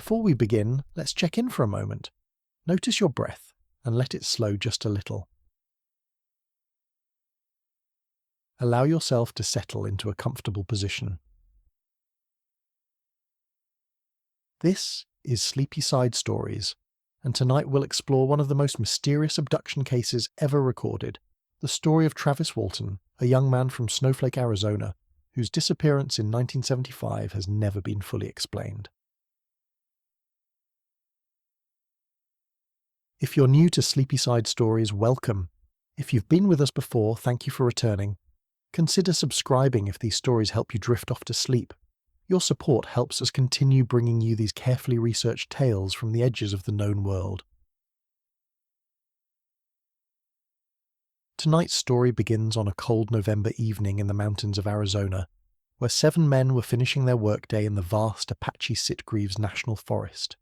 Before we begin, let's check in for a moment. Notice your breath and let it slow just a little. Allow yourself to settle into a comfortable position. This is Sleepy Side Stories, and tonight we'll explore one of the most mysterious abduction cases ever recorded, the story of Travis Walton, a young man from Snowflake, Arizona, whose disappearance in 1975 has never been fully explained. If you're new to Sleepy Side Stories, welcome. If you've been with us before, thank you for returning. Consider subscribing if these stories help you drift off to sleep. Your support helps us continue bringing you these carefully researched tales from the edges of the known world. Tonight's story begins on a cold November evening in the mountains of Arizona, where 7 men were finishing their workday in the vast Apache Sitgreaves National Forest.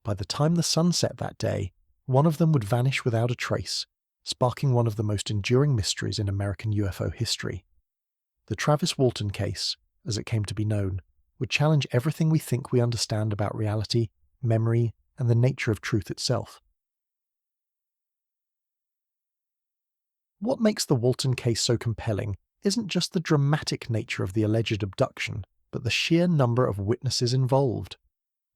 By the time the sun set that day, one of them would vanish without a trace, sparking one of the most enduring mysteries in American UFO history. The Travis Walton case, as it came to be known, would challenge everything we think we understand about reality, memory, and the nature of truth itself. What makes the Walton case so compelling isn't just the dramatic nature of the alleged abduction, but the sheer number of witnesses involved.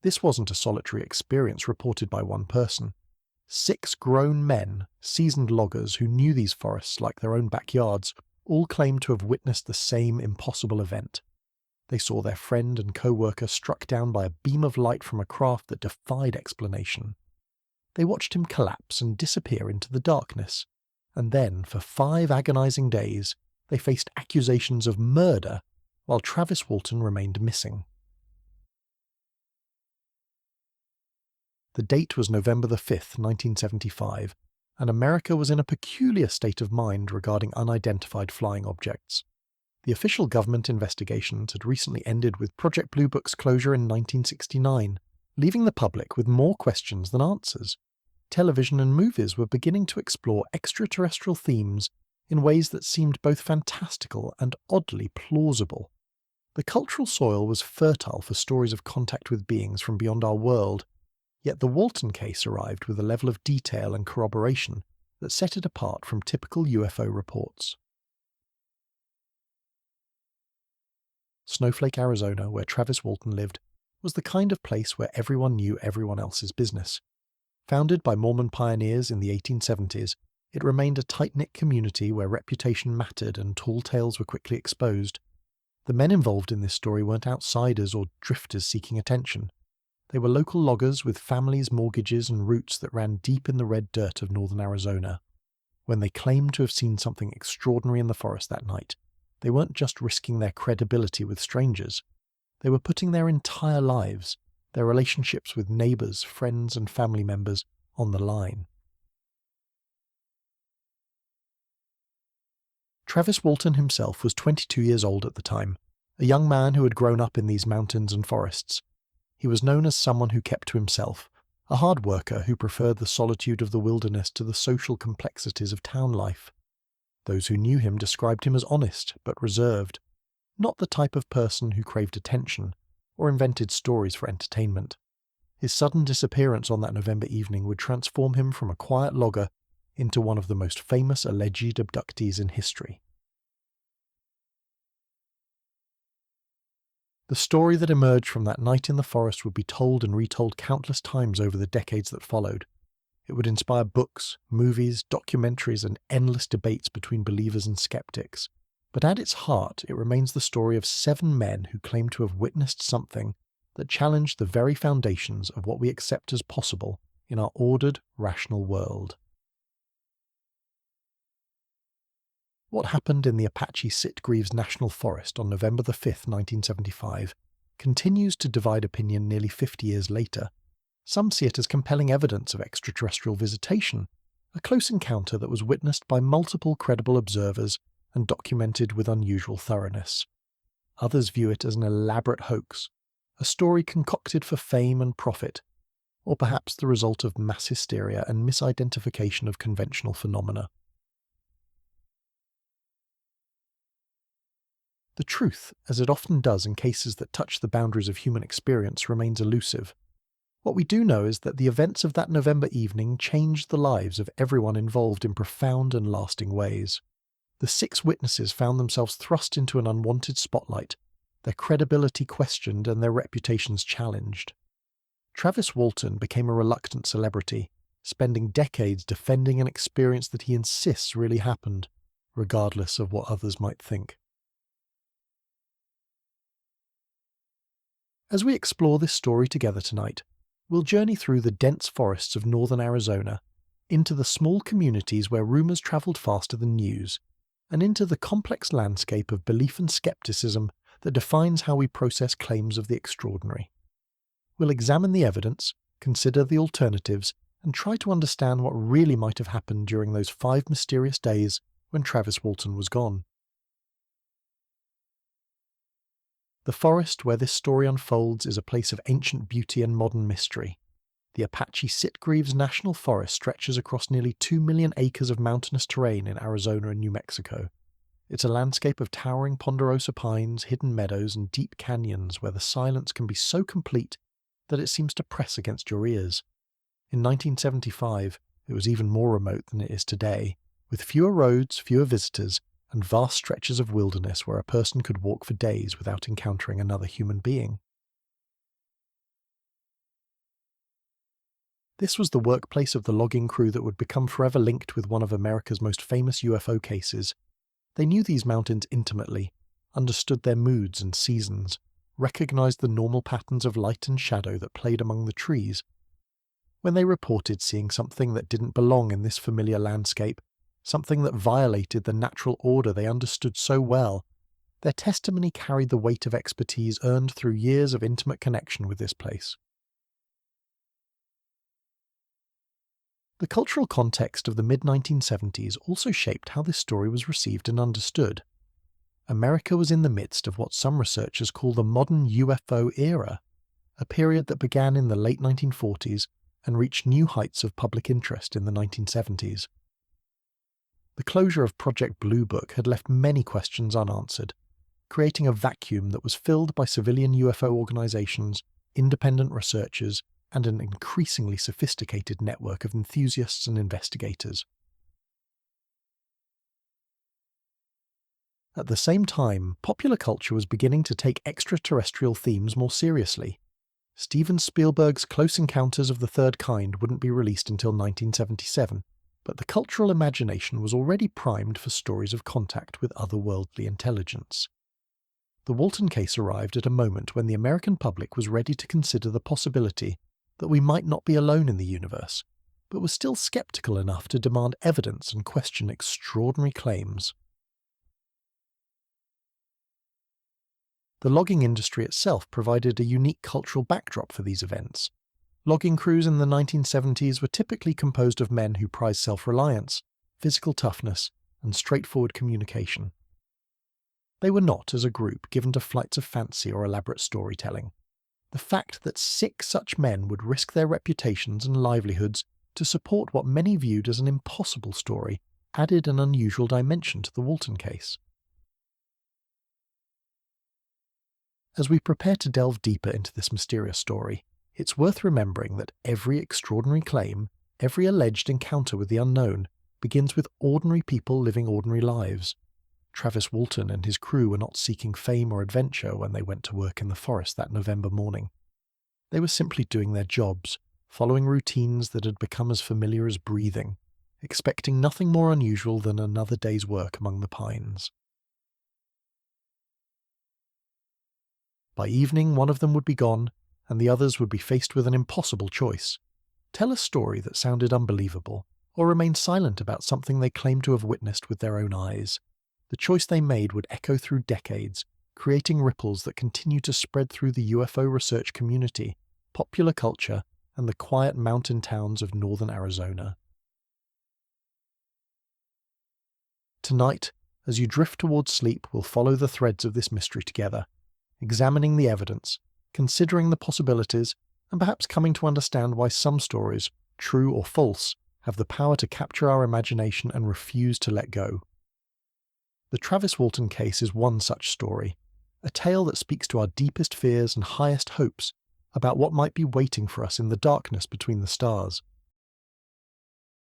This wasn't a solitary experience reported by one person. 6 grown men, seasoned loggers who knew these forests like their own backyards, all claimed to have witnessed the same impossible event. They saw their friend and co-worker struck down by a beam of light from a craft that defied explanation. They watched him collapse and disappear into the darkness. And then, for 5 agonizing days, they faced accusations of murder while Travis Walton remained missing. The date was November 5th, 1975, and America was in a peculiar state of mind regarding unidentified flying objects. The official government investigations had recently ended with Project Blue Book's closure in 1969, leaving the public with more questions than answers. Television and movies were beginning to explore extraterrestrial themes in ways that seemed both fantastical and oddly plausible. The cultural soil was fertile for stories of contact with beings from beyond our world, yet the Walton case arrived with a level of detail and corroboration that set it apart from typical UFO reports. Snowflake, Arizona, where Travis Walton lived, was the kind of place where everyone knew everyone else's business. Founded by Mormon pioneers in the 1870s, it remained a tight-knit community where reputation mattered and tall tales were quickly exposed. The men involved in this story weren't outsiders or drifters seeking attention. They were local loggers with families, mortgages, and roots that ran deep in the red dirt of northern Arizona. When they claimed to have seen something extraordinary in the forest that night, they weren't just risking their credibility with strangers. They were putting their entire lives, their relationships with neighbors, friends, and family members, on the line. Travis Walton himself was 22 years old at the time, a young man who had grown up in these mountains and forests. He was known as someone who kept to himself, a hard worker who preferred the solitude of the wilderness to the social complexities of town life. Those who knew him described him as honest but reserved, not the type of person who craved attention or invented stories for entertainment. His sudden disappearance on that November evening would transform him from a quiet logger into one of the most famous alleged abductees in history. The story that emerged from that night in the forest would be told and retold countless times over the decades that followed. It would inspire books, movies, documentaries, and endless debates between believers and skeptics. But at its heart, it remains the story of 7 men who claim to have witnessed something that challenged the very foundations of what we accept as possible in our ordered, rational world. What happened in the Apache Sitgreaves National Forest on November 5th, 1975, continues to divide opinion nearly 50 years later. Some see it as compelling evidence of extraterrestrial visitation, a close encounter that was witnessed by multiple credible observers and documented with unusual thoroughness. Others view it as an elaborate hoax, a story concocted for fame and profit, or perhaps the result of mass hysteria and misidentification of conventional phenomena. The truth, as it often does in cases that touch the boundaries of human experience, remains elusive. What we do know is that the events of that November evening changed the lives of everyone involved in profound and lasting ways. The 6 witnesses found themselves thrust into an unwanted spotlight, their credibility questioned and their reputations challenged. Travis Walton became a reluctant celebrity, spending decades defending an experience that he insists really happened, regardless of what others might think. As we explore this story together tonight, we'll journey through the dense forests of northern Arizona, into the small communities where rumors traveled faster than news, and into the complex landscape of belief and skepticism that defines how we process claims of the extraordinary. We'll examine the evidence, consider the alternatives, and try to understand what really might have happened during those 5 mysterious days when Travis Walton was gone. The forest where this story unfolds is a place of ancient beauty and modern mystery. The Apache Sitgreaves National Forest stretches across nearly 2 million acres of mountainous terrain in Arizona and New Mexico. It's a landscape of towering ponderosa pines, hidden meadows, and deep canyons where the silence can be so complete that it seems to press against your ears. In 1975, it was even more remote than it is today, with fewer roads, fewer visitors, and vast stretches of wilderness where a person could walk for days without encountering another human being. This was the workplace of the logging crew that would become forever linked with one of America's most famous UFO cases. They knew these mountains intimately, understood their moods and seasons, recognized the normal patterns of light and shadow that played among the trees. When they reported seeing something that didn't belong in this familiar landscape, something that violated the natural order they understood so well, their testimony carried the weight of expertise earned through years of intimate connection with this place. The cultural context of the mid-1970s also shaped how this story was received and understood. America was in the midst of what some researchers call the modern UFO era, a period that began in the late 1940s and reached new heights of public interest in the 1970s. The closure of Project Blue Book had left many questions unanswered, creating a vacuum that was filled by civilian UFO organizations, independent researchers, and an increasingly sophisticated network of enthusiasts and investigators. At the same time, popular culture was beginning to take extraterrestrial themes more seriously. Steven Spielberg's Close Encounters of the Third Kind wouldn't be released until 1977, but the cultural imagination was already primed for stories of contact with otherworldly intelligence. The Walton case arrived at a moment when the American public was ready to consider the possibility that we might not be alone in the universe, but was still skeptical enough to demand evidence and question extraordinary claims. The logging industry itself provided a unique cultural backdrop for these events. Logging crews in the 1970s were typically composed of men who prized self-reliance, physical toughness, and straightforward communication. They were not, as a group, given to flights of fancy or elaborate storytelling. The fact that 6 such men would risk their reputations and livelihoods to support what many viewed as an impossible story added an unusual dimension to the Walton case. As we prepare to delve deeper into this mysterious story, it's worth remembering that every extraordinary claim, every alleged encounter with the unknown, begins with ordinary people living ordinary lives. Travis Walton and his crew were not seeking fame or adventure when they went to work in the forest that November morning. They were simply doing their jobs, following routines that had become as familiar as breathing, expecting nothing more unusual than another day's work among the pines. By evening, one of them would be gone, and the others would be faced with an impossible choice: tell a story that sounded unbelievable, or remain silent about something they claimed to have witnessed with their own eyes. The choice they made would echo through decades, creating ripples that continue to spread through the UFO research community, popular culture, and the quiet mountain towns of northern Arizona. Tonight, as you drift towards sleep, we'll follow the threads of this mystery together, examining the evidence, considering the possibilities, and perhaps coming to understand why some stories, true or false, have the power to capture our imagination and refuse to let go. The Travis Walton case is one such story, a tale that speaks to our deepest fears and highest hopes about what might be waiting for us in the darkness between the stars.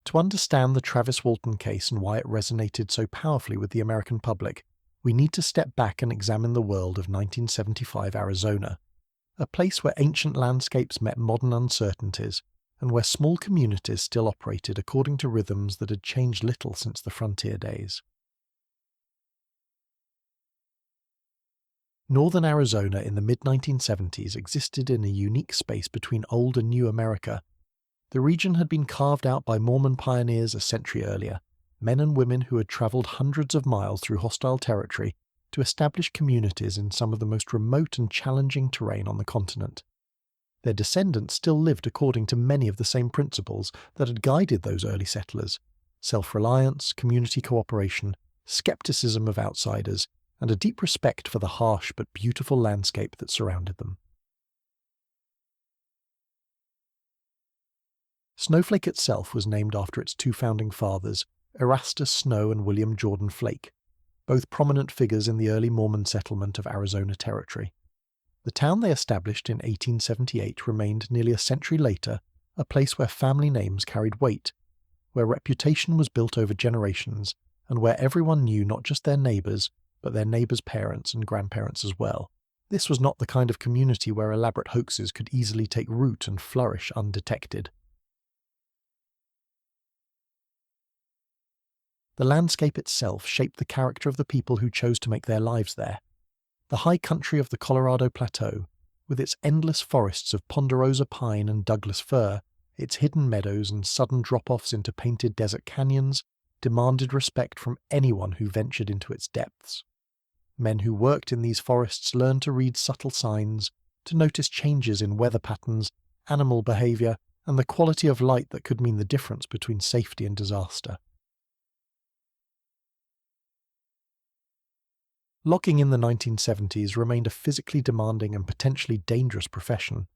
To understand the Travis Walton case and why it resonated so powerfully with the American public, we need to step back and examine the world of 1975 Arizona, a place where ancient landscapes met modern uncertainties, and where small communities still operated according to rhythms that had changed little since the frontier days. Northern Arizona in the mid-1970s existed in a unique space between old and new America. The region had been carved out by Mormon pioneers a century earlier, men and women who had traveled hundreds of miles through hostile territory to establish communities in some of the most remote and challenging terrain on the continent. Their descendants still lived according to many of the same principles that had guided those early settlers: self-reliance, community cooperation, skepticism of outsiders, and a deep respect for the harsh but beautiful landscape that surrounded them. Snowflake itself was named after its two founding fathers, Erastus Snow and William Jordan Flake, both prominent figures in the early Mormon settlement of Arizona Territory. The town they established in 1878 remained nearly a century later a place where family names carried weight, where reputation was built over generations, and where everyone knew not just their neighbours, but their neighbours' parents and grandparents as well. This was not the kind of community where elaborate hoaxes could easily take root and flourish undetected. The landscape itself shaped the character of the people who chose to make their lives there. The high country of the Colorado Plateau, with its endless forests of ponderosa pine and Douglas fir, its hidden meadows and sudden drop-offs into painted desert canyons, demanded respect from anyone who ventured into its depths. Men who worked in these forests learned to read subtle signs, to notice changes in weather patterns, animal behavior, and the quality of light that could mean the difference between safety and disaster. Logging in the 1970s remained a physically demanding and potentially dangerous profession.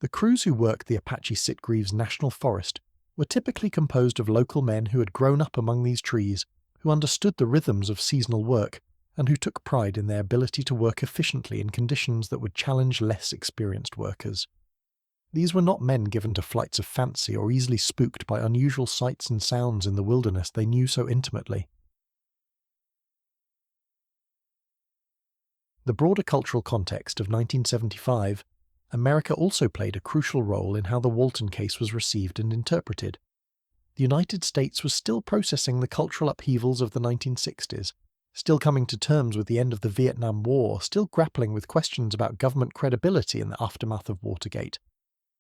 The crews who worked the Apache Sitgreaves National Forest were typically composed of local men who had grown up among these trees, who understood the rhythms of seasonal work, and who took pride in their ability to work efficiently in conditions that would challenge less experienced workers. These were not men given to flights of fancy or easily spooked by unusual sights and sounds in the wilderness they knew so intimately. The broader cultural context of 1975, America also played a crucial role in how the Walton case was received and interpreted. The United States was still processing the cultural upheavals of the 1960s, still coming to terms with the end of the Vietnam War, still grappling with questions about government credibility in the aftermath of Watergate.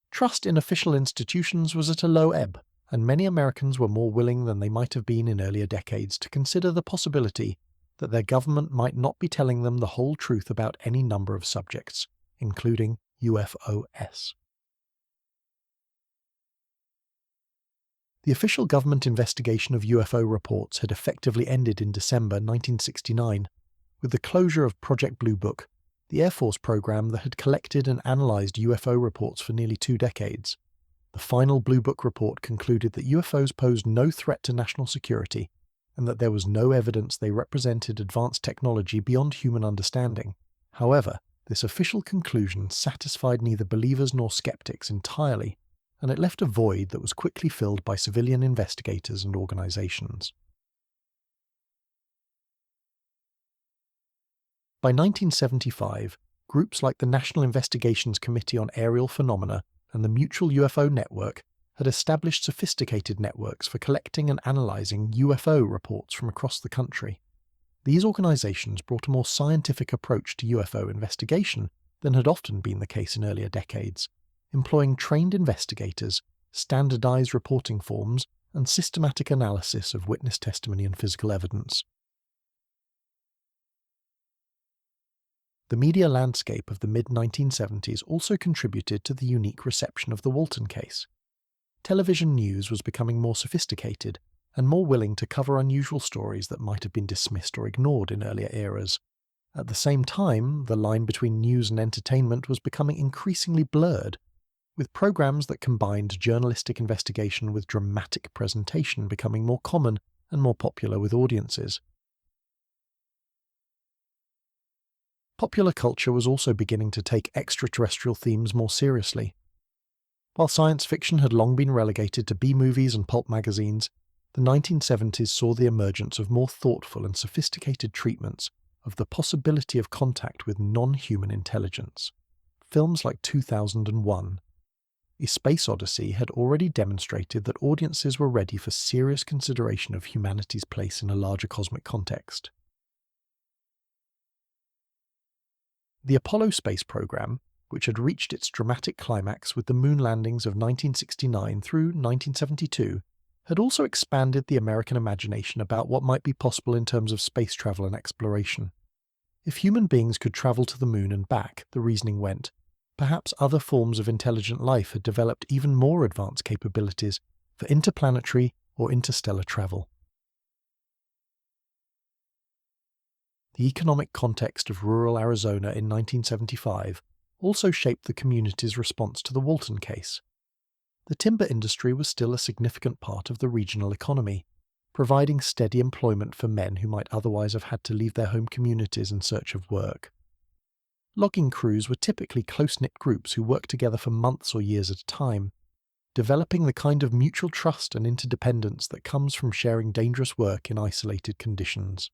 Trust in official institutions was at a low ebb, and many Americans were more willing than they might have been in earlier decades to consider the possibility that their government might not be telling them the whole truth about any number of subjects, including UFOs. The official government investigation of UFO reports had effectively ended in December 1969, with the closure of Project Blue Book, the Air Force program that had collected and analysed UFO reports for nearly 2 decades. The final Blue Book report concluded that UFOs posed no threat to national security, and that there was no evidence they represented advanced technology beyond human understanding. However, this official conclusion satisfied neither believers nor skeptics entirely, and it left a void that was quickly filled by civilian investigators and organizations. By 1975, groups like the National Investigations Committee on Aerial Phenomena and the Mutual UFO Network had established sophisticated networks for collecting and analysing UFO reports from across the country. These organisations brought a more scientific approach to UFO investigation than had often been the case in earlier decades, employing trained investigators, standardised reporting forms, and systematic analysis of witness testimony and physical evidence. The media landscape of the mid-1970s also contributed to the unique reception of the Walton case. Television news was becoming more sophisticated and more willing to cover unusual stories that might have been dismissed or ignored in earlier eras. At the same time, the line between news and entertainment was becoming increasingly blurred, with programs that combined journalistic investigation with dramatic presentation becoming more common and more popular with audiences. Popular culture was also beginning to take extraterrestrial themes more seriously. While science fiction had long been relegated to B-movies and pulp magazines, the 1970s saw the emergence of more thoughtful and sophisticated treatments of the possibility of contact with non-human intelligence. Films like 2001, A Space Odyssey had already demonstrated that audiences were ready for serious consideration of humanity's place in a larger cosmic context. The Apollo space program, which had reached its dramatic climax with the moon landings of 1969 through 1972, had also expanded the American imagination about what might be possible in terms of space travel and exploration. If human beings could travel to the moon and back, the reasoning went, perhaps other forms of intelligent life had developed even more advanced capabilities for interplanetary or interstellar travel. The economic context of rural Arizona in 1975 also shaped the community's response to the Walton case. The timber industry was still a significant part of the regional economy, providing steady employment for men who might otherwise have had to leave their home communities in search of work. Logging crews were typically close-knit groups who worked together for months or years at a time, developing the kind of mutual trust and interdependence that comes from sharing dangerous work in isolated conditions.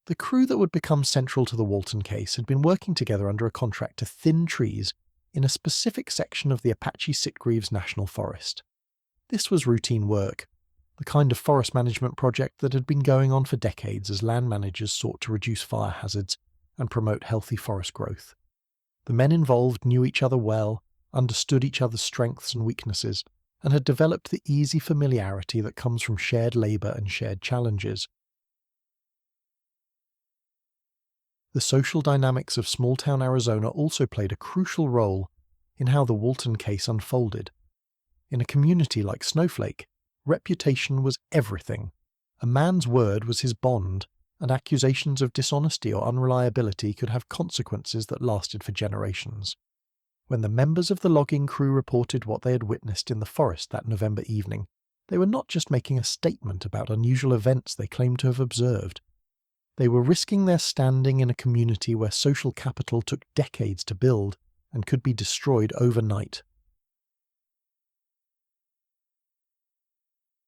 The crew that would become central to the Walton case had been working together under a contract to thin trees in a specific section of the Apache Sitgreaves National Forest. This was routine work, the kind of forest management project that had been going on for decades as land managers sought to reduce fire hazards and promote healthy forest growth. The men involved knew each other well, understood each other's strengths and weaknesses, and had developed the easy familiarity that comes from shared labour and shared challenges. The social dynamics of small-town Arizona also played a crucial role in how the Walton case unfolded. In a community like Snowflake, reputation was everything. A man's word was his bond, and accusations of dishonesty or unreliability could have consequences that lasted for generations. When the members of the logging crew reported what they had witnessed in the forest that November evening, they were not just making a statement about unusual events they claimed to have observed. They were risking their standing in a community where social capital took decades to build and could be destroyed overnight.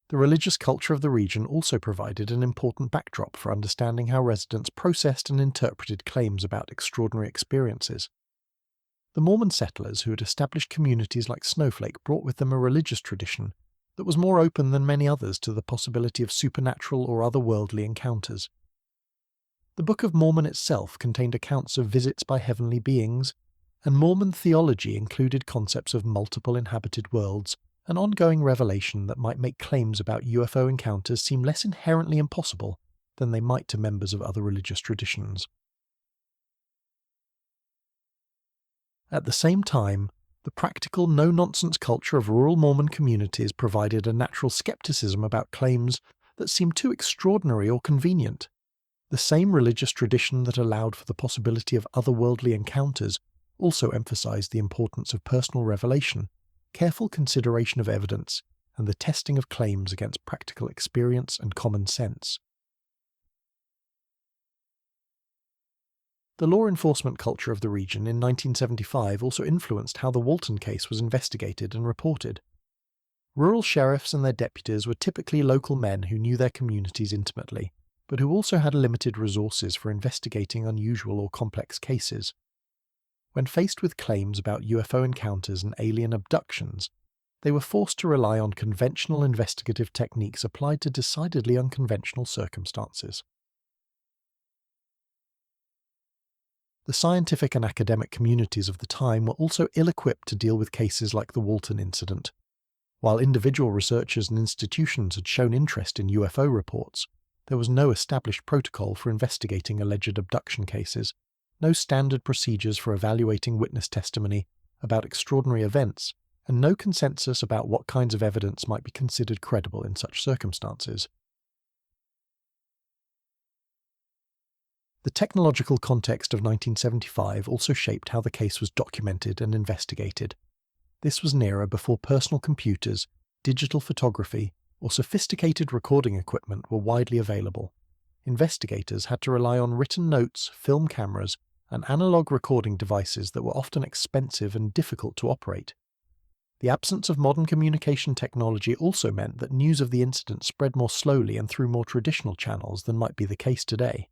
The religious culture of the region also provided an important backdrop for understanding how residents processed and interpreted claims about extraordinary experiences. The Mormon settlers who had established communities like Snowflake brought with them a religious tradition that was more open than many others to the possibility of supernatural or otherworldly encounters. The Book of Mormon itself contained accounts of visits by heavenly beings, and Mormon theology included concepts of multiple inhabited worlds, an ongoing revelation that might make claims about UFO encounters seem less inherently impossible than they might to members of other religious traditions. At the same time, the practical, no-nonsense culture of rural Mormon communities provided a natural skepticism about claims that seemed too extraordinary or convenient. The same religious tradition that allowed for the possibility of otherworldly encounters also emphasized the importance of personal revelation, careful consideration of evidence, and the testing of claims against practical experience and common sense. The law enforcement culture of the region in 1975 also influenced how the Walton case was investigated and reported. Rural sheriffs and their deputies were typically local men who knew their communities intimately, but who also had limited resources for investigating unusual or complex cases. When faced with claims about UFO encounters and alien abductions, they were forced to rely on conventional investigative techniques applied to decidedly unconventional circumstances. The scientific and academic communities of the time were also ill-equipped to deal with cases like the Walton incident. While individual researchers and institutions had shown interest in UFO reports, there was no established protocol for investigating alleged abduction cases, no standard procedures for evaluating witness testimony about extraordinary events, and no consensus about what kinds of evidence might be considered credible in such circumstances. The technological context of 1975 also shaped how the case was documented and investigated. This was an era before personal computers, digital photography, or sophisticated recording equipment were widely available. investigators had to rely on written notes, film cameras, and analog recording devices that were often expensive and difficult to operate. The absence of modern communication technology also meant that news of the incident spread more slowly and through more traditional channels than might be the case today.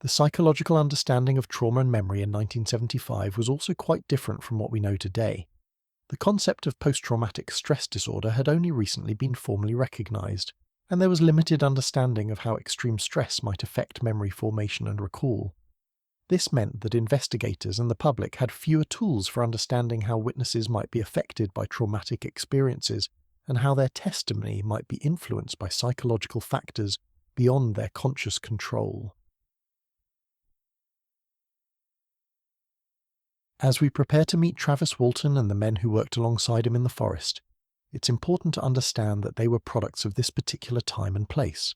The psychological understanding of trauma and memory in 1975 was also quite different from what we know today. The concept of post-traumatic stress disorder had only recently been formally recognized, and there was limited understanding of how extreme stress might affect memory formation and recall. This meant that investigators and the public had fewer tools for understanding how witnesses might be affected by traumatic experiences and how their testimony might be influenced by psychological factors beyond their conscious control. As we prepare to meet Travis Walton and the men who worked alongside him in the forest, it's important to understand that they were products of this particular time and place.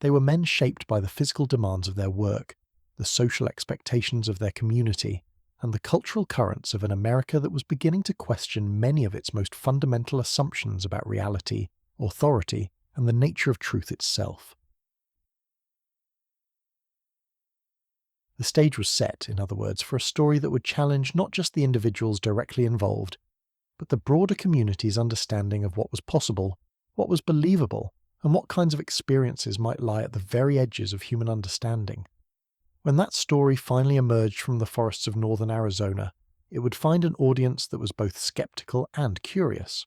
They were men shaped by the physical demands of their work, the social expectations of their community, and the cultural currents of an America that was beginning to question many of its most fundamental assumptions about reality, authority, and the nature of truth itself. The stage was set, in other words, for a story that would challenge not just the individuals directly involved, but the broader community's understanding of what was possible, what was believable, and what kinds of experiences might lie at the very edges of human understanding. When that story finally emerged from the forests of northern Arizona, it would find an audience that was both skeptical and curious,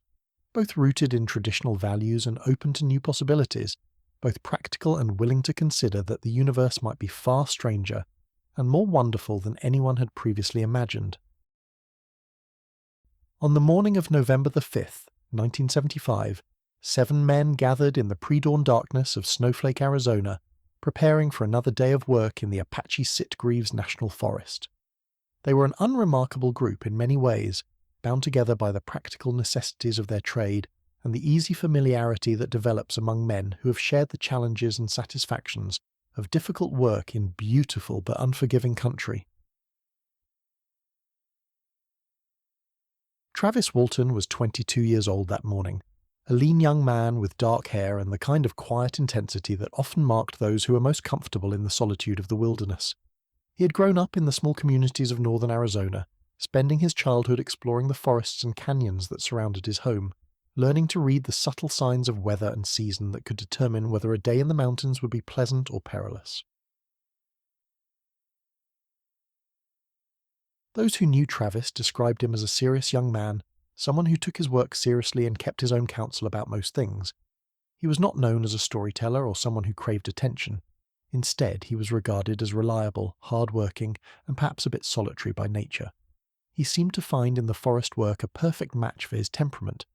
both rooted in traditional values and open to new possibilities, both practical and willing to consider that the universe might be far stranger and more wonderful than anyone had previously imagined. On the morning of November the 5th, 1975, 7 men gathered in the pre-dawn darkness of Snowflake, Arizona, preparing for another day of work in the Apache Sitgreaves National Forest. They were an unremarkable group in many ways, bound together by the practical necessities of their trade and the easy familiarity that develops among men who have shared the challenges and satisfactions of difficult work in beautiful but unforgiving country. Travis Walton was 22 years old that morning, a lean young man with dark hair and the kind of quiet intensity that often marked those who were most comfortable in the solitude of the wilderness. He had grown up in the small communities of northern Arizona, spending his childhood exploring the forests and canyons that surrounded his home, learning to read the subtle signs of weather and season that could determine whether a day in the mountains would be pleasant or perilous. Those who knew Travis described him as a serious young man, someone who took his work seriously and kept his own counsel about most things. He was not known as a storyteller or someone who craved attention. Instead, he was regarded as reliable, hard-working, and perhaps a bit solitary by nature. He seemed to find in the forest work a perfect match for his temperament,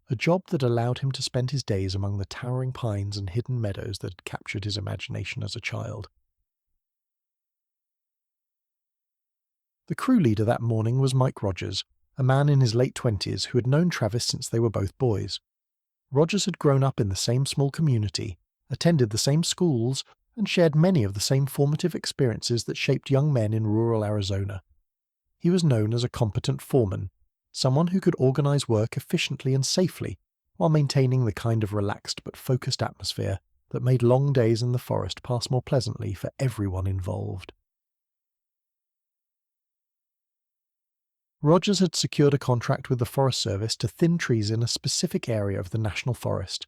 a job that allowed him to spend his days among the towering pines and hidden meadows that had captured his imagination as a child. The crew leader that morning was Mike Rogers, a man in his late 20s who had known Travis since they were both boys. Rogers had grown up in the same small community, attended the same schools, and shared many of the same formative experiences that shaped young men in rural Arizona. He was known as a competent foreman, someone who could organize work efficiently and safely, while maintaining the kind of relaxed but focused atmosphere that made long days in the forest pass more pleasantly for everyone involved. Rogers had secured a contract with the Forest Service to thin trees in a specific area of the national forest,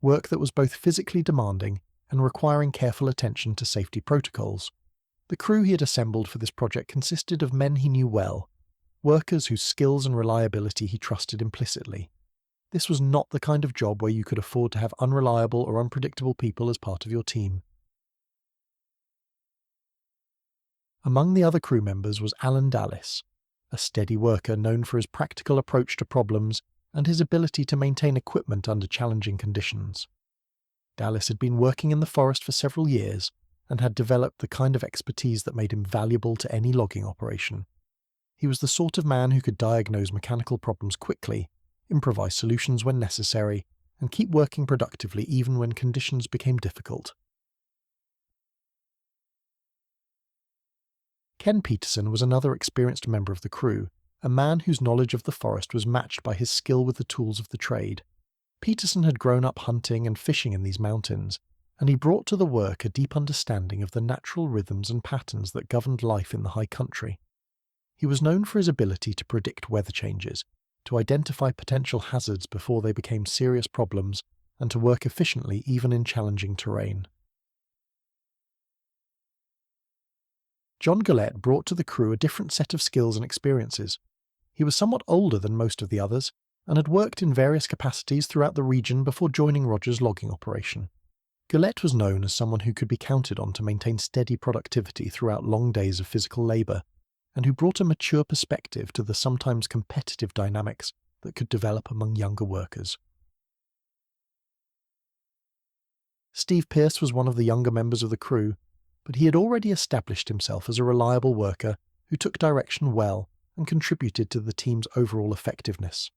work that was both physically demanding and requiring careful attention to safety protocols. The crew he had assembled for this project consisted of men he knew well, workers whose skills and reliability he trusted implicitly. This was not the kind of job where you could afford to have unreliable or unpredictable people as part of your team. Among the other crew members was Alan Dallas, a steady worker known for his practical approach to problems and his ability to maintain equipment under challenging conditions. Dallas had been working in the forest for several years and had developed the kind of expertise that made him valuable to any logging operation. He was the sort of man who could diagnose mechanical problems quickly, improvise solutions when necessary, and keep working productively even when conditions became difficult. Ken Peterson was another experienced member of the crew, a man whose knowledge of the forest was matched by his skill with the tools of the trade. Peterson had grown up hunting and fishing in these mountains, and he brought to the work a deep understanding of the natural rhythms and patterns that governed life in the high country. He was known for his ability to predict weather changes, to identify potential hazards before they became serious problems, and to work efficiently even in challenging terrain. John Gullett brought to the crew a different set of skills and experiences. He was somewhat older than most of the others, and had worked in various capacities throughout the region before joining Rogers' logging operation. Gullett was known as someone who could be counted on to maintain steady productivity throughout long days of physical labour, and who brought a mature perspective to the sometimes competitive dynamics that could develop among younger workers. Steve Pearce was one of the younger members of the crew, but he had already established himself as a reliable worker who took direction well and contributed to the team's overall effectiveness.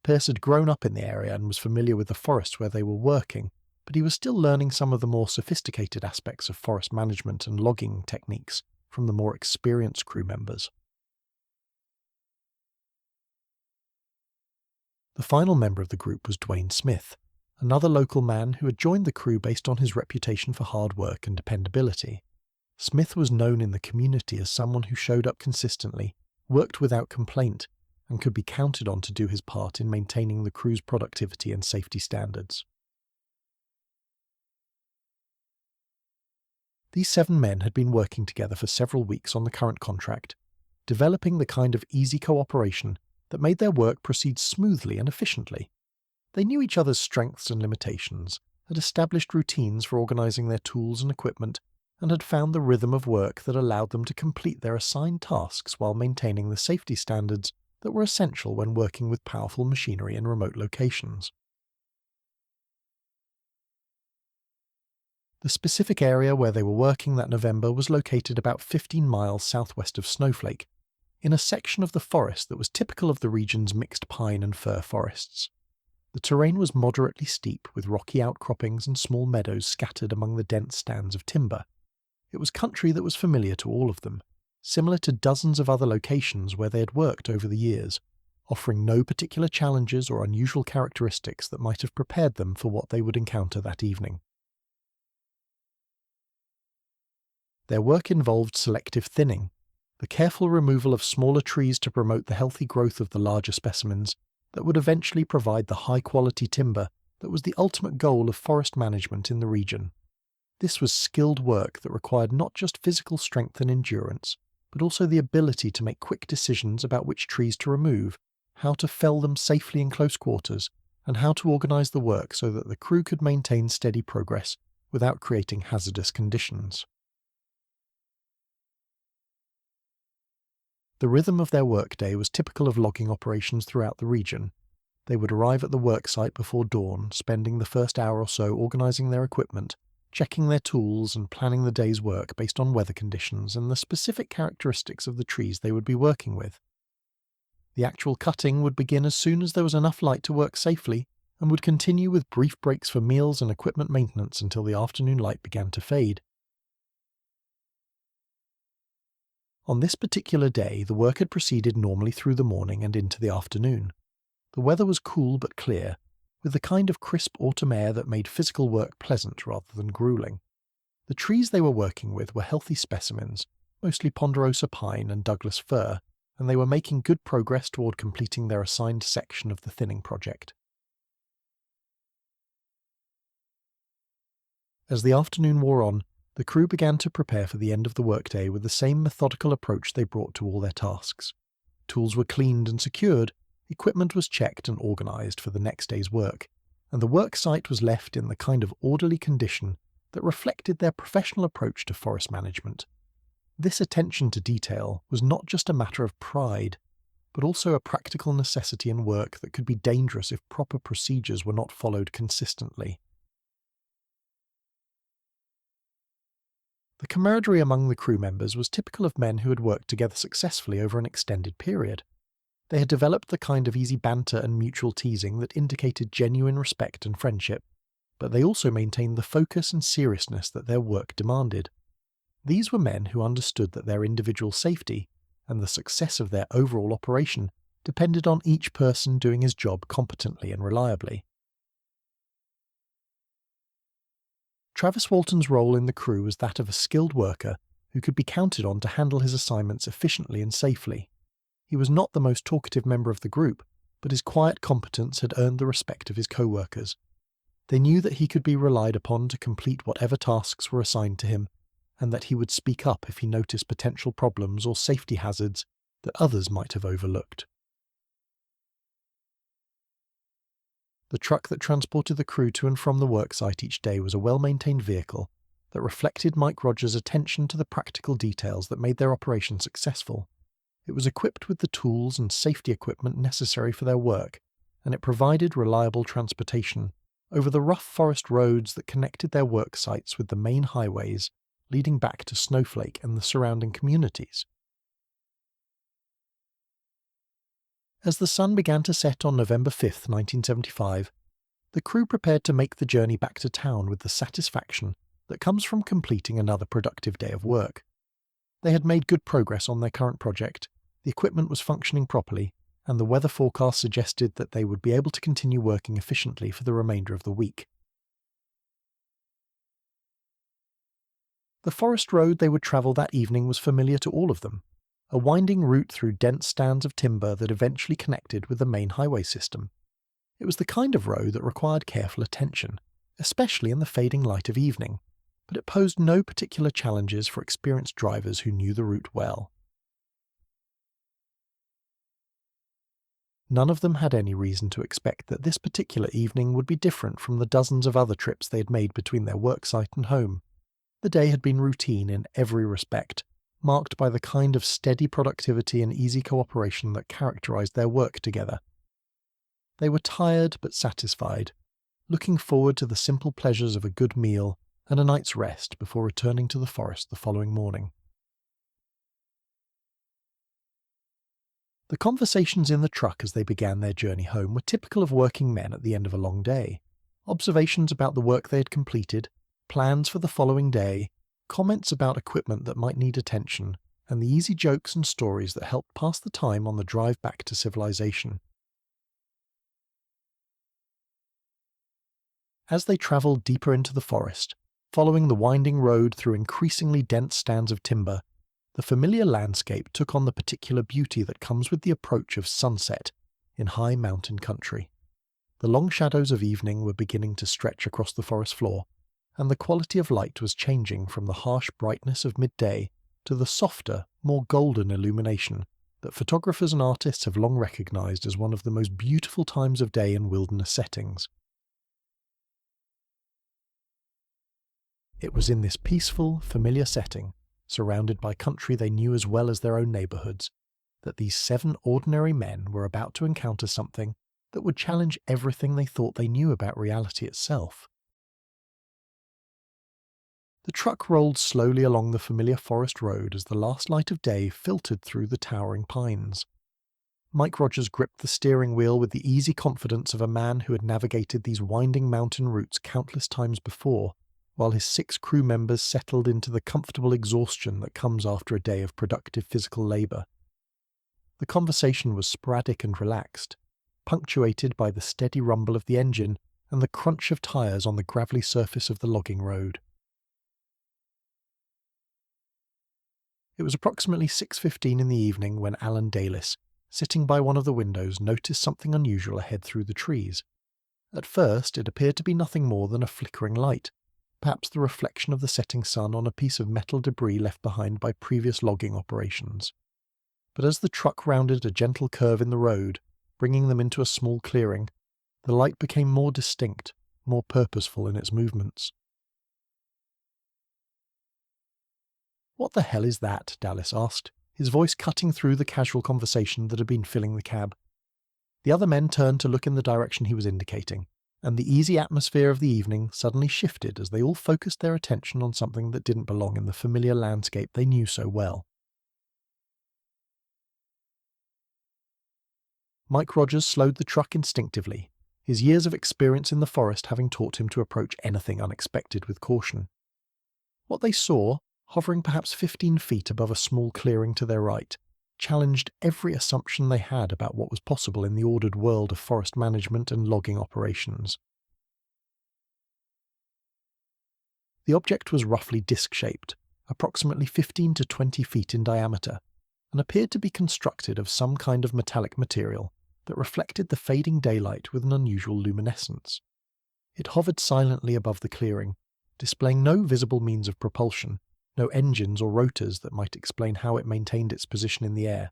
Pearce had grown up in the area and was familiar with the forests where they were working, but he was still learning some of the more sophisticated aspects of forest management and logging techniques from the more experienced crew members. The final member of the group was Dwayne Smith, another local man who had joined the crew based on his reputation for hard work and dependability. Smith was known in the community as someone who showed up consistently, worked without complaint, and could be counted on to do his part in maintaining the crew's productivity and safety standards. These 7 men had been working together for several weeks on the current contract, developing the kind of easy cooperation that made their work proceed smoothly and efficiently. They knew each other's strengths and limitations, had established routines for organising their tools and equipment, and had found the rhythm of work that allowed them to complete their assigned tasks while maintaining the safety standards that were essential when working with powerful machinery in remote locations. The specific area where they were working that November was located about 15 miles southwest of Snowflake, in a section of the forest that was typical of the region's mixed pine and fir forests. The terrain was moderately steep, with rocky outcroppings and small meadows scattered among the dense stands of timber. It was country that was familiar to all of them, similar to dozens of other locations where they had worked over the years, offering no particular challenges or unusual characteristics that might have prepared them for what they would encounter that evening. Their work involved selective thinning, the careful removal of smaller trees to promote the healthy growth of the larger specimens that would eventually provide the high-quality timber that was the ultimate goal of forest management in the region. This was skilled work that required not just physical strength and endurance, but also the ability to make quick decisions about which trees to remove, how to fell them safely in close quarters, and how to organise the work so that the crew could maintain steady progress without creating hazardous conditions. The rhythm of their workday was typical of logging operations throughout the region. They would arrive at the worksite before dawn, spending the first hour or so organising their equipment, checking their tools and planning the day's work based on weather conditions and the specific characteristics of the trees they would be working with. The actual cutting would begin as soon as there was enough light to work safely, and would continue with brief breaks for meals and equipment maintenance until the afternoon light began to fade. On this particular day, the work had proceeded normally through the morning and into the afternoon. The weather was cool but clear, with the kind of crisp autumn air that made physical work pleasant rather than grueling. The trees they were working with were healthy specimens, mostly ponderosa pine and Douglas fir, and they were making good progress toward completing their assigned section of the thinning project. As the afternoon wore on, the crew began to prepare for the end of the workday with the same methodical approach they brought to all their tasks. Tools were cleaned and secured, equipment was checked and organised for the next day's work, and the work site was left in the kind of orderly condition that reflected their professional approach to forest management. This attention to detail was not just a matter of pride, but also a practical necessity in work that could be dangerous if proper procedures were not followed consistently. The camaraderie among the crew members was typical of men who had worked together successfully over an extended period. They had developed the kind of easy banter and mutual teasing that indicated genuine respect and friendship, but they also maintained the focus and seriousness that their work demanded. These were men who understood that their individual safety and the success of their overall operation depended on each person doing his job competently and reliably. Travis Walton's role in the crew was that of a skilled worker who could be counted on to handle his assignments efficiently and safely. He was not the most talkative member of the group, but his quiet competence had earned the respect of his co-workers. They knew that he could be relied upon to complete whatever tasks were assigned to him, and that he would speak up if he noticed potential problems or safety hazards that others might have overlooked. The truck that transported the crew to and from the worksite each day was a well-maintained vehicle that reflected Mike Rogers' attention to the practical details that made their operation successful. It was equipped with the tools and safety equipment necessary for their work, and it provided reliable transportation over the rough forest roads that connected their work sites with the main highways leading back to Snowflake and the surrounding communities. As the sun began to set on November 5, 1975, the crew prepared to make the journey back to town with the satisfaction that comes from completing another productive day of work. They had made good progress on their current project, the equipment was functioning properly, and the weather forecast suggested that they would be able to continue working efficiently for the remainder of the week. The forest road they would travel that evening was familiar to all of them, a winding route through dense stands of timber that eventually connected with the main highway system. It was the kind of road that required careful attention, especially in the fading light of evening, but it posed no particular challenges for experienced drivers who knew the route well. None of them had any reason to expect that this particular evening would be different from the dozens of other trips they had made between their worksite and home. The day had been routine in every respect, marked by the kind of steady productivity and easy cooperation that characterized their work together. They were tired but satisfied, looking forward to the simple pleasures of a good meal and a night's rest before returning to the forest the following morning. The conversations in the truck as they began their journey home were typical of working men at the end of a long day. Observations about the work they had completed, plans for the following day, comments about equipment that might need attention, and the easy jokes and stories that helped pass the time on the drive back to civilization. As they travelled deeper into the forest, following the winding road through increasingly dense stands of timber, the familiar landscape took on the particular beauty that comes with the approach of sunset in high mountain country. The long shadows of evening were beginning to stretch across the forest floor, and the quality of light was changing from the harsh brightness of midday to the softer, more golden illumination that photographers and artists have long recognized as one of the most beautiful times of day in wilderness settings. It was in this peaceful, familiar setting, surrounded by country they knew as well as their own neighborhoods, that these 7 ordinary men were about to encounter something that would challenge everything they thought they knew about reality itself. The truck rolled slowly along the familiar forest road as the last light of day filtered through the towering pines. Mike Rogers gripped the steering wheel with the easy confidence of a man who had navigated these winding mountain routes countless times before, while his 6 crew members settled into the comfortable exhaustion that comes after a day of productive physical labour. The conversation was sporadic and relaxed, punctuated by the steady rumble of the engine and the crunch of tyres on the gravelly surface of the logging road. It was approximately 6:15 in the evening when Alan Dalis, sitting by one of the windows, noticed something unusual ahead through the trees. At first, it appeared to be nothing more than a flickering light, perhaps the reflection of the setting sun on a piece of metal debris left behind by previous logging operations. But as the truck rounded a gentle curve in the road, bringing them into a small clearing, the light became more distinct, more purposeful in its movements. "What the hell is that?" Dallas asked, his voice cutting through the casual conversation that had been filling the cab. The other men turned to look in the direction he was indicating, and the easy atmosphere of the evening suddenly shifted as they all focused their attention on something that didn't belong in the familiar landscape they knew so well. Mike Rogers slowed the truck instinctively, his years of experience in the forest having taught him to approach anything unexpected with caution. What they saw, hovering perhaps 15 feet above a small clearing to their right, challenged every assumption they had about what was possible in the ordered world of forest management and logging operations. The object was roughly disc-shaped, approximately 15 to 20 feet in diameter, and appeared to be constructed of some kind of metallic material that reflected the fading daylight with an unusual luminescence. It hovered silently above the clearing, displaying no visible means of propulsion, no engines or rotors that might explain how it maintained its position in the air.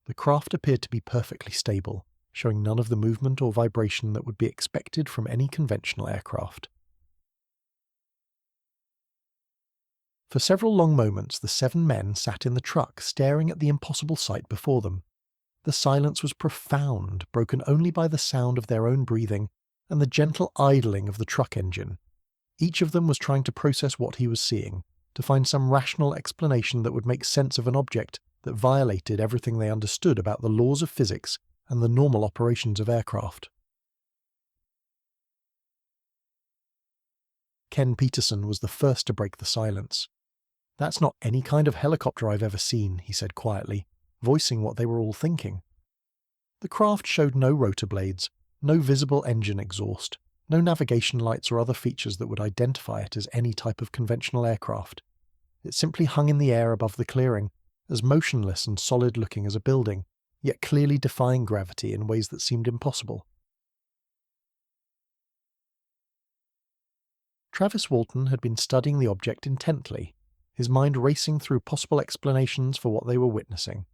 The craft appeared to be perfectly stable, showing none of the movement or vibration that would be expected from any conventional aircraft. For several long moments, the 7 men sat in the truck staring at the impossible sight before them. The silence was profound, broken only by the sound of their own breathing and the gentle idling of the truck engine. Each of them was trying to process what he was seeing, to find some rational explanation that would make sense of an object that violated everything they understood about the laws of physics and the normal operations of aircraft. Ken Peterson was the first to break the silence. "That's not any kind of helicopter I've ever seen," he said quietly, voicing what they were all thinking. The craft showed no rotor blades, no visible engine exhaust, no navigation lights or other features that would identify it as any type of conventional aircraft. It simply hung in the air above the clearing, as motionless and solid-looking as a building, yet clearly defying gravity in ways that seemed impossible. Travis Walton had been studying the object intently, his mind racing through possible explanations for what they were witnessing.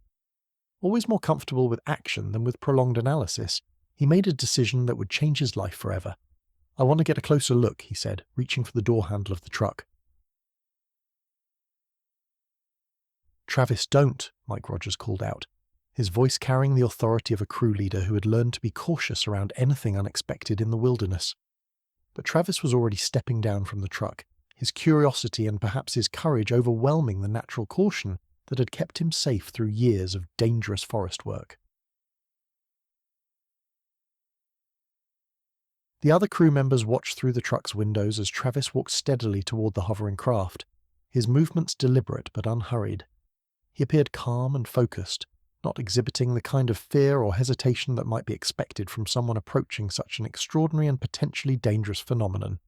Always more comfortable with action than with prolonged analysis, he made a decision that would change his life forever. "I want to get a closer look," he said, reaching for the door handle of the truck. "Travis, don't," Mike Rogers called out, his voice carrying the authority of a crew leader who had learned to be cautious around anything unexpected in the wilderness. But Travis was already stepping down from the truck, his curiosity and perhaps his courage overwhelming the natural caution that had kept him safe through years of dangerous forest work. The other crew members watched through the truck's windows as Travis walked steadily toward the hovering craft, his movements deliberate but unhurried. He appeared calm and focused, not exhibiting the kind of fear or hesitation that might be expected from someone approaching such an extraordinary and potentially dangerous phenomenon.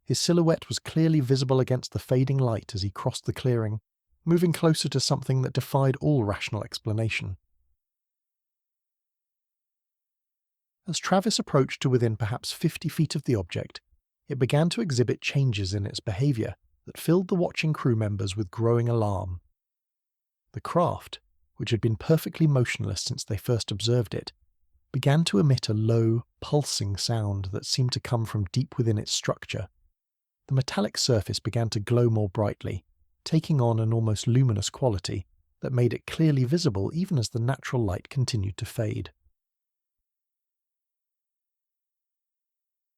His silhouette was clearly visible against the fading light as he crossed the clearing, moving closer to something that defied all rational explanation. As Travis approached to within perhaps 50 feet of the object, it began to exhibit changes in its behavior that filled the watching crew members with growing alarm. The craft, which had been perfectly motionless since they first observed it, began to emit a low, pulsing sound that seemed to come from deep within its structure. The metallic surface began to glow more brightly, taking on an almost luminous quality that made it clearly visible even as the natural light continued to fade.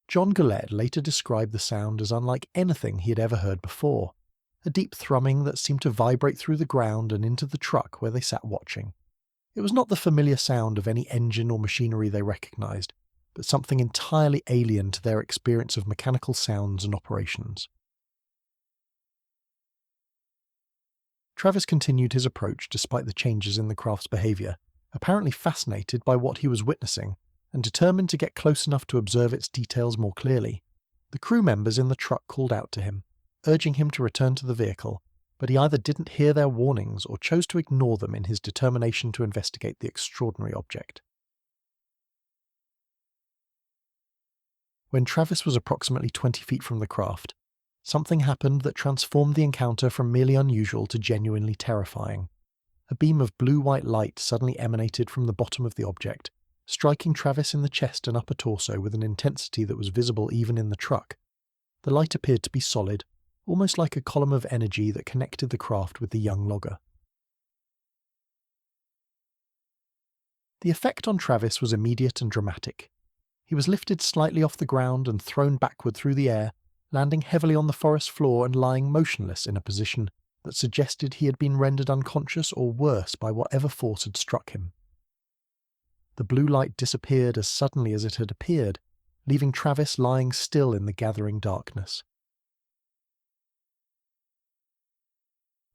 John Gillette later described the sound as unlike anything he had ever heard before, a deep thrumming that seemed to vibrate through the ground and into the truck where they sat watching. It was not the familiar sound of any engine or machinery they recognized, but something entirely alien to their experience of mechanical sounds and operations. Travis continued his approach despite the changes in the craft's behavior, apparently fascinated by what he was witnessing, and determined to get close enough to observe its details more clearly. The crew members in the truck called out to him, urging him to return to the vehicle, but he either didn't hear their warnings or chose to ignore them in his determination to investigate the extraordinary object. When Travis was approximately 20 feet from the craft, something happened that transformed the encounter from merely unusual to genuinely terrifying. A beam of blue-white light suddenly emanated from the bottom of the object, striking Travis in the chest and upper torso with an intensity that was visible even in the truck. The light appeared to be solid, almost like a column of energy that connected the craft with the young logger. The effect on Travis was immediate and dramatic. He was lifted slightly off the ground and thrown backward through the air, landing heavily on the forest floor and lying motionless in a position that suggested he had been rendered unconscious or worse by whatever force had struck him. The blue light disappeared as suddenly as it had appeared, leaving Travis lying still in the gathering darkness.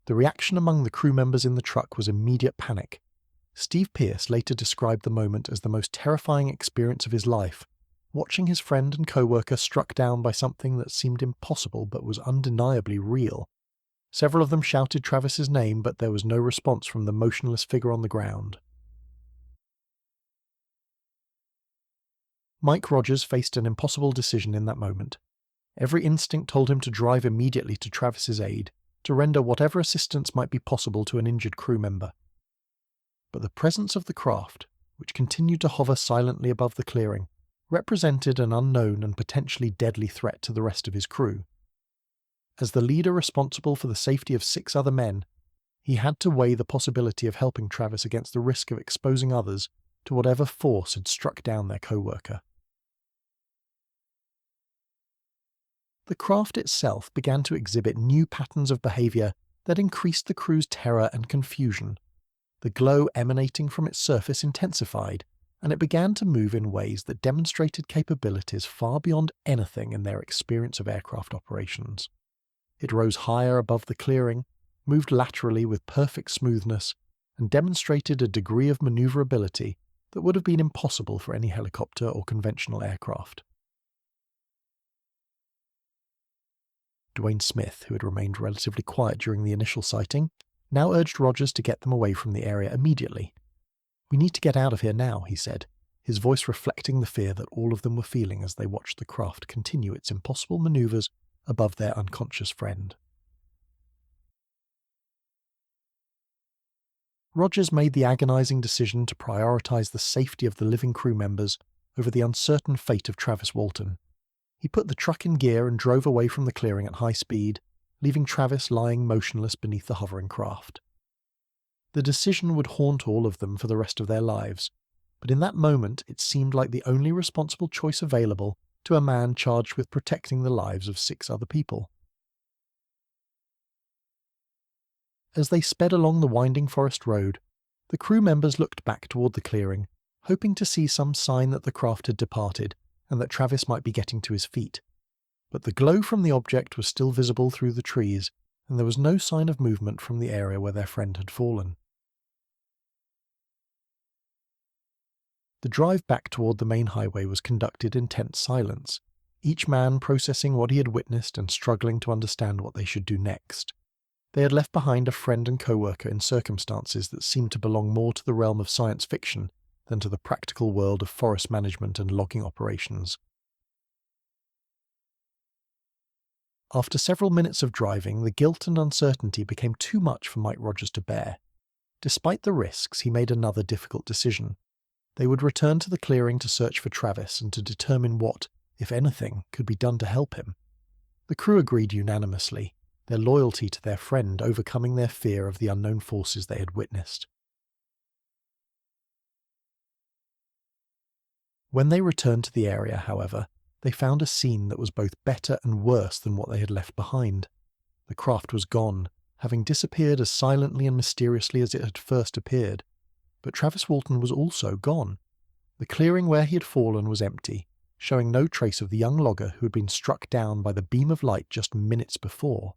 The reaction among the crew members in the truck was immediate panic. Steve Pierce later described the moment as the most terrifying experience of his life, watching his friend and co-worker struck down by something that seemed impossible but was undeniably real. Several of them shouted Travis's name, but there was no response from the motionless figure on the ground. Mike Rogers faced an impossible decision in that moment. Every instinct told him to drive immediately to Travis's aid, to render whatever assistance might be possible to an injured crew member. But the presence of the craft, which continued to hover silently above the clearing, represented an unknown and potentially deadly threat to the rest of his crew. As the leader responsible for the safety of 6 other men, he had to weigh the possibility of helping Travis against the risk of exposing others to whatever force had struck down their co-worker. The craft itself began to exhibit new patterns of behavior that increased the crew's terror and confusion. The glow emanating from its surface intensified, and it began to move in ways that demonstrated capabilities far beyond anything in their experience of aircraft operations. It rose higher above the clearing, moved laterally with perfect smoothness, and demonstrated a degree of maneuverability that would have been impossible for any helicopter or conventional aircraft. Dwayne Smith, who had remained relatively quiet during the initial sighting, now urged Rogers to get them away from the area immediately. "We need to get out of here now," he said, his voice reflecting the fear that all of them were feeling as they watched the craft continue its impossible maneuvers above their unconscious friend. Rogers made the agonizing decision to prioritize the safety of the living crew members over the uncertain fate of Travis Walton. He put the truck in gear and drove away from the clearing at high speed, leaving Travis lying motionless beneath the hovering craft. The decision would haunt all of them for the rest of their lives, but in that moment it seemed like the only responsible choice available to a man charged with protecting the lives of 6 other people. As they sped along the winding forest road, the crew members looked back toward the clearing, hoping to see some sign that the craft had departed and that Travis might be getting to his feet. But the glow from the object was still visible through the trees, and there was no sign of movement from the area where their friend had fallen. The drive back toward the main highway was conducted in tense silence, each man processing what he had witnessed and struggling to understand what they should do next. They had left behind a friend and co-worker in circumstances that seemed to belong more to the realm of science fiction than to the practical world of forest management and logging operations. After several minutes of driving, the guilt and uncertainty became too much for Mike Rogers to bear. Despite the risks, he made another difficult decision. They would return to the clearing to search for Travis and to determine what, if anything, could be done to help him. The crew agreed unanimously, their loyalty to their friend overcoming their fear of the unknown forces they had witnessed. When they returned to the area, however, they found a scene that was both better and worse than what they had left behind. The craft was gone, having disappeared as silently and mysteriously as it had first appeared. But Travis Walton was also gone. The clearing where he had fallen was empty, showing no trace of the young logger who had been struck down by the beam of light just minutes before.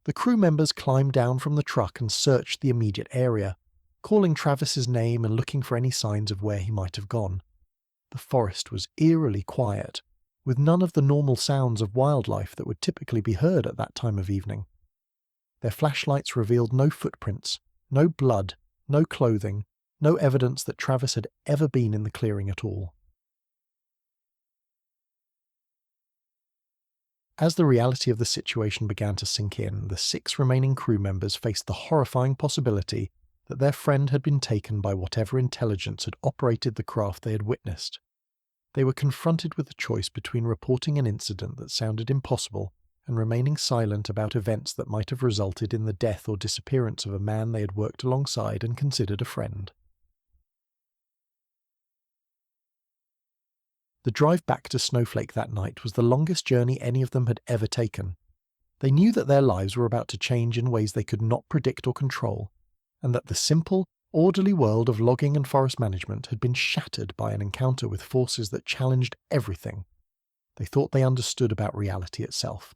The crew members climbed down from the truck and searched the immediate area, calling Travis's name and looking for any signs of where he might have gone. The forest was eerily quiet, with none of the normal sounds of wildlife that would typically be heard at that time of evening. Their flashlights revealed no footprints, no blood, no clothing, no evidence that Travis had ever been in the clearing at all. As the reality of the situation began to sink in, the 6 remaining crew members faced the horrifying possibility that their friend had been taken by whatever intelligence had operated the craft they had witnessed. They were confronted with the choice between reporting an incident that sounded impossible and remaining silent about events that might have resulted in the death or disappearance of a man they had worked alongside and considered a friend. The drive back to Snowflake that night was the longest journey any of them had ever taken. They knew that their lives were about to change in ways they could not predict or control, and that the simple, orderly world of logging and forest management had been shattered by an encounter with forces that challenged everything they thought they understood about reality itself.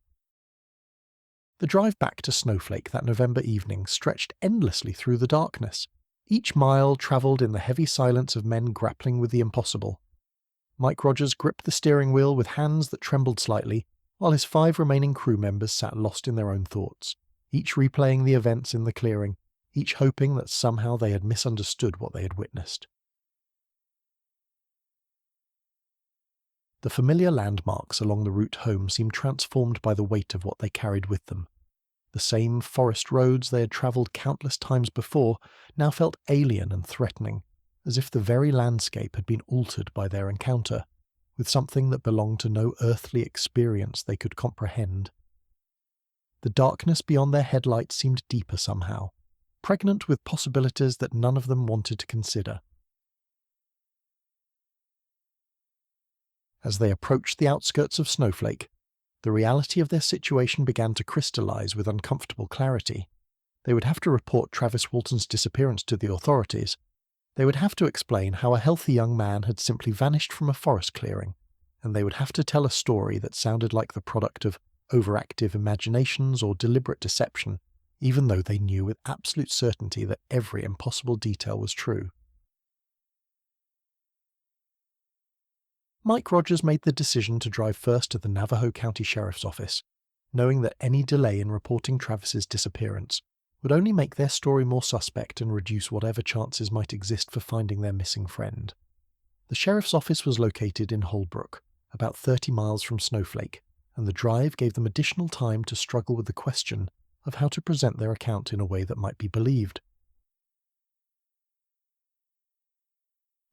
The drive back to Snowflake that November evening stretched endlessly through the darkness, Each mile travelled in the heavy silence of men grappling with the impossible. Mike Rogers gripped the steering wheel with hands that trembled slightly, while his 5 remaining crew members sat lost in their own thoughts, each replaying the events in the clearing, each hoping that somehow they had misunderstood what they had witnessed. The familiar landmarks along the route home seemed transformed by the weight of what they carried with them. The same forest roads they had travelled countless times before now felt alien and threatening, as if the very landscape had been altered by their encounter, with something that belonged to no earthly experience they could comprehend. The darkness beyond their headlights seemed deeper somehow, pregnant with possibilities that none of them wanted to consider. As they approached the outskirts of Snowflake, the reality of their situation began to crystallize with uncomfortable clarity. They would have to report Travis Walton's disappearance to the authorities. They would have to explain how a healthy young man had simply vanished from a forest clearing, and they would have to tell a story that sounded like the product of overactive imaginations or deliberate deception, even though they knew with absolute certainty that every impossible detail was true. Mike Rogers made the decision to drive first to the Navajo County Sheriff's Office, knowing that any delay in reporting Travis's disappearance would only make their story more suspect and reduce whatever chances might exist for finding their missing friend. The sheriff's office was located in Holbrook, about 30 miles from Snowflake, and the drive gave them additional time to struggle with the question of how to present their account in a way that might be believed.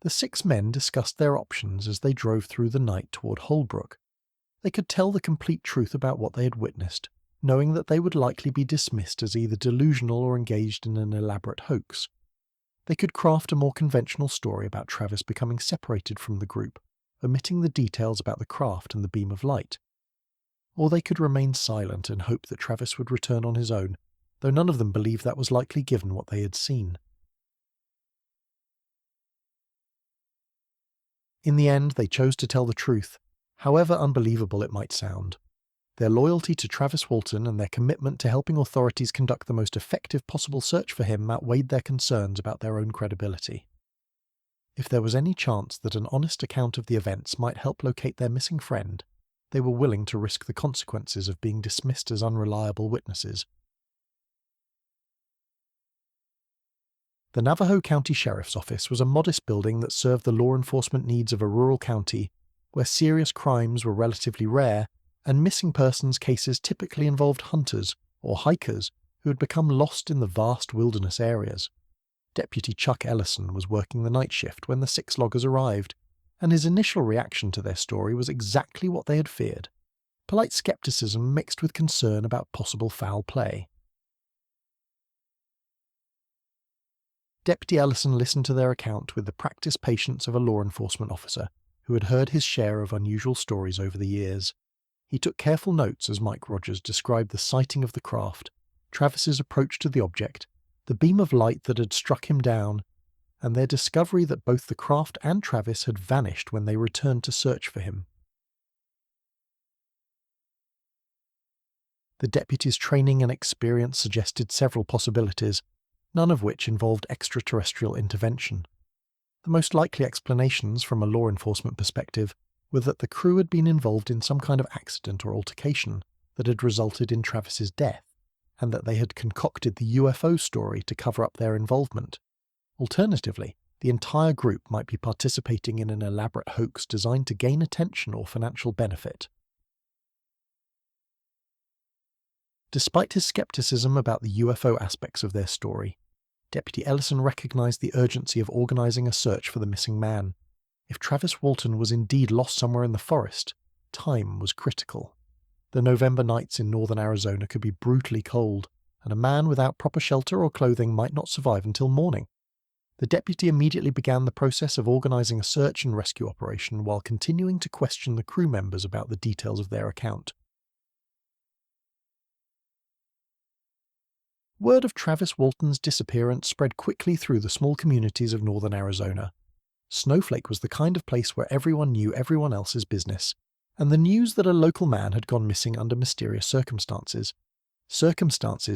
The 6 men discussed their options as they drove through the night toward Holbrook. They could tell the complete truth about what they had witnessed, knowing that they would likely be dismissed as either delusional or engaged in an elaborate hoax. They could craft a more conventional story about Travis becoming separated from the group, omitting the details about the craft and the beam of light. Or they could remain silent and hope that Travis would return on his own, though none of them believed that was likely given what they had seen. In the end, they chose to tell the truth, however unbelievable it might sound. Their loyalty to Travis Walton and their commitment to helping authorities conduct the most effective possible search for him outweighed their concerns about their own credibility. If there was any chance that an honest account of the events might help locate their missing friend, they were willing to risk the consequences of being dismissed as unreliable witnesses. The Navajo County Sheriff's Office was a modest building that served the law enforcement needs of a rural county where serious crimes were relatively rare and missing persons cases typically involved hunters or hikers who had become lost in the vast wilderness areas. Deputy Chuck Ellison was working the night shift when the 6 loggers arrived, and his initial reaction to their story was exactly what they had feared: polite skepticism mixed with concern about possible foul play. Deputy Ellison listened to their account with the practiced patience of a law enforcement officer who had heard his share of unusual stories over the years. He took careful notes as Mike Rogers described the sighting of the craft, Travis's approach to the object, the beam of light that had struck him down, and their discovery that both the craft and Travis had vanished when they returned to search for him. The deputy's training and experience suggested several possibilities, none of which involved extraterrestrial intervention. The most likely explanations from a law enforcement perspective were that the crew had been involved in some kind of accident or altercation that had resulted in Travis's death, and that they had concocted the UFO story to cover up their involvement. Alternatively, the entire group might be participating in an elaborate hoax designed to gain attention or financial benefit. Despite his skepticism about the UFO aspects of their story, Deputy Ellison recognized the urgency of organizing a search for the missing man. If Travis Walton was indeed lost somewhere in the forest, time was critical. The November nights in northern Arizona could be brutally cold, and a man without proper shelter or clothing might not survive until morning. The deputy immediately began the process of organizing a search and rescue operation while continuing to question the crew members about the details of their account. Word of Travis Walton's disappearance spread quickly through the small communities of northern Arizona. Snowflake was the kind of place where everyone knew everyone else's business, and the news that a local man had gone missing under mysterious circumstances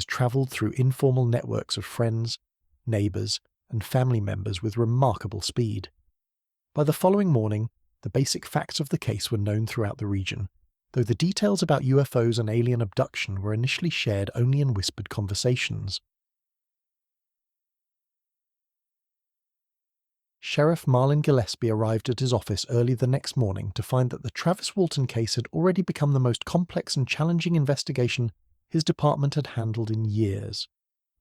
travelled through informal networks of friends, neighbours, and family members with remarkable speed. By the following morning, the basic facts of the case were known throughout the region, though the details about UFOs and alien abduction were initially shared only in whispered conversations. Sheriff Marlin Gillespie arrived at his office early the next morning to find that the Travis Walton case had already become the most complex and challenging investigation his department had handled in years.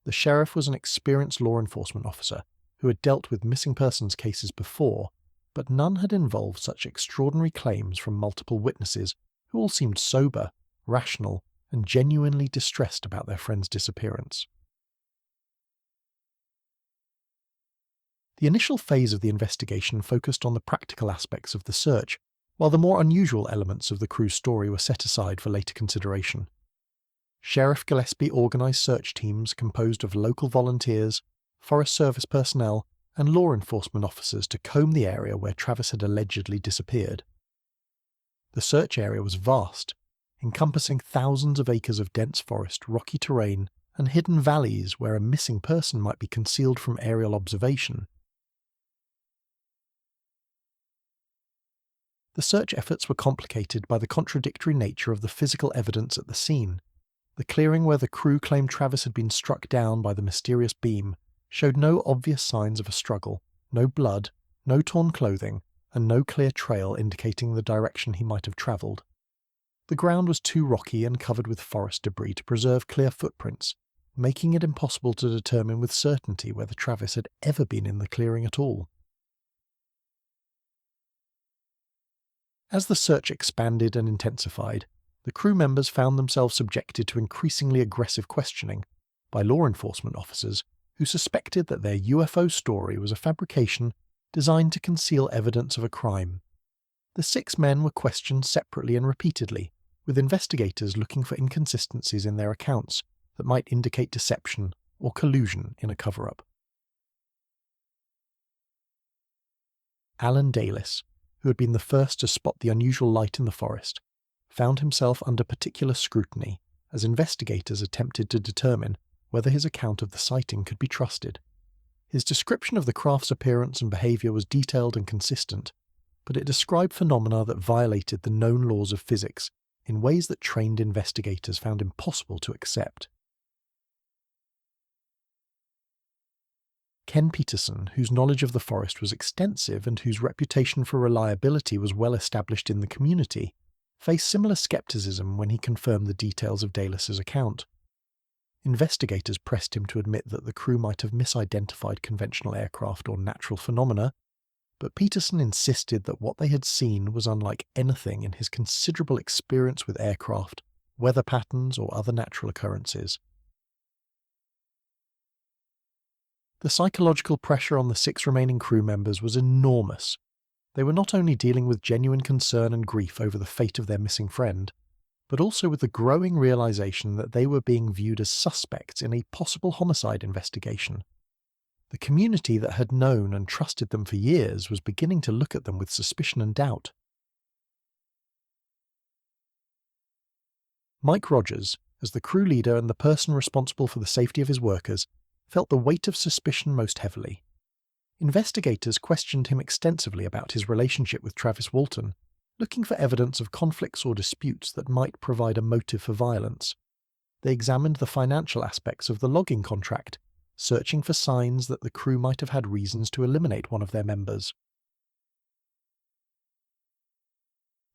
The sheriff was an experienced law enforcement officer who had dealt with missing persons cases before, but none had involved such extraordinary claims from multiple witnesses who all seemed sober, rational, and genuinely distressed about their friend's disappearance. The initial phase of the investigation focused on the practical aspects of the search, while the more unusual elements of the crew's story were set aside for later consideration. Sheriff Gillespie organised search teams composed of local volunteers, Forest Service personnel, and law enforcement officers to comb the area where Travis had allegedly disappeared. The search area was vast, encompassing thousands of acres of dense forest, rocky terrain, and hidden valleys where a missing person might be concealed from aerial observation. The search efforts were complicated by the contradictory nature of the physical evidence at the scene. The clearing where the crew claimed Travis had been struck down by the mysterious beam showed no obvious signs of a struggle, no blood, no torn clothing, and no clear trail indicating the direction he might have travelled. The ground was too rocky and covered with forest debris to preserve clear footprints, making it impossible to determine with certainty whether Travis had ever been in the clearing at all. As the search expanded and intensified, the crew members found themselves subjected to increasingly aggressive questioning by law enforcement officers who suspected that their UFO story was a fabrication designed to conceal evidence of a crime. The 6 men were questioned separately and repeatedly, with investigators looking for inconsistencies in their accounts that might indicate deception or collusion in a cover-up. Alan Dalis, who had been the first to spot the unusual light in the forest, found himself under particular scrutiny as investigators attempted to determine whether his account of the sighting could be trusted. His description of the craft's appearance and behaviour was detailed and consistent, but it described phenomena that violated the known laws of physics in ways that trained investigators found impossible to accept. Ken Peterson, whose knowledge of the forest was extensive and whose reputation for reliability was well established in the community, faced similar skepticism when he confirmed the details of Dalis's account. Investigators pressed him to admit that the crew might have misidentified conventional aircraft or natural phenomena, but Peterson insisted that what they had seen was unlike anything in his considerable experience with aircraft, weather patterns, or other natural occurrences. The psychological pressure on the 6 remaining crew members was enormous. They were not only dealing with genuine concern and grief over the fate of their missing friend, but also with the growing realization that they were being viewed as suspects in a possible homicide investigation. The community that had known and trusted them for years was beginning to look at them with suspicion and doubt. Mike Rogers, as the crew leader and the person responsible for the safety of his workers, felt the weight of suspicion most heavily. Investigators questioned him extensively about his relationship with Travis Walton, looking for evidence of conflicts or disputes that might provide a motive for violence. They examined the financial aspects of the logging contract, searching for signs that the crew might have had reasons to eliminate one of their members.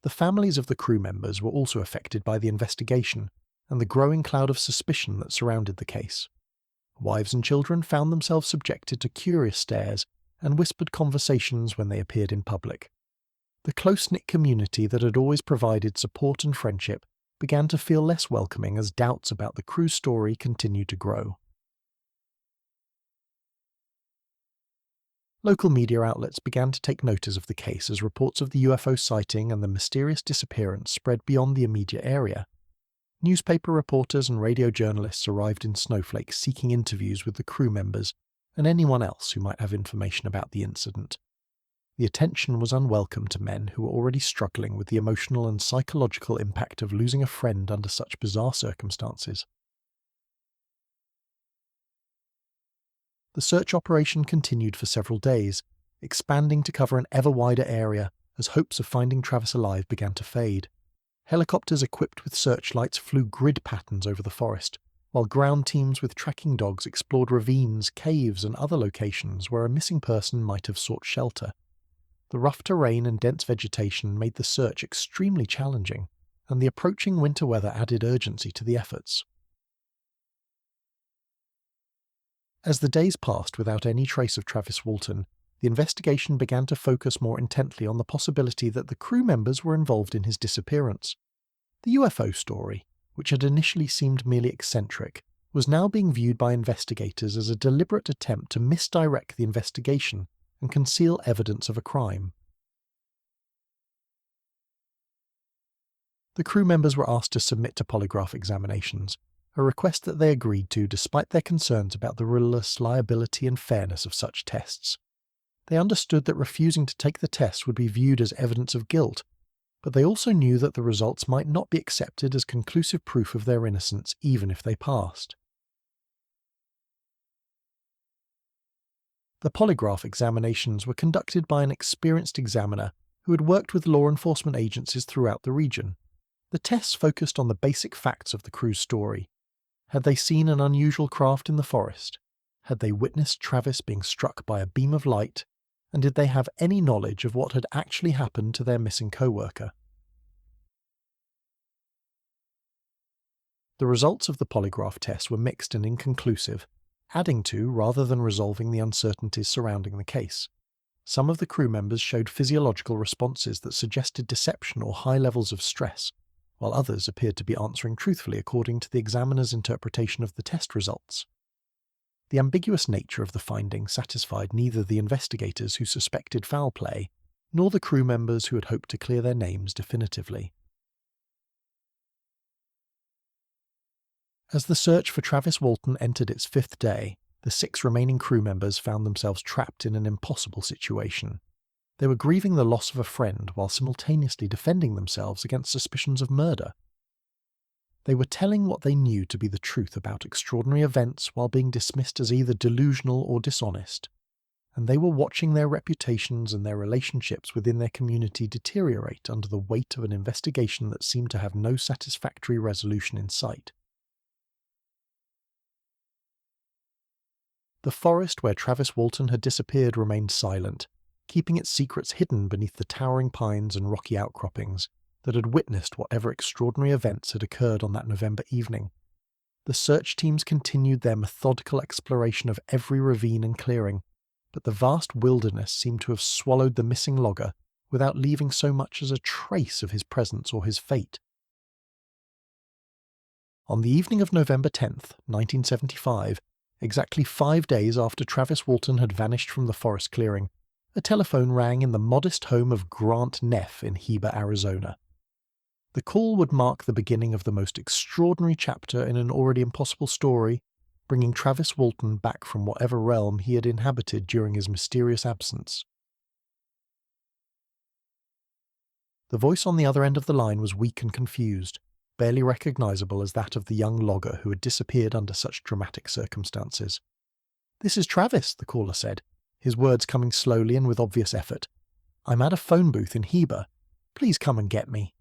The families of the crew members were also affected by the investigation and the growing cloud of suspicion that surrounded the case. Wives and children found themselves subjected to curious stares and whispered conversations when they appeared in public. The close-knit community that had always provided support and friendship began to feel less welcoming as doubts about the crew's story continued to grow. Local media outlets began to take notice of the case as reports of the UFO sighting and the mysterious disappearance spread beyond the immediate area. Newspaper reporters and radio journalists arrived in Snowflake seeking interviews with the crew members and anyone else who might have information about the incident. The attention was unwelcome to men who were already struggling with the emotional and psychological impact of losing a friend under such bizarre circumstances. The search operation continued for several days, expanding to cover an ever wider area as hopes of finding Travis alive began to fade. Helicopters equipped with searchlights flew grid patterns over the forest, while ground teams with tracking dogs explored ravines, caves, and other locations where a missing person might have sought shelter. The rough terrain and dense vegetation made the search extremely challenging, and the approaching winter weather added urgency to the efforts. As the days passed without any trace of Travis Walton, the investigation began to focus more intently on the possibility that the crew members were involved in his disappearance. The UFO story, which had initially seemed merely eccentric, was now being viewed by investigators as a deliberate attempt to misdirect the investigation and conceal evidence of a crime. The crew members were asked to submit to polygraph examinations, a request that they agreed to despite their concerns about the rigorous liability and fairness of such tests. They understood that refusing to take the tests would be viewed as evidence of guilt, but they also knew that the results might not be accepted as conclusive proof of their innocence even if they passed. The polygraph examinations were conducted by an experienced examiner who had worked with law enforcement agencies throughout the region. The tests focused on the basic facts of the crew's story. Had they seen an unusual craft in the forest? Had they witnessed Travis being struck by a beam of light? And did they have any knowledge of what had actually happened to their missing co-worker? The results of the polygraph test were mixed and inconclusive, adding to rather than resolving the uncertainties surrounding the case. Some of the crew members showed physiological responses that suggested deception or high levels of stress, while others appeared to be answering truthfully according to the examiner's interpretation of the test results. The ambiguous nature of the findings satisfied neither the investigators who suspected foul play, nor the crew members who had hoped to clear their names definitively. As the search for Travis Walton entered its 5th day, the 6 remaining crew members found themselves trapped in an impossible situation. They were grieving the loss of a friend while simultaneously defending themselves against suspicions of murder. They were telling what they knew to be the truth about extraordinary events while being dismissed as either delusional or dishonest, and they were watching their reputations and their relationships within their community deteriorate under the weight of an investigation that seemed to have no satisfactory resolution in sight. The forest where Travis Walton had disappeared remained silent, keeping its secrets hidden beneath the towering pines and rocky outcroppings that had witnessed whatever extraordinary events had occurred on that November evening. The search teams continued their methodical exploration of every ravine and clearing, but the vast wilderness seemed to have swallowed the missing logger without leaving so much as a trace of his presence or his fate. On the evening of November 10th, 1975, exactly 5 days after Travis Walton had vanished from the forest clearing, a telephone rang in the modest home of Grant Neff in Heber, Arizona. The call would mark the beginning of the most extraordinary chapter in an already impossible story, bringing Travis Walton back from whatever realm he had inhabited during his mysterious absence. The voice on the other end of the line was weak and confused, barely recognizable as that of the young logger who had disappeared under such dramatic circumstances. "This is Travis," the caller said, his words coming slowly and with obvious effort. "I'm at a phone booth in Heber. Please come and get me."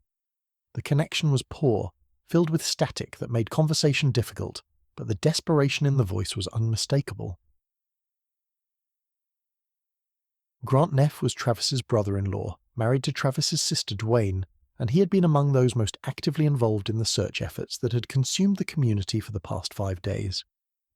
The connection was poor, filled with static that made conversation difficult, but the desperation in the voice was unmistakable. Grant Neff was Travis's brother-in-law, married to Travis's sister Dwayne, and he had been among those most actively involved in the search efforts that had consumed the community for the past 5 days.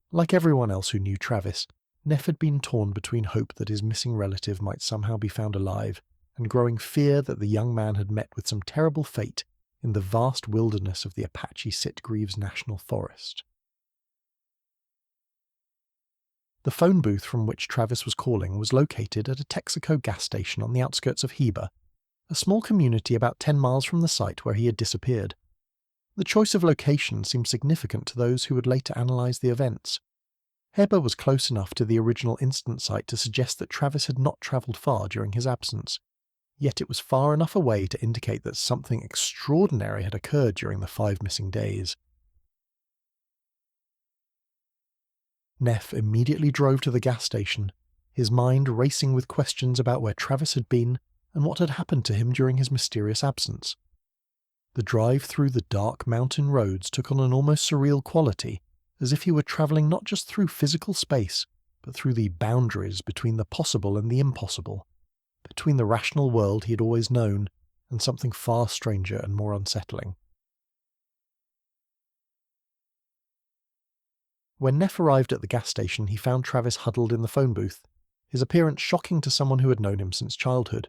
Like everyone else who knew Travis, Neff had been torn between hope that his missing relative might somehow be found alive, and growing fear that the young man had met with some terrible fate in the vast wilderness of the Apache Sitgreaves National Forest. The phone booth from which Travis was calling was located at a Texaco gas station on the outskirts of Heber, a small community about 10 miles from the site where he had disappeared. The choice of location seemed significant to those who would later analyze the events. Heber was close enough to the original incident site to suggest that Travis had not traveled far during his absence, yet it was far enough away to indicate that something extraordinary had occurred during the 5 missing days. Neff immediately drove to the gas station, his mind racing with questions about where Travis had been and what had happened to him during his mysterious absence. The drive through the dark mountain roads took on an almost surreal quality, as if he were travelling not just through physical space, but through the boundaries between the possible and the impossible, between the rational world he had always known and something far stranger and more unsettling. When Neff arrived at the gas station, he found Travis huddled in the phone booth, his appearance shocking to someone who had known him since childhood.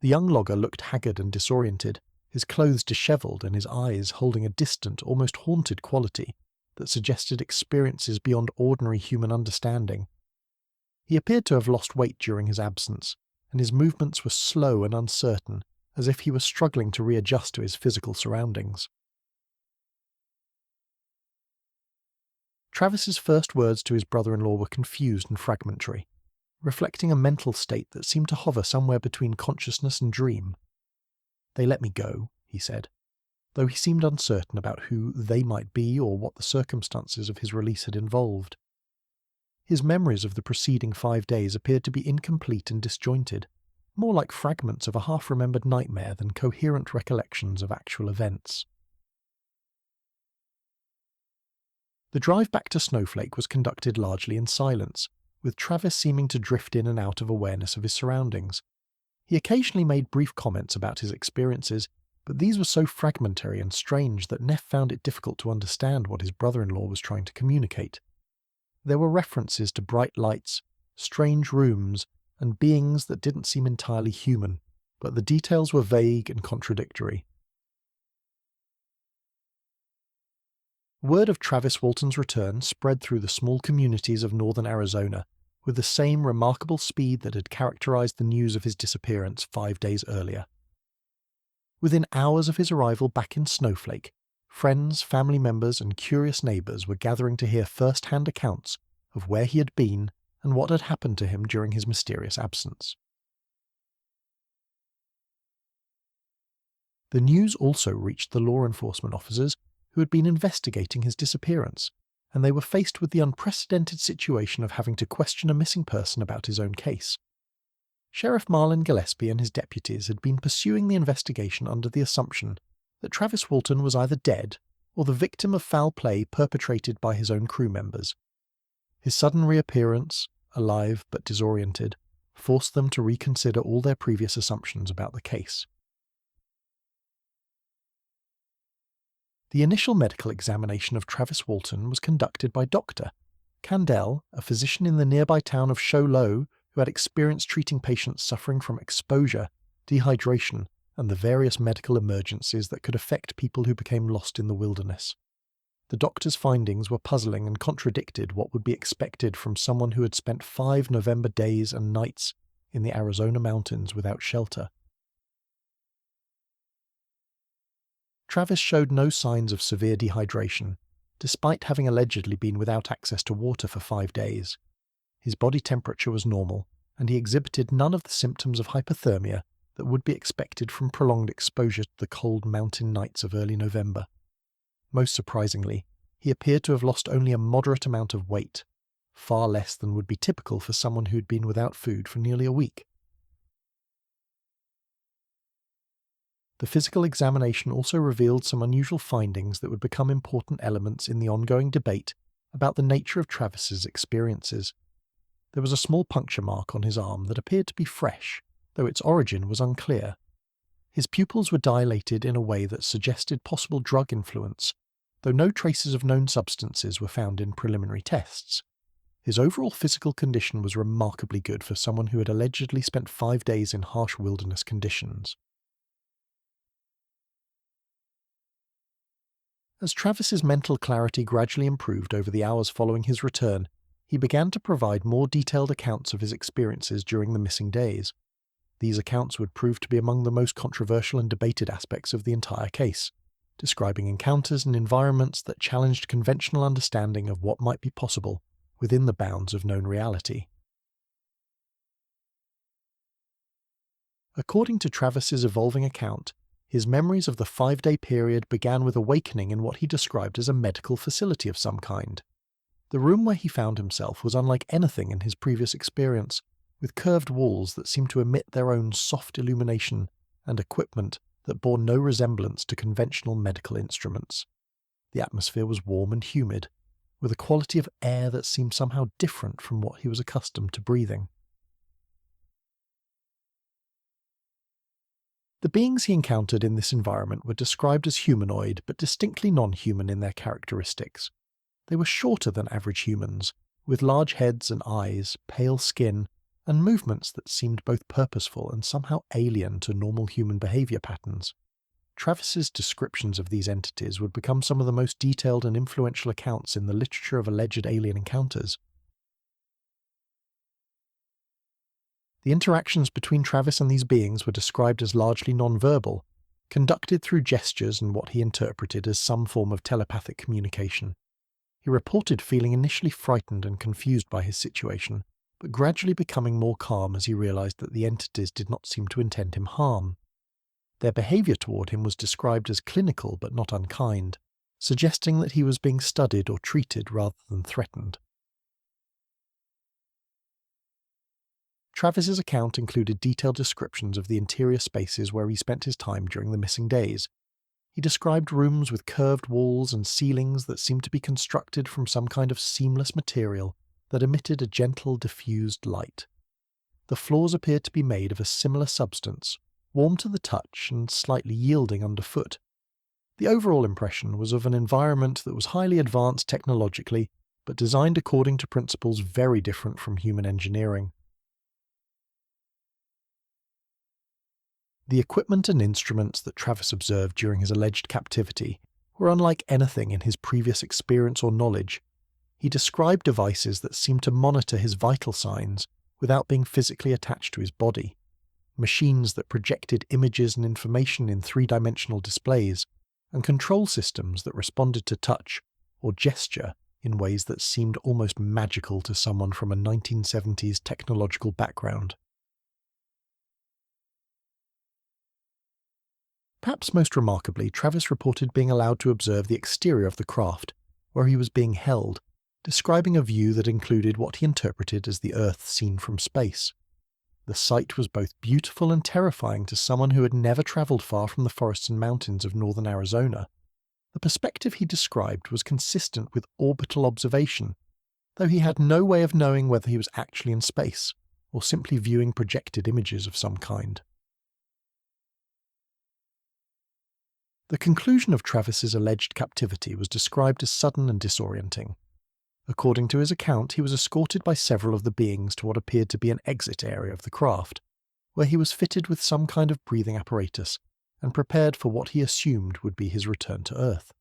The young logger looked haggard and disoriented, his clothes dishevelled and his eyes holding a distant, almost haunted quality that suggested experiences beyond ordinary human understanding. He appeared to have lost weight during his absence, and his movements were slow and uncertain, as if he was struggling to readjust to his physical surroundings. Travis's first words to his brother-in-law were confused and fragmentary, reflecting a mental state that seemed to hover somewhere between consciousness and dream. "They let me go," he said, though he seemed uncertain about who they might be or what the circumstances of his release had involved. His memories of the preceding 5 days appeared to be incomplete and disjointed, more like fragments of a half-remembered nightmare than coherent recollections of actual events. The drive back to Snowflake was conducted largely in silence, with Travis seeming to drift in and out of awareness of his surroundings. He occasionally made brief comments about his experiences, but these were so fragmentary and strange that Neff found it difficult to understand what his brother-in-law was trying to communicate. There were references to bright lights, strange rooms, and beings that didn't seem entirely human, but the details were vague and contradictory. Word of Travis Walton's return spread through the small communities of northern Arizona with the same remarkable speed that had characterized the news of his disappearance 5 days earlier. Within hours of his arrival back in Snowflake, friends, family members, and curious neighbors were gathering to hear first-hand accounts of where he had been and what had happened to him during his mysterious absence. The news also reached the law enforcement officers who had been investigating his disappearance, and they were faced with the unprecedented situation of having to question a missing person about his own case. Sheriff Marlin Gillespie and his deputies had been pursuing the investigation under the assumption that Travis Walton was either dead or the victim of foul play perpetrated by his own crew members. His sudden reappearance, alive but disoriented, forced them to reconsider all their previous assumptions about the case. The initial medical examination of Travis Walton was conducted by Dr. Candell, a physician in the nearby town of Show Low who had experience treating patients suffering from exposure, dehydration, and the various medical emergencies that could affect people who became lost in the wilderness. The doctor's findings were puzzling and contradicted what would be expected from someone who had spent 5 November days and nights in the Arizona mountains without shelter. Travis showed no signs of severe dehydration, despite having allegedly been without access to water for 5 days. His body temperature was normal, and he exhibited none of the symptoms of hypothermia that would be expected from prolonged exposure to the cold mountain nights of early November. Most surprisingly, he appeared to have lost only a moderate amount of weight, far less than would be typical for someone who had been without food for nearly a week. The physical examination also revealed some unusual findings that would become important elements in the ongoing debate about the nature of Travis's experiences. There was a small puncture mark on his arm that appeared to be fresh, though its origin was unclear. His pupils were dilated in a way that suggested possible drug influence, though no traces of known substances were found in preliminary tests. His overall physical condition was remarkably good for someone who had allegedly spent 5 days in harsh wilderness conditions. As Travis's mental clarity gradually improved over the hours following his return, he began to provide more detailed accounts of his experiences during the missing days. These accounts would prove to be among the most controversial and debated aspects of the entire case, describing encounters and environments that challenged conventional understanding of what might be possible within the bounds of known reality. According to Travis's evolving account, his memories of the 5-day period began with awakening in what he described as a medical facility of some kind. The room where he found himself was unlike anything in his previous experience, with curved walls that seemed to emit their own soft illumination and equipment that bore no resemblance to conventional medical instruments. The atmosphere was warm and humid, with a quality of air that seemed somehow different from what he was accustomed to breathing. The beings he encountered in this environment were described as humanoid but distinctly non-human in their characteristics. They were shorter than average humans, with large heads and eyes, pale skin, and movements that seemed both purposeful and somehow alien to normal human behavior patterns. Travis's descriptions of these entities would become some of the most detailed and influential accounts in the literature of alleged alien encounters. The interactions between Travis and these beings were described as largely non-verbal, conducted through gestures and what he interpreted as some form of telepathic communication. He reported feeling initially frightened and confused by his situation, but gradually becoming more calm as he realized that the entities did not seem to intend him harm. Their behavior toward him was described as clinical but not unkind, suggesting that he was being studied or treated rather than threatened. Travis's account included detailed descriptions of the interior spaces where he spent his time during the missing days. He described rooms with curved walls and ceilings that seemed to be constructed from some kind of seamless material that emitted a gentle, diffused light. The floors appeared to be made of a similar substance, warm to the touch and slightly yielding underfoot. The overall impression was of an environment that was highly advanced technologically, but designed according to principles very different from human engineering. The equipment and instruments that Travis observed during his alleged captivity were unlike anything in his previous experience or knowledge. He described devices that seemed to monitor his vital signs without being physically attached to his body, machines that projected images and information in three-dimensional displays, and control systems that responded to touch or gesture in ways that seemed almost magical to someone from a 1970s technological background. Perhaps most remarkably, Travis reported being allowed to observe the exterior of the craft, where he was being held, describing a view that included what he interpreted as the Earth seen from space. The sight was both beautiful and terrifying to someone who had never travelled far from the forests and mountains of northern Arizona. The perspective he described was consistent with orbital observation, though he had no way of knowing whether he was actually in space, or simply viewing projected images of some kind. The conclusion of Travis's alleged captivity was described as sudden and disorienting. According to his account, he was escorted by several of the beings to what appeared to be an exit area of the craft, where he was fitted with some kind of breathing apparatus and prepared for what he assumed would be his return to Earth.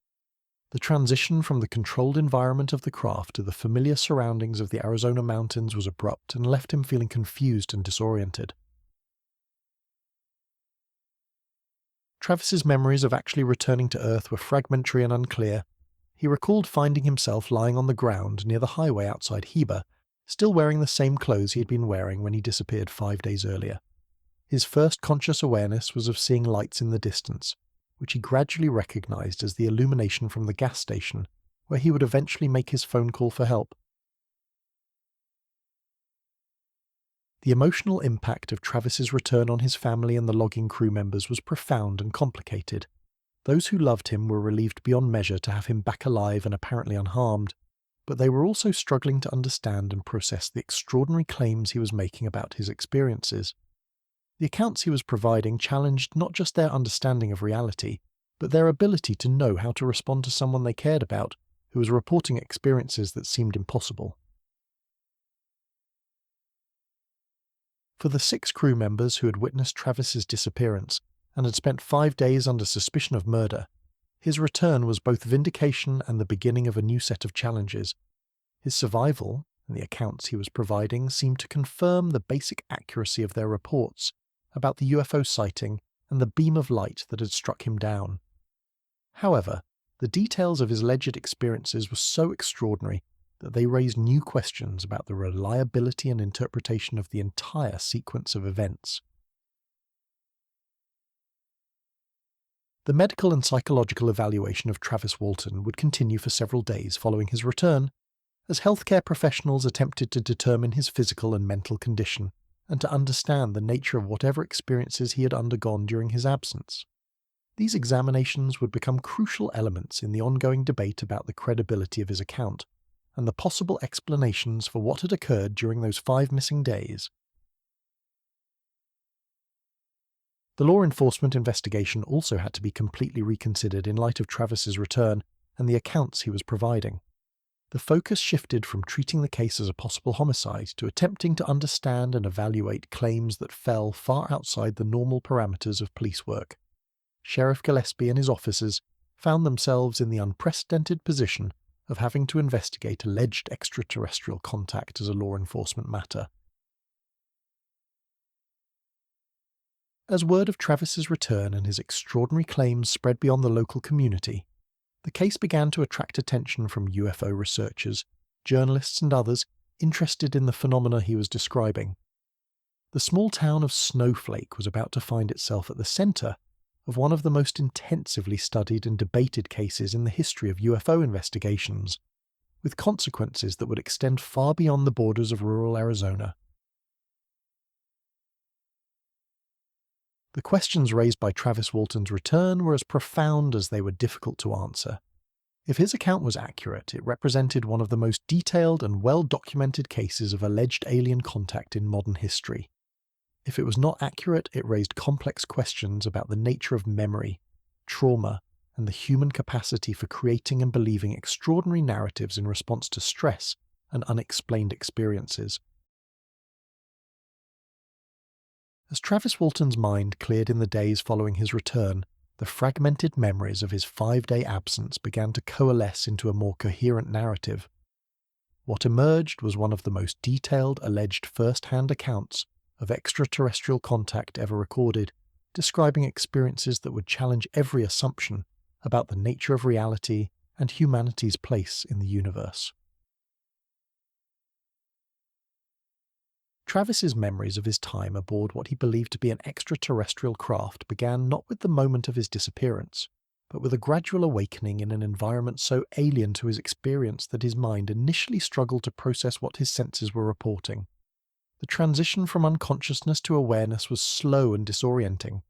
The transition from the controlled environment of the craft to the familiar surroundings of the Arizona mountains was abrupt and left him feeling confused and disoriented. Travis's memories of actually returning to Earth were fragmentary and unclear. He recalled finding himself lying on the ground near the highway outside Heber, still wearing the same clothes he had been wearing when he disappeared 5 days earlier. His first conscious awareness was of seeing lights in the distance, which he gradually recognized as the illumination from the gas station, where he would eventually make his phone call for help. The emotional impact of Travis's return on his family and the logging crew members was profound and complicated. Those who loved him were relieved beyond measure to have him back alive and apparently unharmed, but they were also struggling to understand and process the extraordinary claims he was making about his experiences. The accounts he was providing challenged not just their understanding of reality, but their ability to know how to respond to someone they cared about, who was reporting experiences that seemed impossible. For the 6 crew members who had witnessed Travis's disappearance and had spent 5 days under suspicion of murder, his return was both vindication and the beginning of a new set of challenges. His survival, and the accounts he was providing, seemed to confirm the basic accuracy of their reports about the UFO sighting and the beam of light that had struck him down. However, the details of his alleged experiences were so extraordinary that they raised new questions about the reliability and interpretation of the entire sequence of events. The medical and psychological evaluation of Travis Walton would continue for several days following his return, as healthcare professionals attempted to determine his physical and mental condition and to understand the nature of whatever experiences he had undergone during his absence. These examinations would become crucial elements in the ongoing debate about the credibility of his account and the possible explanations for what had occurred during those 5 missing days. The law enforcement investigation also had to be completely reconsidered in light of Travis's return and the accounts he was providing. The focus shifted from treating the case as a possible homicide to attempting to understand and evaluate claims that fell far outside the normal parameters of police work. Sheriff Gillespie and his officers found themselves in the unprecedented position of having to investigate alleged extraterrestrial contact as a law enforcement matter. As word of Travis's return and his extraordinary claims spread beyond the local community, the case began to attract attention from UFO researchers, journalists and others interested in the phenomena he was describing. The small town of Snowflake was about to find itself at the center of one of the most intensively studied and debated cases in the history of UFO investigations, with consequences that would extend far beyond the borders of rural Arizona. The questions raised by Travis Walton's return were as profound as they were difficult to answer. If his account was accurate, it represented one of the most detailed and well-documented cases of alleged alien contact in modern history. If it was not accurate, it raised complex questions about the nature of memory, trauma, and the human capacity for creating and believing extraordinary narratives in response to stress and unexplained experiences. As Travis Walton's mind cleared in the days following his return, the fragmented memories of his 5-day absence began to coalesce into a more coherent narrative. What emerged was one of the most detailed alleged first-hand accounts of extraterrestrial contact ever recorded, describing experiences that would challenge every assumption about the nature of reality and humanity's place in the universe. Travis's memories of his time aboard what he believed to be an extraterrestrial craft began not with the moment of his disappearance, but with a gradual awakening in an environment so alien to his experience that his mind initially struggled to process what his senses were reporting. The transition from unconsciousness to awareness was slow and disorienting,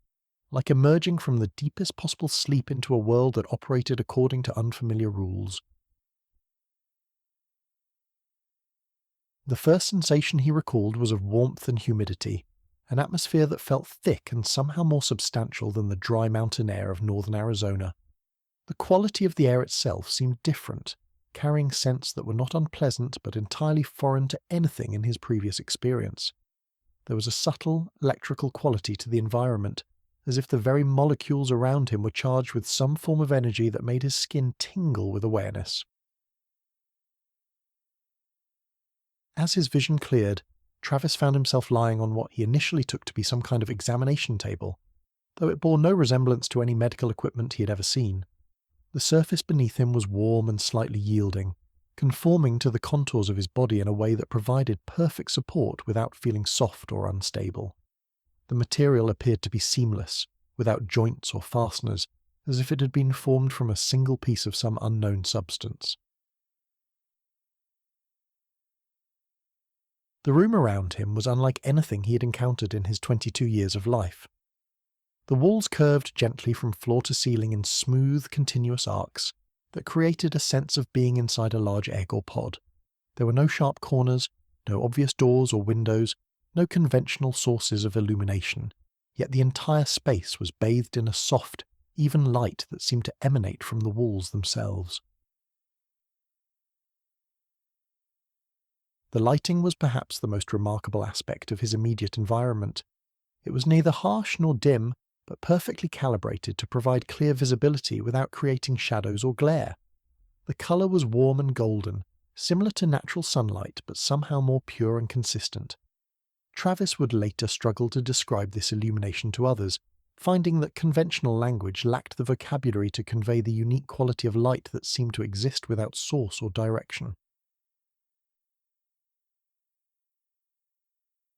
like emerging from the deepest possible sleep into a world that operated according to unfamiliar rules. The first sensation he recalled was of warmth and humidity, an atmosphere that felt thick and somehow more substantial than the dry mountain air of northern Arizona. The quality of the air itself seemed different, carrying scents that were not unpleasant but entirely foreign to anything in his previous experience. There was a subtle, electrical quality to the environment, as if the very molecules around him were charged with some form of energy that made his skin tingle with awareness. As his vision cleared, Travis found himself lying on what he initially took to be some kind of examination table, though it bore no resemblance to any medical equipment he had ever seen. The surface beneath him was warm and slightly yielding, conforming to the contours of his body in a way that provided perfect support without feeling soft or unstable. The material appeared to be seamless, without joints or fasteners, as if it had been formed from a single piece of some unknown substance. The room around him was unlike anything he had encountered in his 22 years of life. The walls curved gently from floor to ceiling in smooth, continuous arcs that created a sense of being inside a large egg or pod. There were no sharp corners, no obvious doors or windows, no conventional sources of illumination, yet the entire space was bathed in a soft, even light that seemed to emanate from the walls themselves. The lighting was perhaps the most remarkable aspect of his immediate environment. It was neither harsh nor dim, but perfectly calibrated to provide clear visibility without creating shadows or glare. The colour was warm and golden, similar to natural sunlight, but somehow more pure and consistent. Travis would later struggle to describe this illumination to others, finding that conventional language lacked the vocabulary to convey the unique quality of light that seemed to exist without source or direction.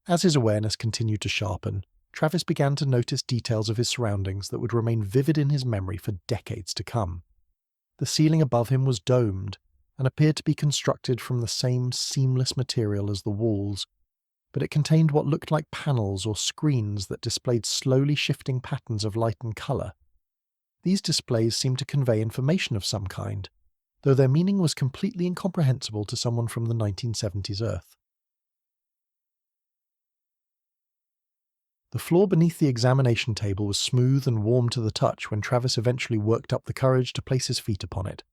As his awareness continued to sharpen, Travis began to notice details of his surroundings that would remain vivid in his memory for decades to come. The ceiling above him was domed, and appeared to be constructed from the same seamless material as the walls, but it contained what looked like panels or screens that displayed slowly shifting patterns of light and colour. These displays seemed to convey information of some kind, though their meaning was completely incomprehensible to someone from the 1970s Earth. The floor beneath the examination table was smooth and warm to the touch when Travis eventually worked up the courage to place his feet upon it.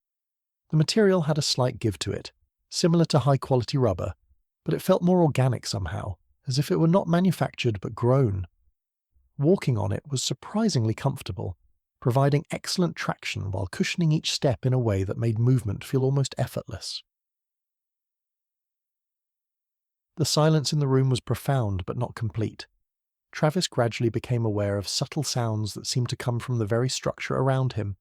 The material had a slight give to it, similar to high-quality rubber, but it felt more organic somehow, as if it were not manufactured but grown. Walking on it was surprisingly comfortable, providing excellent traction while cushioning each step in a way that made movement feel almost effortless. The silence in the room was profound but not complete. Travis gradually became aware of subtle sounds that seemed to come from the very structure around him,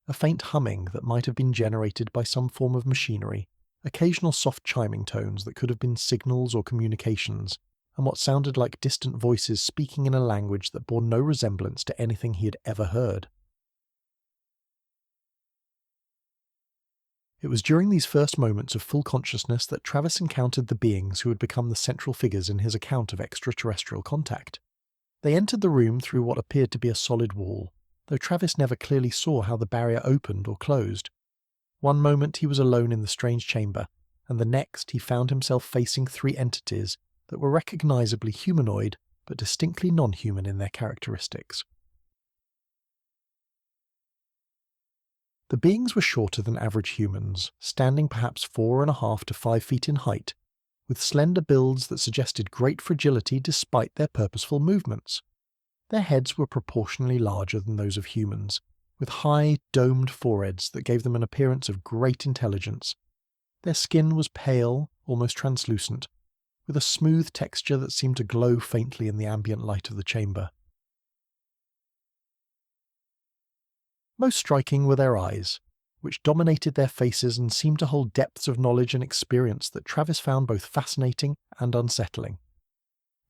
a faint humming that might have been generated by some form of machinery, occasional soft chiming tones that could have been signals or communications, and what sounded like distant voices speaking in a language that bore no resemblance to anything he had ever heard. It was during these first moments of full consciousness that Travis encountered the beings who had become the central figures in his account of extraterrestrial contact. They entered the room through what appeared to be a solid wall, though Travis never clearly saw how the barrier opened or closed. One moment he was alone in the strange chamber, and the next he found himself facing three entities that were recognizably humanoid but distinctly non-human in their characteristics. The beings were shorter than average humans, standing perhaps 4.5 to 5 feet in height, with slender builds that suggested great fragility despite their purposeful movements. Their heads were proportionally larger than those of humans, with high, domed foreheads that gave them an appearance of great intelligence. Their skin was pale, almost translucent, with a smooth texture that seemed to glow faintly in the ambient light of the chamber. Most striking were their eyes, which dominated their faces and seemed to hold depths of knowledge and experience that Travis found both fascinating and unsettling.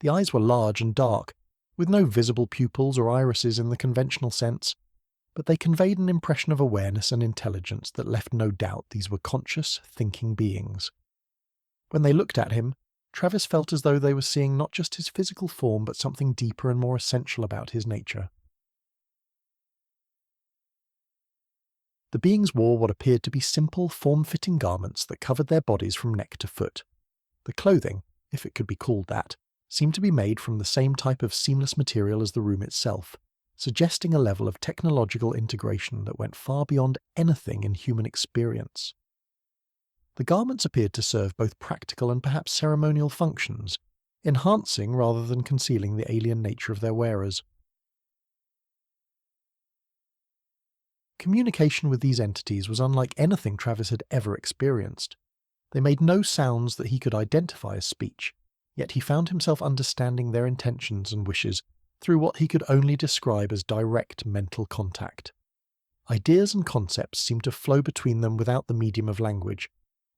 The eyes were large and dark, with no visible pupils or irises in the conventional sense, but they conveyed an impression of awareness and intelligence that left no doubt these were conscious, thinking beings. When they looked at him, Travis felt as though they were seeing not just his physical form but something deeper and more essential about his nature. The beings wore what appeared to be simple, form-fitting garments that covered their bodies from neck to foot. The clothing, if it could be called that, seemed to be made from the same type of seamless material as the room itself, suggesting a level of technological integration that went far beyond anything in human experience. The garments appeared to serve both practical and perhaps ceremonial functions, enhancing rather than concealing the alien nature of their wearers. Communication with these entities was unlike anything Travis had ever experienced. They made no sounds that he could identify as speech, yet he found himself understanding their intentions and wishes through what he could only describe as direct mental contact. Ideas and concepts seemed to flow between them without the medium of language,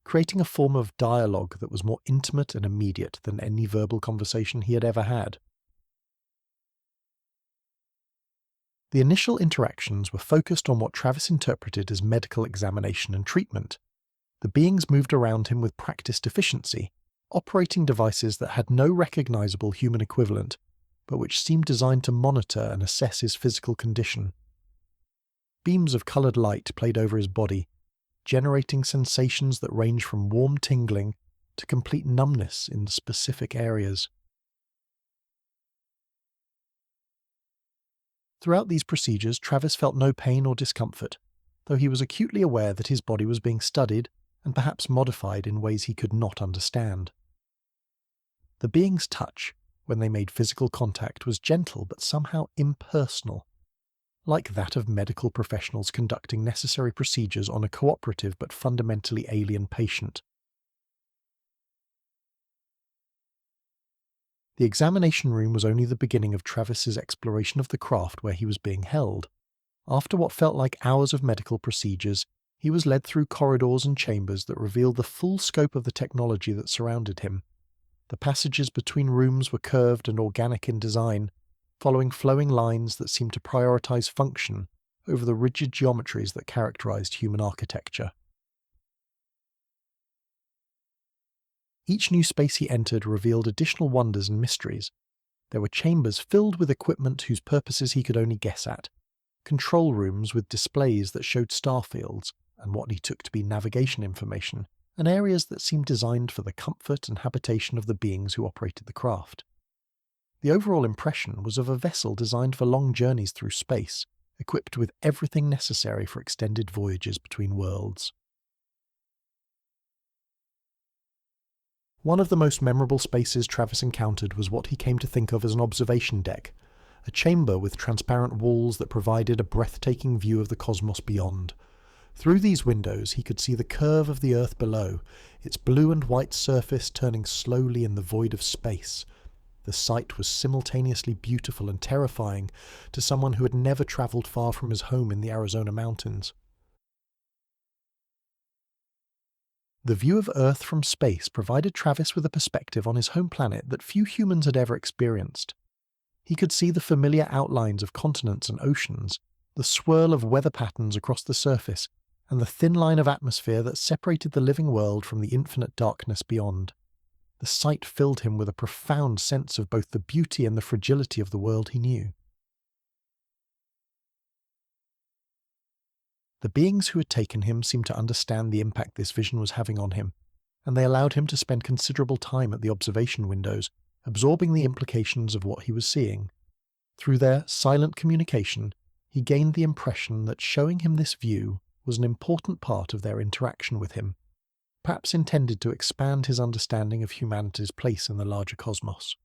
creating a form of dialogue that was more intimate and immediate than any verbal conversation he had ever had. The initial interactions were focused on what Travis interpreted as medical examination and treatment. The beings moved around him with practiced efficiency, operating devices that had no recognizable human equivalent, but which seemed designed to monitor and assess his physical condition. Beams of colored light played over his body, generating sensations that range from warm tingling to complete numbness in specific areas. Throughout these procedures, Travis felt no pain or discomfort, though he was acutely aware that his body was being studied and perhaps modified in ways he could not understand. The being's touch, when they made physical contact, was gentle but somehow impersonal, like that of medical professionals conducting necessary procedures on a cooperative but fundamentally alien patient. The examination room was only the beginning of Travis's exploration of the craft where he was being held. After what felt like hours of medical procedures, he was led through corridors and chambers that revealed the full scope of the technology that surrounded him. The passages between rooms were curved and organic in design, following flowing lines that seemed to prioritize function over the rigid geometries that characterized human architecture. Each new space he entered revealed additional wonders and mysteries. There were chambers filled with equipment whose purposes he could only guess at, control rooms with displays that showed star fields and what he took to be navigation information, and areas that seemed designed for the comfort and habitation of the beings who operated the craft. The overall impression was of a vessel designed for long journeys through space, equipped with everything necessary for extended voyages between worlds. One of the most memorable spaces Travis encountered was what he came to think of as an observation deck, a chamber with transparent walls that provided a breathtaking view of the cosmos beyond. Through these windows he could see the curve of the Earth below, its blue and white surface turning slowly in the void of space. The sight was simultaneously beautiful and terrifying to someone who had never travelled far from his home in the Arizona mountains. The view of Earth from space provided Travis with a perspective on his home planet that few humans had ever experienced. He could see the familiar outlines of continents and oceans, the swirl of weather patterns across the surface, and the thin line of atmosphere that separated the living world from the infinite darkness beyond. The sight filled him with a profound sense of both the beauty and the fragility of the world he knew. The beings who had taken him seemed to understand the impact this vision was having on him, and they allowed him to spend considerable time at the observation windows, absorbing the implications of what he was seeing. Through their silent communication, he gained the impression that showing him this view was an important part of their interaction with him, perhaps intended to expand his understanding of humanity's place in the larger cosmos.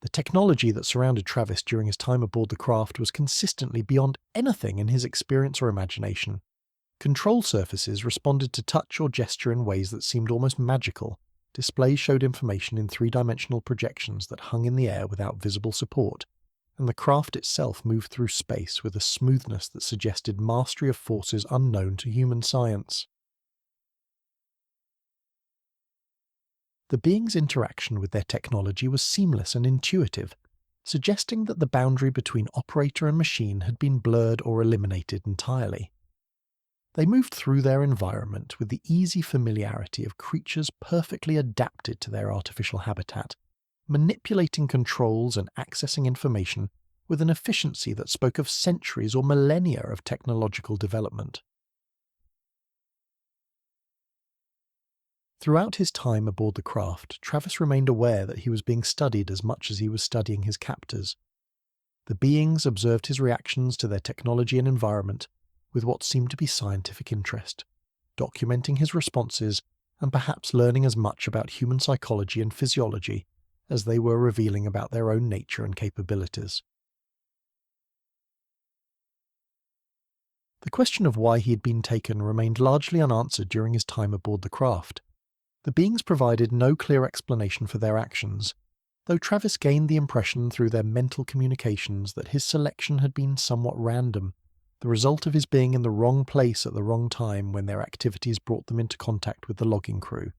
The technology that surrounded Travis during his time aboard the craft was consistently beyond anything in his experience or imagination. Control surfaces responded to touch or gesture in ways that seemed almost magical. Displays showed information in three-dimensional projections that hung in the air without visible support, and the craft itself moved through space with a smoothness that suggested mastery of forces unknown to human science. The being's interaction with their technology was seamless and intuitive, suggesting that the boundary between operator and machine had been blurred or eliminated entirely. They moved through their environment with the easy familiarity of creatures perfectly adapted to their artificial habitat, manipulating controls and accessing information with an efficiency that spoke of centuries or millennia of technological development. Throughout his time aboard the craft, Travis remained aware that he was being studied as much as he was studying his captors. The beings observed his reactions to their technology and environment with what seemed to be scientific interest, documenting his responses and perhaps learning as much about human psychology and physiology as they were revealing about their own nature and capabilities. The question of why he had been taken remained largely unanswered during his time aboard the craft. The beings provided no clear explanation for their actions, though Travis gained the impression through their mental communications that his selection had been somewhat random, the result of his being in the wrong place at the wrong time when their activities brought them into contact with the logging crew.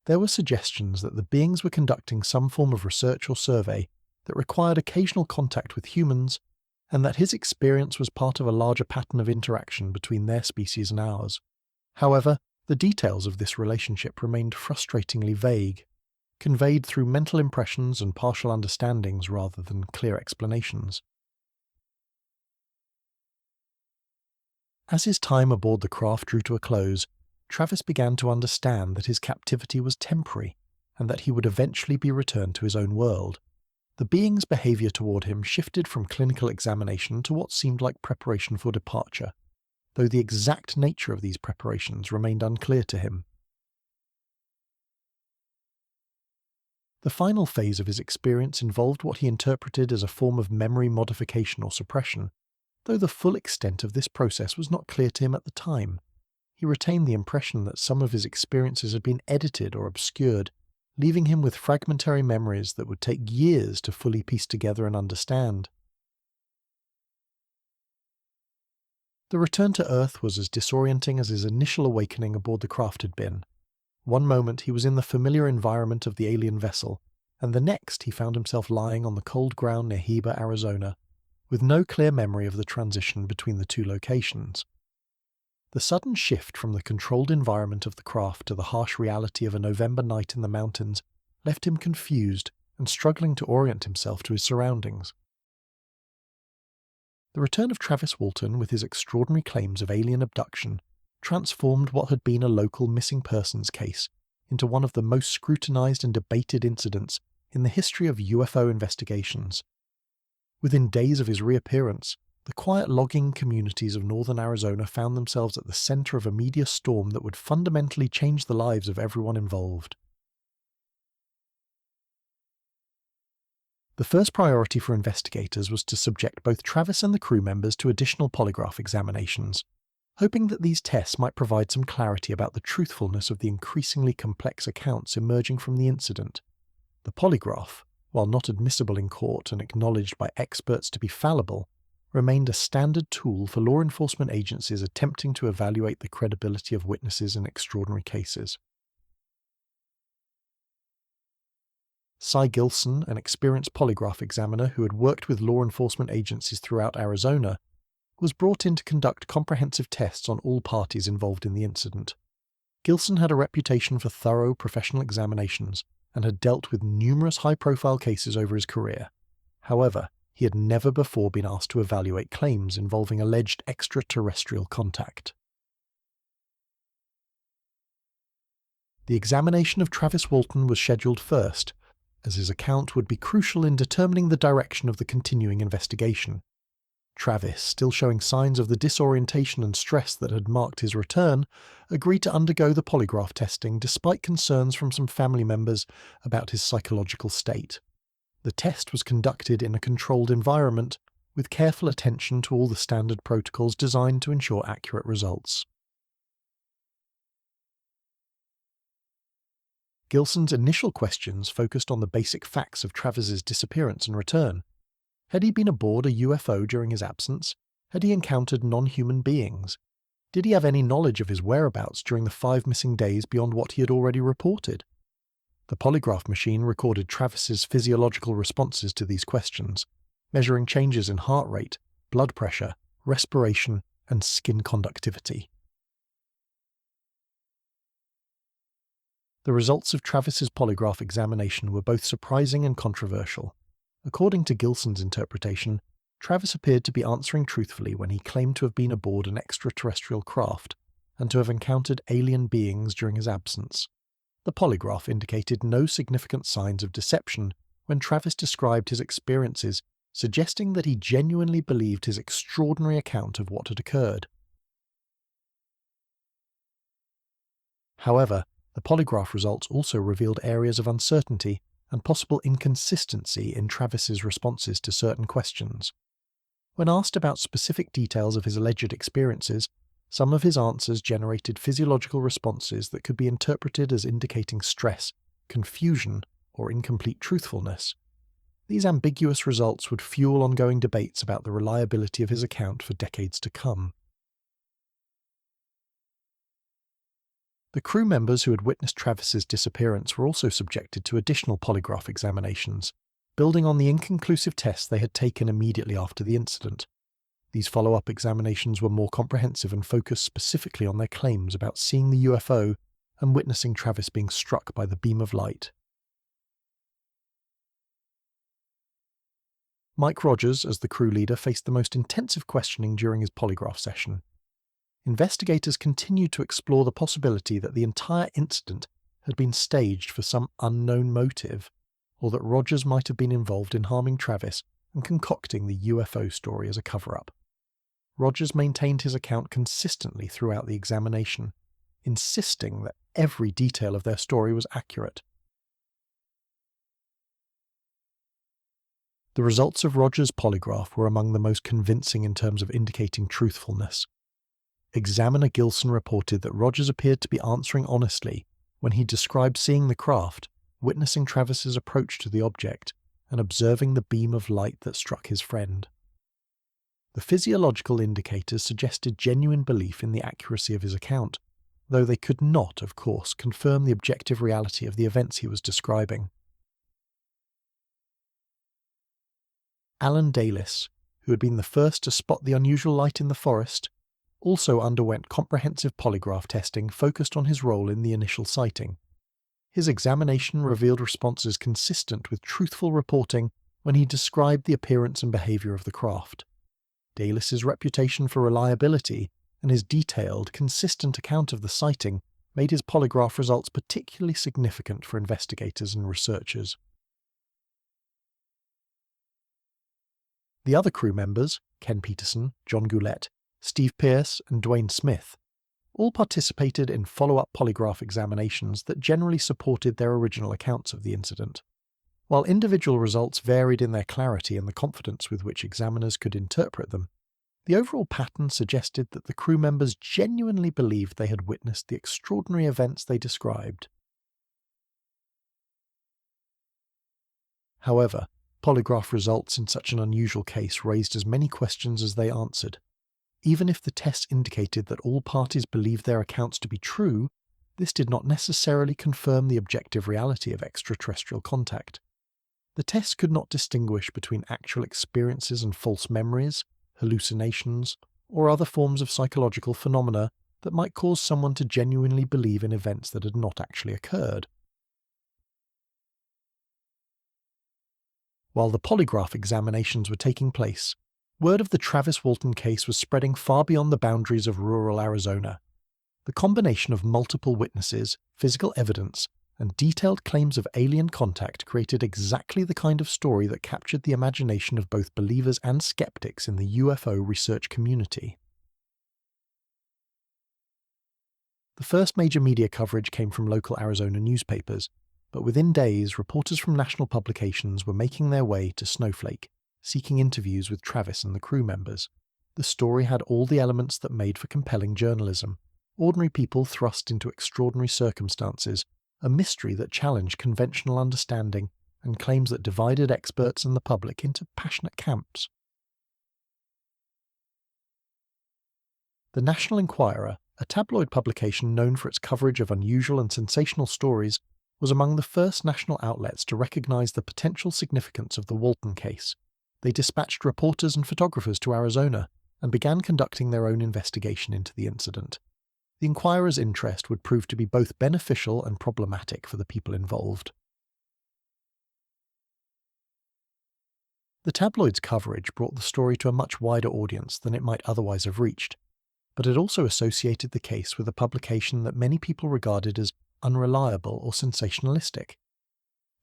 There were suggestions that the beings were conducting some form of research or survey that required occasional contact with humans, and that his experience was part of a larger pattern of interaction between their species and ours. However, the details of this relationship remained frustratingly vague, conveyed through mental impressions and partial understandings rather than clear explanations. As his time aboard the craft drew to a close, Travis began to understand that his captivity was temporary and that he would eventually be returned to his own world. The being's behavior toward him shifted from clinical examination to what seemed like preparation for departure, though the exact nature of these preparations remained unclear to him. The final phase of his experience involved what he interpreted as a form of memory modification or suppression, though the full extent of this process was not clear to him at the time. He retained the impression that some of his experiences had been edited or obscured, leaving him with fragmentary memories that would take years to fully piece together and understand. The return to Earth was as disorienting as his initial awakening aboard the craft had been. One moment he was in the familiar environment of the alien vessel, and the next he found himself lying on the cold ground near Heber, Arizona, with no clear memory of the transition between the two locations. The sudden shift from the controlled environment of the craft to the harsh reality of a November night in the mountains left him confused and struggling to orient himself to his surroundings. The return of Travis Walton with his extraordinary claims of alien abduction transformed what had been a local missing persons case into one of the most scrutinized and debated incidents in the history of UFO investigations. Within days of his reappearance, the quiet logging communities of northern Arizona found themselves at the center of a media storm that would fundamentally change the lives of everyone involved. The first priority for investigators was to subject both Travis and the crew members to additional polygraph examinations, hoping that these tests might provide some clarity about the truthfulness of the increasingly complex accounts emerging from the incident. The polygraph, while not admissible in court and acknowledged by experts to be fallible, remained a standard tool for law enforcement agencies attempting to evaluate the credibility of witnesses in extraordinary cases. Cy Gilson, an experienced polygraph examiner who had worked with law enforcement agencies throughout Arizona, was brought in to conduct comprehensive tests on all parties involved in the incident. Gilson had a reputation for thorough professional examinations and had dealt with numerous high-profile cases over his career. However, he had never before been asked to evaluate claims involving alleged extraterrestrial contact. The examination of Travis Walton was scheduled first, as his account would be crucial in determining the direction of the continuing investigation. Travis, still showing signs of the disorientation and stress that had marked his return, agreed to undergo the polygraph testing despite concerns from some family members about his psychological state. The test was conducted in a controlled environment, with careful attention to all the standard protocols designed to ensure accurate results. Gilson's initial questions focused on the basic facts of Travis's disappearance and return. Had he been aboard a UFO during his absence? Had he encountered non-human beings? Did he have any knowledge of his whereabouts during the 5 missing days beyond what he had already reported? The polygraph machine recorded Travis's physiological responses to these questions, measuring changes in heart rate, blood pressure, respiration, and skin conductivity. The results of Travis's polygraph examination were both surprising and controversial. According to Gilson's interpretation, Travis appeared to be answering truthfully when he claimed to have been aboard an extraterrestrial craft and to have encountered alien beings during his absence. The polygraph indicated no significant signs of deception when Travis described his experiences, suggesting that he genuinely believed his extraordinary account of what had occurred. However, the polygraph results also revealed areas of uncertainty and possible inconsistency in Travis's responses to certain questions. When asked about specific details of his alleged experiences, some of his answers generated physiological responses that could be interpreted as indicating stress, confusion, or incomplete truthfulness. These ambiguous results would fuel ongoing debates about the reliability of his account for decades to come. The crew members who had witnessed Travis's disappearance were also subjected to additional polygraph examinations, building on the inconclusive tests they had taken immediately after the incident. These follow-up examinations were more comprehensive and focused specifically on their claims about seeing the UFO and witnessing Travis being struck by the beam of light. Mike Rogers, as the crew leader, faced the most intensive questioning during his polygraph session. Investigators continued to explore the possibility that the entire incident had been staged for some unknown motive, or that Rogers might have been involved in harming Travis and concocting the UFO story as a cover-up. Rogers maintained his account consistently throughout the examination, insisting that every detail of their story was accurate. The results of Rogers' polygraph were among the most convincing in terms of indicating truthfulness. Examiner Gilson reported that Rogers appeared to be answering honestly when he described seeing the craft, witnessing Travis's approach to the object, and observing the beam of light that struck his friend. The physiological indicators suggested genuine belief in the accuracy of his account, though they could not, of course, confirm the objective reality of the events he was describing. Alan Dalis, who had been the first to spot the unusual light in the forest, also underwent comprehensive polygraph testing focused on his role in the initial sighting. His examination revealed responses consistent with truthful reporting when he described the appearance and behavior of the craft. Dalis's reputation for reliability and his detailed, consistent account of the sighting made his polygraph results particularly significant for investigators and researchers. The other crew members, Ken Peterson, John Goulet, Steve Pierce, and Dwayne Smith, all participated in follow-up polygraph examinations that generally supported their original accounts of the incident. While individual results varied in their clarity and the confidence with which examiners could interpret them, the overall pattern suggested that the crew members genuinely believed they had witnessed the extraordinary events they described. However, polygraph results in such an unusual case raised as many questions as they answered. Even if the tests indicated that all parties believed their accounts to be true, this did not necessarily confirm the objective reality of extraterrestrial contact. The tests could not distinguish between actual experiences and false memories, hallucinations, or other forms of psychological phenomena that might cause someone to genuinely believe in events that had not actually occurred. While the polygraph examinations were taking place, word of the Travis Walton case was spreading far beyond the boundaries of rural Arizona. The combination of multiple witnesses, physical evidence, and detailed claims of alien contact created exactly the kind of story that captured the imagination of both believers and skeptics in the UFO research community. The first major media coverage came from local Arizona newspapers, but within days, reporters from national publications were making their way to Snowflake, seeking interviews with Travis and the crew members. The story had all the elements that made for compelling journalism: ordinary people thrust into extraordinary circumstances, a mystery that challenged conventional understanding, and claims that divided experts and the public into passionate camps. The National Enquirer, a tabloid publication known for its coverage of unusual and sensational stories, was among the first national outlets to recognize the potential significance of the Walton case. They dispatched reporters and photographers to Arizona and began conducting their own investigation into the incident. The Enquirer's interest would prove to be both beneficial and problematic for the people involved. The tabloid's coverage brought the story to a much wider audience than it might otherwise have reached, but it also associated the case with a publication that many people regarded as unreliable or sensationalistic.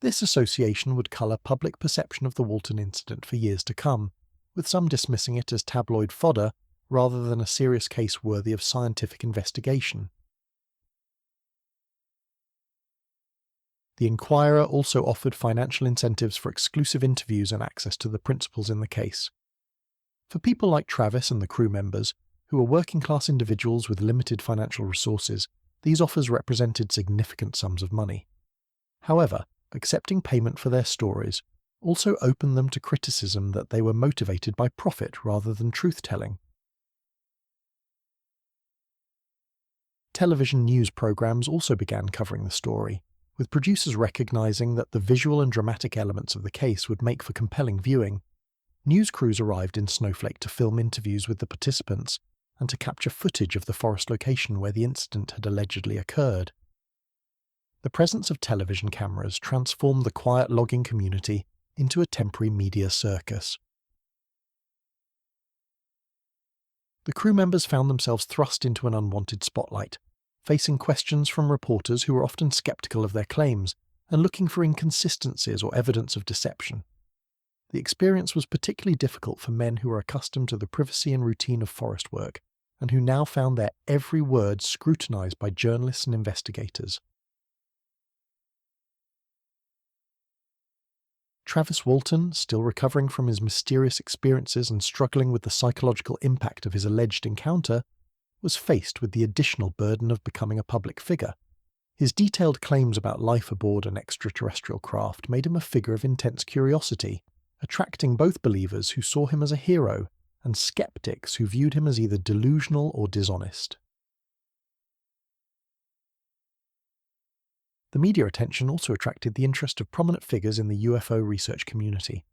This association would colour public perception of the Walton incident for years to come, with some dismissing it as tabloid fodder rather than a serious case worthy of scientific investigation. The Enquirer also offered financial incentives for exclusive interviews and access to the principals in the case. For people like Travis and the crew members, who were working-class individuals with limited financial resources, these offers represented significant sums of money. However, accepting payment for their stories also opened them to criticism that they were motivated by profit rather than truth-telling. Television news programs also began covering the story, with producers recognizing that the visual and dramatic elements of the case would make for compelling viewing. News crews arrived in Snowflake to film interviews with the participants and to capture footage of the forest location where the incident had allegedly occurred. The presence of television cameras transformed the quiet logging community into a temporary media circus. The crew members found themselves thrust into an unwanted spotlight, facing questions from reporters who were often skeptical of their claims and looking for inconsistencies or evidence of deception. The experience was particularly difficult for men who were accustomed to the privacy and routine of forest work, and who now found their every word scrutinized by journalists and investigators. Travis Walton, still recovering from his mysterious experiences and struggling with the psychological impact of his alleged encounter, was faced with the additional burden of becoming a public figure. His detailed claims about life aboard an extraterrestrial craft made him a figure of intense curiosity, attracting both believers who saw him as a hero and skeptics who viewed him as either delusional or dishonest. The media attention also attracted the interest of prominent figures in the UFO research community.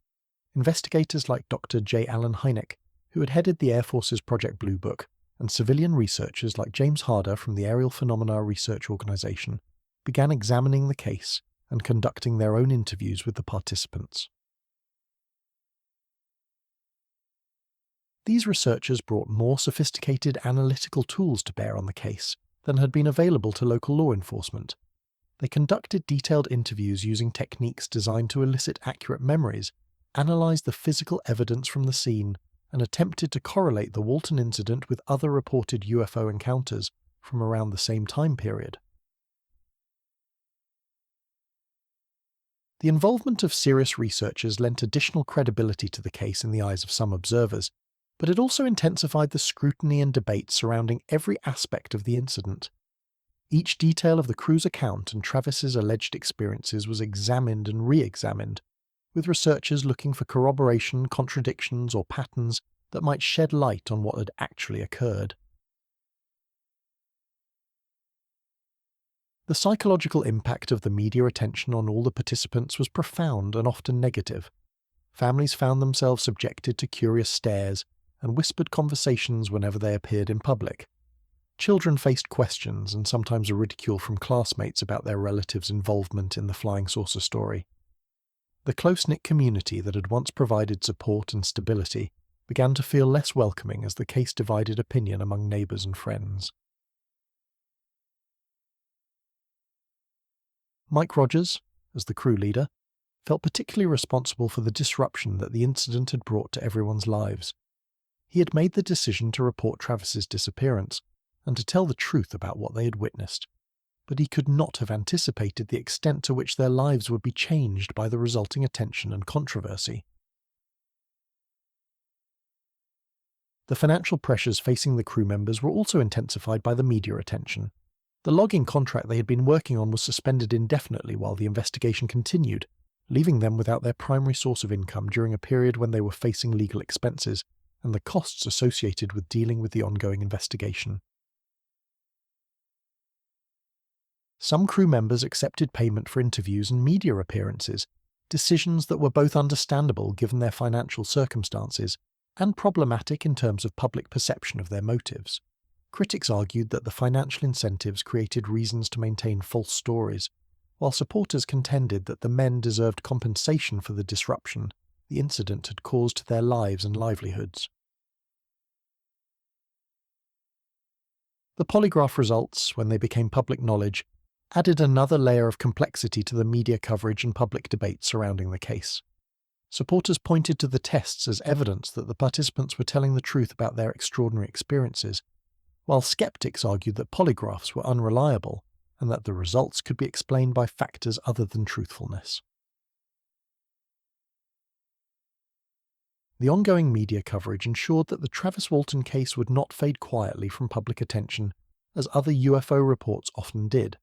Investigators like Dr. J. Allen Hynek, who had headed the Air Force's Project Blue Book, and civilian researchers like James Harder from the Aerial Phenomena Research Organization began examining the case and conducting their own interviews with the participants. These researchers brought more sophisticated analytical tools to bear on the case than had been available to local law enforcement. They conducted detailed interviews using techniques designed to elicit accurate memories, analysed the physical evidence from the scene, and attempted to correlate the Walton incident with other reported UFO encounters from around the same time period. The involvement of serious researchers lent additional credibility to the case in the eyes of some observers, but it also intensified the scrutiny and debate surrounding every aspect of the incident. Each detail of the crew's account and Travis's alleged experiences was examined and re-examined, with researchers looking for corroboration, contradictions, or patterns that might shed light on what had actually occurred. The psychological impact of the media attention on all the participants was profound and often negative. Families found themselves subjected to curious stares and whispered conversations whenever they appeared in public. Children faced questions and sometimes a ridicule from classmates about their relatives' involvement in the flying saucer story. The close-knit community that had once provided support and stability began to feel less welcoming as the case divided opinion among neighbours and friends. Mike Rogers, as the crew leader, felt particularly responsible for the disruption that the incident had brought to everyone's lives. He had made the decision to report Travis's disappearance and to tell the truth about what they had witnessed, but he could not have anticipated the extent to which their lives would be changed by the resulting attention and controversy. The financial pressures facing the crew members were also intensified by the media attention. The logging contract they had been working on was suspended indefinitely while the investigation continued, leaving them without their primary source of income during a period when they were facing legal expenses and the costs associated with dealing with the ongoing investigation. Some crew members accepted payment for interviews and media appearances, decisions that were both understandable given their financial circumstances and problematic in terms of public perception of their motives. Critics argued that the financial incentives created reasons to maintain false stories, while supporters contended that the men deserved compensation for the disruption the incident had caused to their lives and livelihoods. The polygraph results, when they became public knowledge, added another layer of complexity to the media coverage and public debate surrounding the case. Supporters pointed to the tests as evidence that the participants were telling the truth about their extraordinary experiences, while skeptics argued that polygraphs were unreliable and that the results could be explained by factors other than truthfulness. The ongoing media coverage ensured that the Travis Walton case would not fade quietly from public attention, as other UFO reports often did.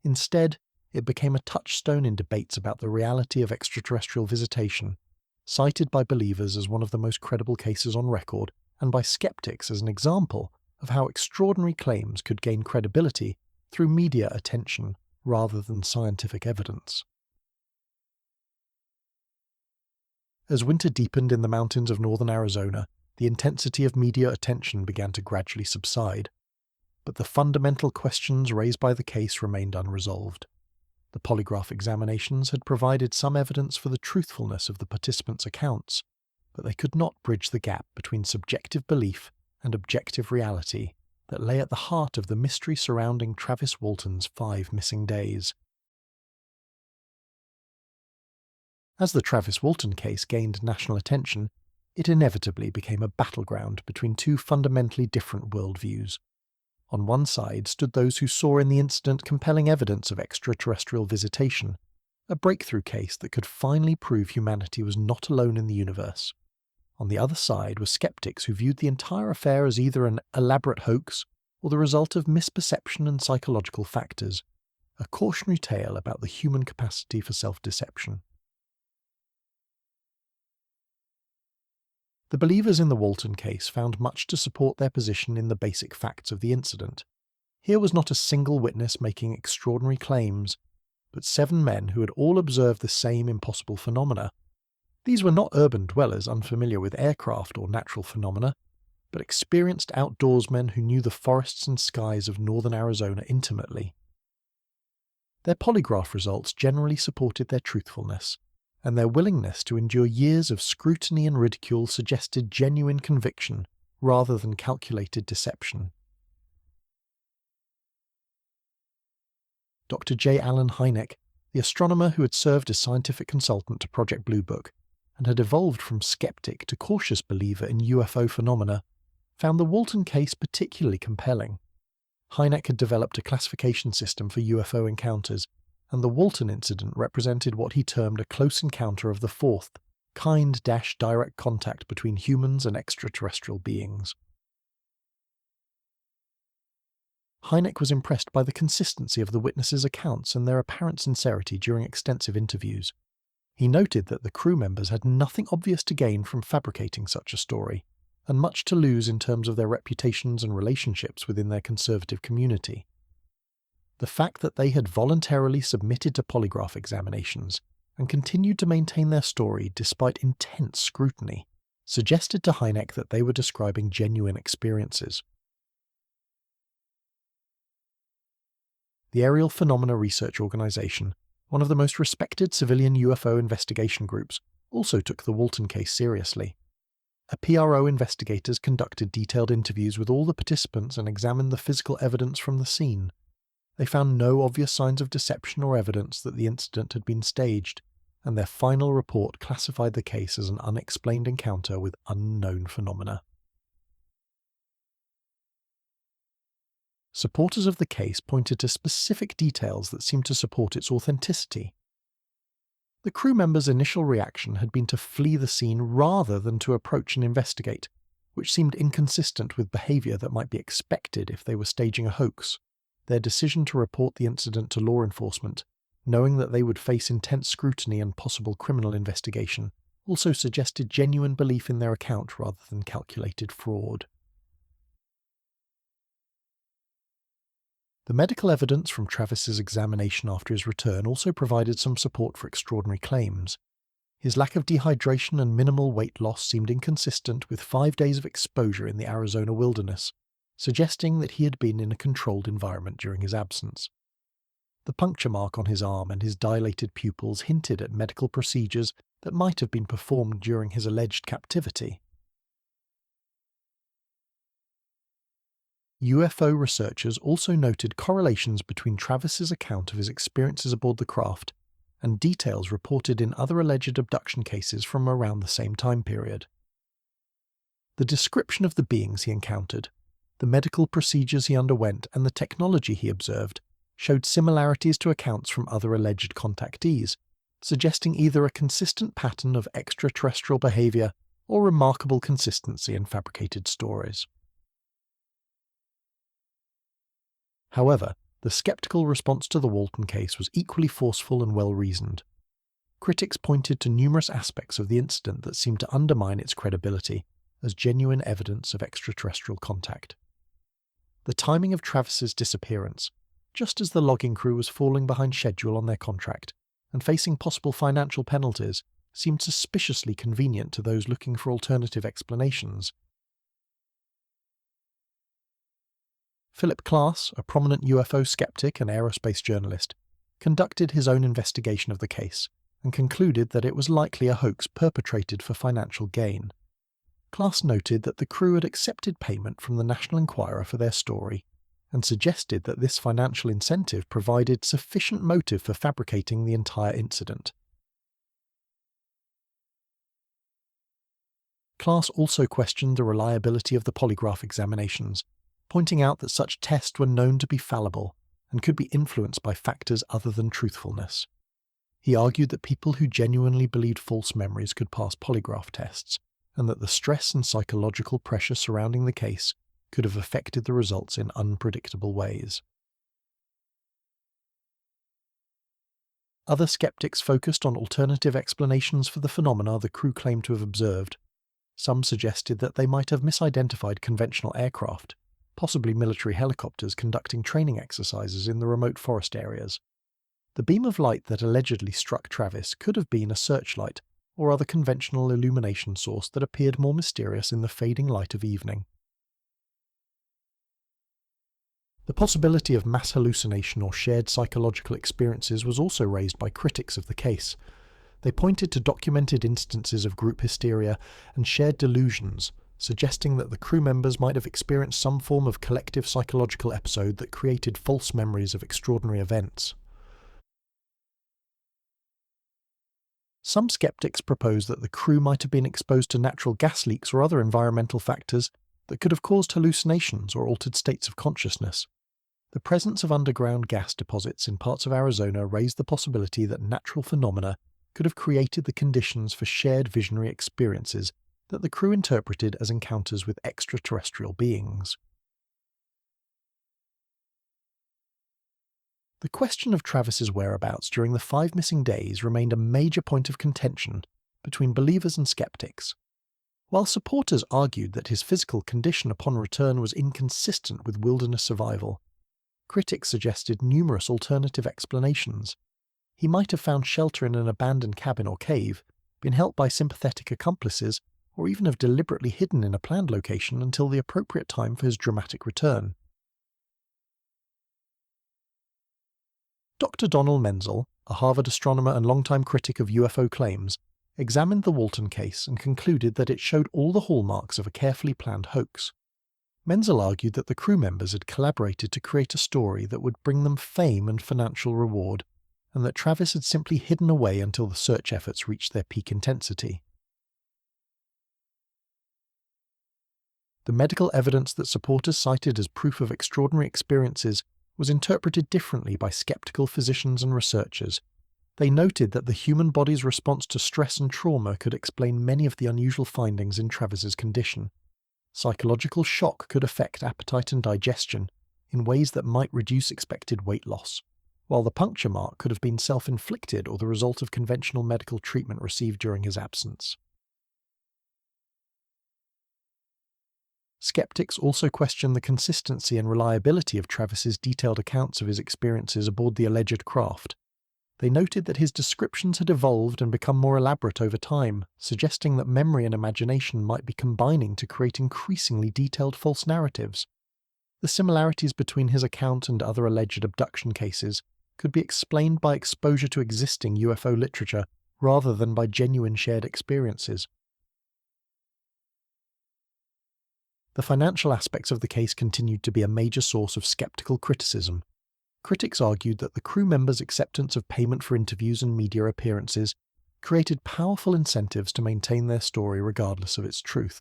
Instead, it became a touchstone in debates about the reality of extraterrestrial visitation, cited by believers as one of the most credible cases on record, and by skeptics as an example of how extraordinary claims could gain credibility through media attention rather than scientific evidence. As winter deepened in the mountains of northern Arizona, the intensity of media attention began to gradually subside. But the fundamental questions raised by the case remained unresolved. The polygraph examinations had provided some evidence for the truthfulness of the participants' accounts, but they could not bridge the gap between subjective belief and objective reality that lay at the heart of the mystery surrounding Travis Walton's 5 missing days. As the Travis Walton case gained national attention, it inevitably became a battleground between two fundamentally different worldviews. On one side stood those who saw in the incident compelling evidence of extraterrestrial visitation, a breakthrough case that could finally prove humanity was not alone in the universe. On the other side were skeptics who viewed the entire affair as either an elaborate hoax or the result of misperception and psychological factors, a cautionary tale about the human capacity for self-deception. The believers in the Walton case found much to support their position in the basic facts of the incident. Here was not a single witness making extraordinary claims, but 7 men who had all observed the same impossible phenomena. These were not urban dwellers unfamiliar with aircraft or natural phenomena. but experienced outdoorsmen who knew the forests and skies of northern Arizona intimately. Their polygraph results generally supported their truthfulness, and their willingness to endure years of scrutiny and ridicule suggested genuine conviction rather than calculated deception. Dr. J. Allen Hynek, the astronomer who had served as scientific consultant to Project Blue Book and had evolved from skeptic to cautious believer in UFO phenomena, found the Walton case particularly compelling. Hynek had developed a classification system for UFO encounters, and the Walton incident represented what he termed a close encounter of the fourth, kind-direct contact between humans and extraterrestrial beings. Hynek was impressed by the consistency of the witnesses' accounts and their apparent sincerity during extensive interviews. He noted that the crew members had nothing obvious to gain from fabricating such a story, and much to lose in terms of their reputations and relationships within their conservative community. The fact that they had voluntarily submitted to polygraph examinations and continued to maintain their story despite intense scrutiny suggested to Hynek that they were describing genuine experiences. The Aerial Phenomena Research Organization, one of the most respected civilian UFO investigation groups, also took the Walton case seriously. PRO investigators conducted detailed interviews with all the participants and examined the physical evidence from the scene. They found no obvious signs of deception or evidence that the incident had been staged, and their final report classified the case as an unexplained encounter with unknown phenomena. Supporters of the case pointed to specific details that seemed to support its authenticity. The crew members' initial reaction had been to flee the scene rather than to approach and investigate, which seemed inconsistent with behavior that might be expected if they were staging a hoax. Their decision to report the incident to law enforcement, knowing that they would face intense scrutiny and possible criminal investigation, also suggested genuine belief in their account rather than calculated fraud. The medical evidence from Travis's examination after his return also provided some support for extraordinary claims. His lack of dehydration and minimal weight loss seemed inconsistent with 5 days of exposure in the Arizona wilderness, suggesting that he had been in a controlled environment during his absence. The puncture mark on his arm and his dilated pupils hinted at medical procedures that might have been performed during his alleged captivity. UFO researchers also noted correlations between Travis's account of his experiences aboard the craft and details reported in other alleged abduction cases from around the same time period. The description of the beings he encountered, the medical procedures he underwent, and the technology he observed showed similarities to accounts from other alleged contactees, suggesting either a consistent pattern of extraterrestrial behavior or remarkable consistency in fabricated stories. However, the skeptical response to the Walton case was equally forceful and well-reasoned. Critics pointed to numerous aspects of the incident that seemed to undermine its credibility as genuine evidence of extraterrestrial contact. The timing of Travis's disappearance, just as the logging crew was falling behind schedule on their contract and facing possible financial penalties, seemed suspiciously convenient to those looking for alternative explanations. Philip Klass, a prominent UFO skeptic and aerospace journalist, conducted his own investigation of the case and concluded that it was likely a hoax perpetrated for financial gain. Klass noted that the crew had accepted payment from the National Enquirer for their story and suggested that this financial incentive provided sufficient motive for fabricating the entire incident. Klass also questioned the reliability of the polygraph examinations, pointing out that such tests were known to be fallible and could be influenced by factors other than truthfulness. He argued that people who genuinely believed false memories could pass polygraph tests, and that the stress and psychological pressure surrounding the case could have affected the results in unpredictable ways. Other skeptics focused on alternative explanations for the phenomena the crew claimed to have observed. Some suggested that they might have misidentified conventional aircraft, possibly military helicopters conducting training exercises in the remote forest areas. The beam of light that allegedly struck Travis could have been a searchlight or other conventional illumination source that appeared more mysterious in the fading light of evening. The possibility of mass hallucination or shared psychological experiences was also raised by critics of the case. They pointed to documented instances of group hysteria and shared delusions, suggesting that the crew members might have experienced some form of collective psychological episode that created false memories of extraordinary events. Some skeptics propose that the crew might have been exposed to natural gas leaks or other environmental factors that could have caused hallucinations or altered states of consciousness. The presence of underground gas deposits in parts of Arizona raised the possibility that natural phenomena could have created the conditions for shared visionary experiences that the crew interpreted as encounters with extraterrestrial beings. The question of Travis's whereabouts during the 5 missing days remained a major point of contention between believers and skeptics. While supporters argued that his physical condition upon return was inconsistent with wilderness survival, critics suggested numerous alternative explanations. He might have found shelter in an abandoned cabin or cave, been helped by sympathetic accomplices, or even have deliberately hidden in a planned location until the appropriate time for his dramatic return. Dr. Donald Menzel, a Harvard astronomer and longtime critic of UFO claims, examined the Walton case and concluded that it showed all the hallmarks of a carefully planned hoax. Menzel argued that the crew members had collaborated to create a story that would bring them fame and financial reward, and that Travis had simply hidden away until the search efforts reached their peak intensity. The medical evidence that supporters cited as proof of extraordinary experiences was interpreted differently by skeptical physicians and researchers. They noted that the human body's response to stress and trauma could explain many of the unusual findings in Travis's condition. Psychological shock could affect appetite and digestion in ways that might reduce expected weight loss, while the puncture mark could have been self-inflicted or the result of conventional medical treatment received during his absence. Skeptics also questioned the consistency and reliability of Travis's detailed accounts of his experiences aboard the alleged craft. They noted that his descriptions had evolved and become more elaborate over time, suggesting that memory and imagination might be combining to create increasingly detailed false narratives. The similarities between his account and other alleged abduction cases could be explained by exposure to existing UFO literature rather than by genuine shared experiences. The financial aspects of the case continued to be a major source of skeptical criticism. Critics argued that the crew members' acceptance of payment for interviews and media appearances created powerful incentives to maintain their story regardless of its truth.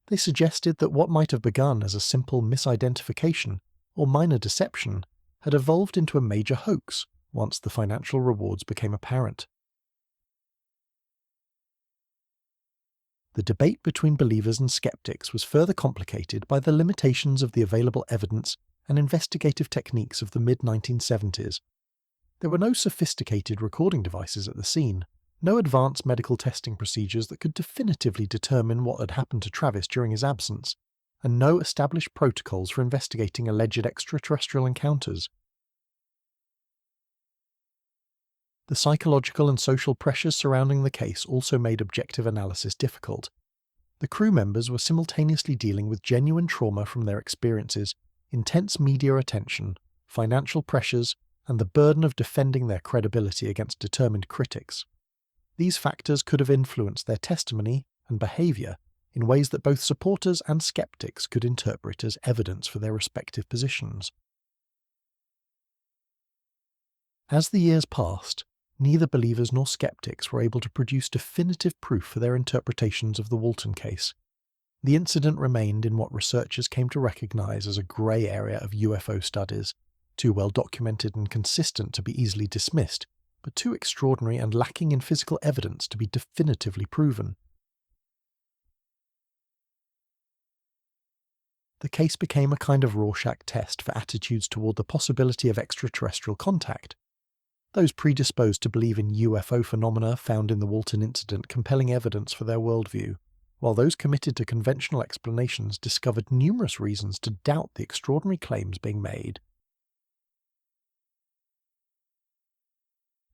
They suggested that what might have begun as a simple misidentification or minor deception had evolved into a major hoax once the financial rewards became apparent. The debate between believers and skeptics was further complicated by the limitations of the available evidence and investigative techniques of the mid-1970s. There were no sophisticated recording devices at the scene, no advanced medical testing procedures that could definitively determine what had happened to Travis during his absence, and no established protocols for investigating alleged extraterrestrial encounters. The psychological and social pressures surrounding the case also made objective analysis difficult. The crew members were simultaneously dealing with genuine trauma from their experiences, intense media attention, financial pressures, and the burden of defending their credibility against determined critics. These factors could have influenced their testimony and behaviour in ways that both supporters and skeptics could interpret as evidence for their respective positions. As the years passed, neither believers nor skeptics were able to produce definitive proof for their interpretations of the Walton case. The incident remained in what researchers came to recognize as a grey area of UFO studies, too well documented and consistent to be easily dismissed, but too extraordinary and lacking in physical evidence to be definitively proven. The case became a kind of Rorschach test for attitudes toward the possibility of extraterrestrial contact. Those predisposed to believe in UFO phenomena found in the Walton incident compelling evidence for their worldview, while those committed to conventional explanations discovered numerous reasons to doubt the extraordinary claims being made.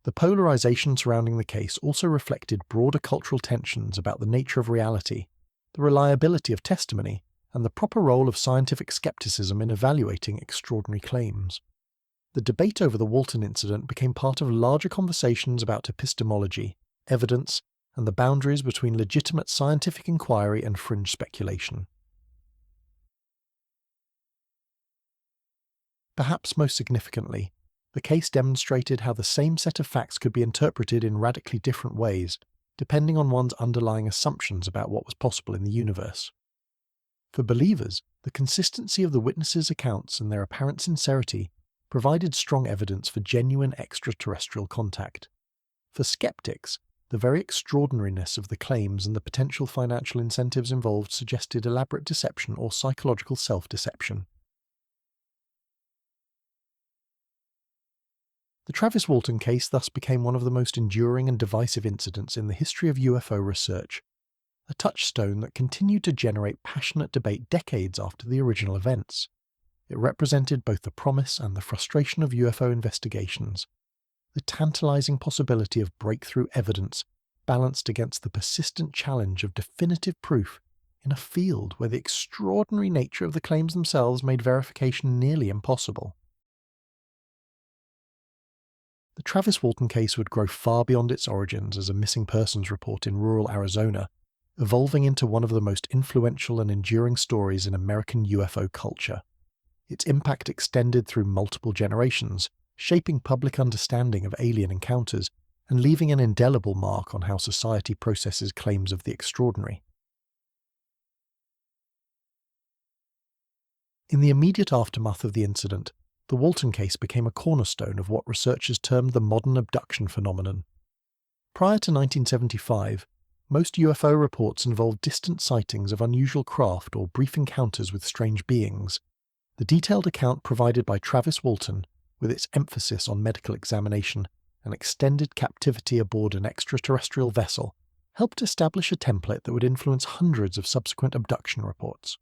The polarization surrounding the case also reflected broader cultural tensions about the nature of reality, the reliability of testimony, and the proper role of scientific skepticism in evaluating extraordinary claims. The debate over the Walton incident became part of larger conversations about epistemology, evidence, and the boundaries between legitimate scientific inquiry and fringe speculation. Perhaps most significantly, the case demonstrated how the same set of facts could be interpreted in radically different ways, depending on one's underlying assumptions about what was possible in the universe. For believers, the consistency of the witnesses' accounts and their apparent sincerity provided strong evidence for genuine extraterrestrial contact. For skeptics, the very extraordinariness of the claims and the potential financial incentives involved suggested elaborate deception or psychological self-deception. The Travis Walton case thus became one of the most enduring and divisive incidents in the history of UFO research, a touchstone that continued to generate passionate debate decades after the original events. It represented both the promise and the frustration of UFO investigations, the tantalizing possibility of breakthrough evidence balanced against the persistent challenge of definitive proof in a field where the extraordinary nature of the claims themselves made verification nearly impossible. The Travis Walton case would grow far beyond its origins as a missing persons report in rural Arizona, evolving into one of the most influential and enduring stories in American UFO culture. Its impact extended through multiple generations, shaping public understanding of alien encounters and leaving an indelible mark on how society processes claims of the extraordinary. In the immediate aftermath of the incident, the Walton case became a cornerstone of what researchers termed the modern abduction phenomenon. Prior to 1975, most UFO reports involved distant sightings of unusual craft or brief encounters with strange beings. The detailed account provided by Travis Walton, with its emphasis on medical examination and extended captivity aboard an extraterrestrial vessel, helped establish a template that would influence hundreds of subsequent abduction reports.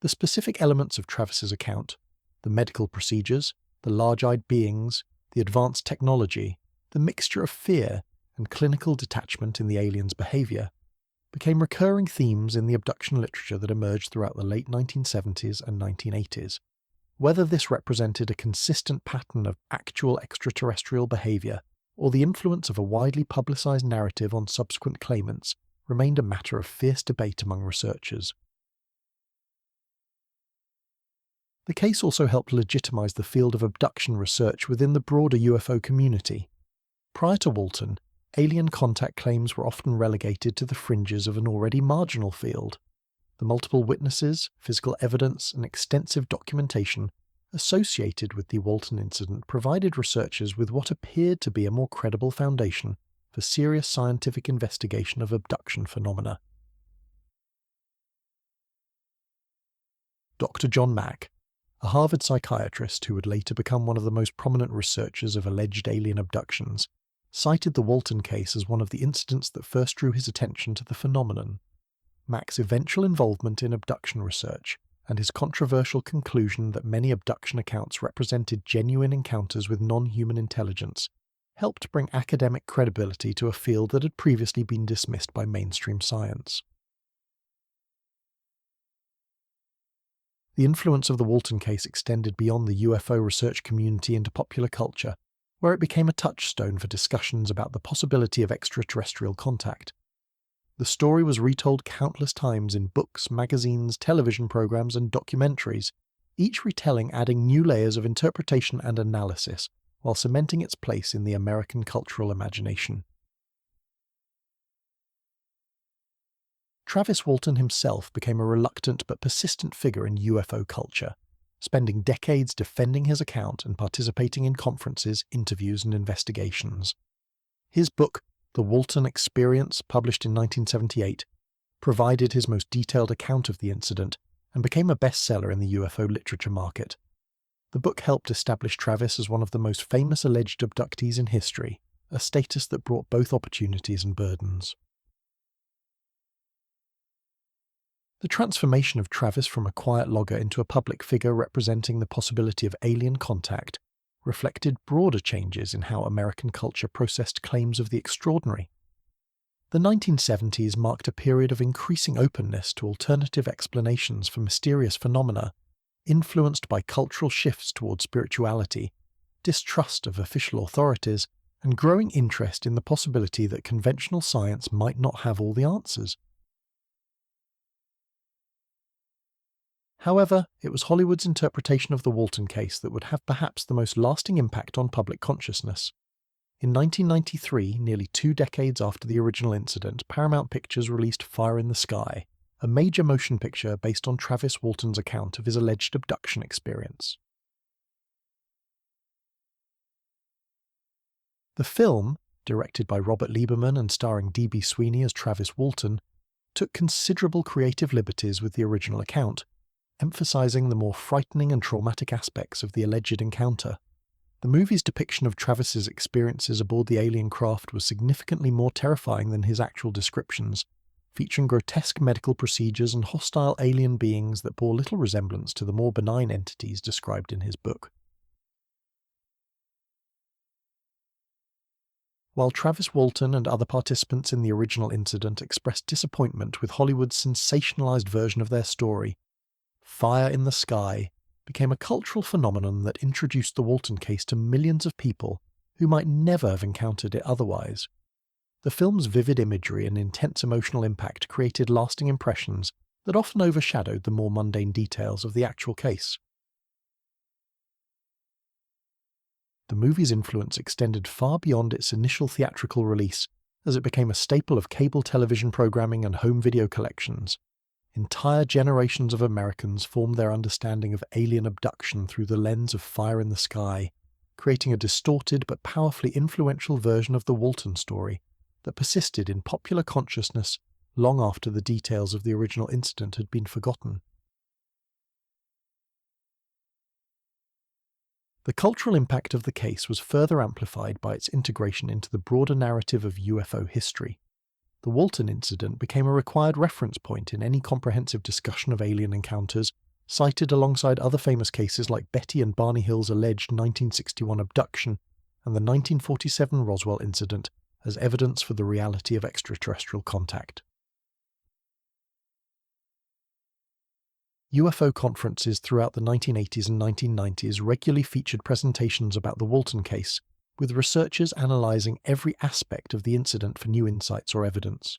The specific elements of Travis's account, the medical procedures, the large-eyed beings, the advanced technology, the mixture of fear and clinical detachment in the aliens' behavior, became recurring themes in the abduction literature that emerged throughout the late 1970s and 1980s. Whether this represented a consistent pattern of actual extraterrestrial behavior or the influence of a widely publicized narrative on subsequent claimants remained a matter of fierce debate among researchers. The case also helped legitimize the field of abduction research within the broader UFO community. Prior to Walton, alien contact claims were often relegated to the fringes of an already marginal field. The multiple witnesses, physical evidence, and extensive documentation associated with the Walton incident provided researchers with what appeared to be a more credible foundation for serious scientific investigation of abduction phenomena. Dr. John Mack, a Harvard psychiatrist who would later become one of the most prominent researchers of alleged alien abductions, cited the Walton case as one of the incidents that first drew his attention to the phenomenon. Mack's eventual involvement in abduction research and his controversial conclusion that many abduction accounts represented genuine encounters with non-human intelligence helped bring academic credibility to a field that had previously been dismissed by mainstream science. The influence of the Walton case extended beyond the UFO research community into popular culture, where it became a touchstone for discussions about the possibility of extraterrestrial contact. The story was retold countless times in books, magazines, television programs, and documentaries, each retelling adding new layers of interpretation and analysis, while cementing its place in the American cultural imagination. Travis Walton himself became a reluctant but persistent figure in UFO culture, spending decades defending his account and participating in conferences, interviews, and investigations. His book, The Walton Experience, published in 1978, provided his most detailed account of the incident and became a bestseller in the UFO literature market. The book helped establish Travis as one of the most famous alleged abductees in history, a status that brought both opportunities and burdens. The transformation of Travis from a quiet logger into a public figure representing the possibility of alien contact reflected broader changes in how American culture processed claims of the extraordinary. The 1970s marked a period of increasing openness to alternative explanations for mysterious phenomena, influenced by cultural shifts toward spirituality, distrust of official authorities, and growing interest in the possibility that conventional science might not have all the answers. However, it was Hollywood's interpretation of the Walton case that would have perhaps the most lasting impact on public consciousness. In 1993, nearly 2 decades after the original incident, Paramount Pictures released Fire in the Sky, a major motion picture based on Travis Walton's account of his alleged abduction experience. The film, directed by Robert Lieberman and starring D.B. Sweeney as Travis Walton, took considerable creative liberties with the original account, emphasizing the more frightening and traumatic aspects of the alleged encounter. The movie's depiction of Travis's experiences aboard the alien craft was significantly more terrifying than his actual descriptions, featuring grotesque medical procedures and hostile alien beings that bore little resemblance to the more benign entities described in his book. While Travis Walton and other participants in the original incident expressed disappointment with Hollywood's sensationalized version of their story, Fire in the Sky became a cultural phenomenon that introduced the Walton case to millions of people who might never have encountered it otherwise. The film's vivid imagery and intense emotional impact created lasting impressions that often overshadowed the more mundane details of the actual case. The movie's influence extended far beyond its initial theatrical release, as it became a staple of cable television programming and home video collections. Entire generations of Americans formed their understanding of alien abduction through the lens of Fire in the Sky, creating a distorted but powerfully influential version of the Walton story that persisted in popular consciousness long after the details of the original incident had been forgotten. The cultural impact of the case was further amplified by its integration into the broader narrative of UFO history. The Walton incident became a required reference point in any comprehensive discussion of alien encounters, cited alongside other famous cases like Betty and Barney Hill's alleged 1961 abduction and the 1947 Roswell incident as evidence for the reality of extraterrestrial contact. UFO conferences throughout the 1980s and 1990s regularly featured presentations about the Walton case, with researchers analysing every aspect of the incident for new insights or evidence.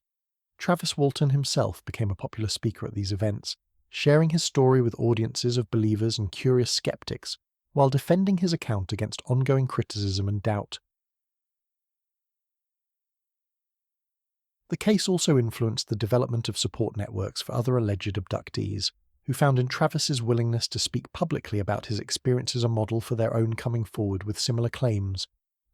Travis Walton himself became a popular speaker at these events, sharing his story with audiences of believers and curious skeptics, while defending his account against ongoing criticism and doubt. The case also influenced the development of support networks for other alleged abductees, who found in Travis's willingness to speak publicly about his experiences a model for their own coming forward with similar claims.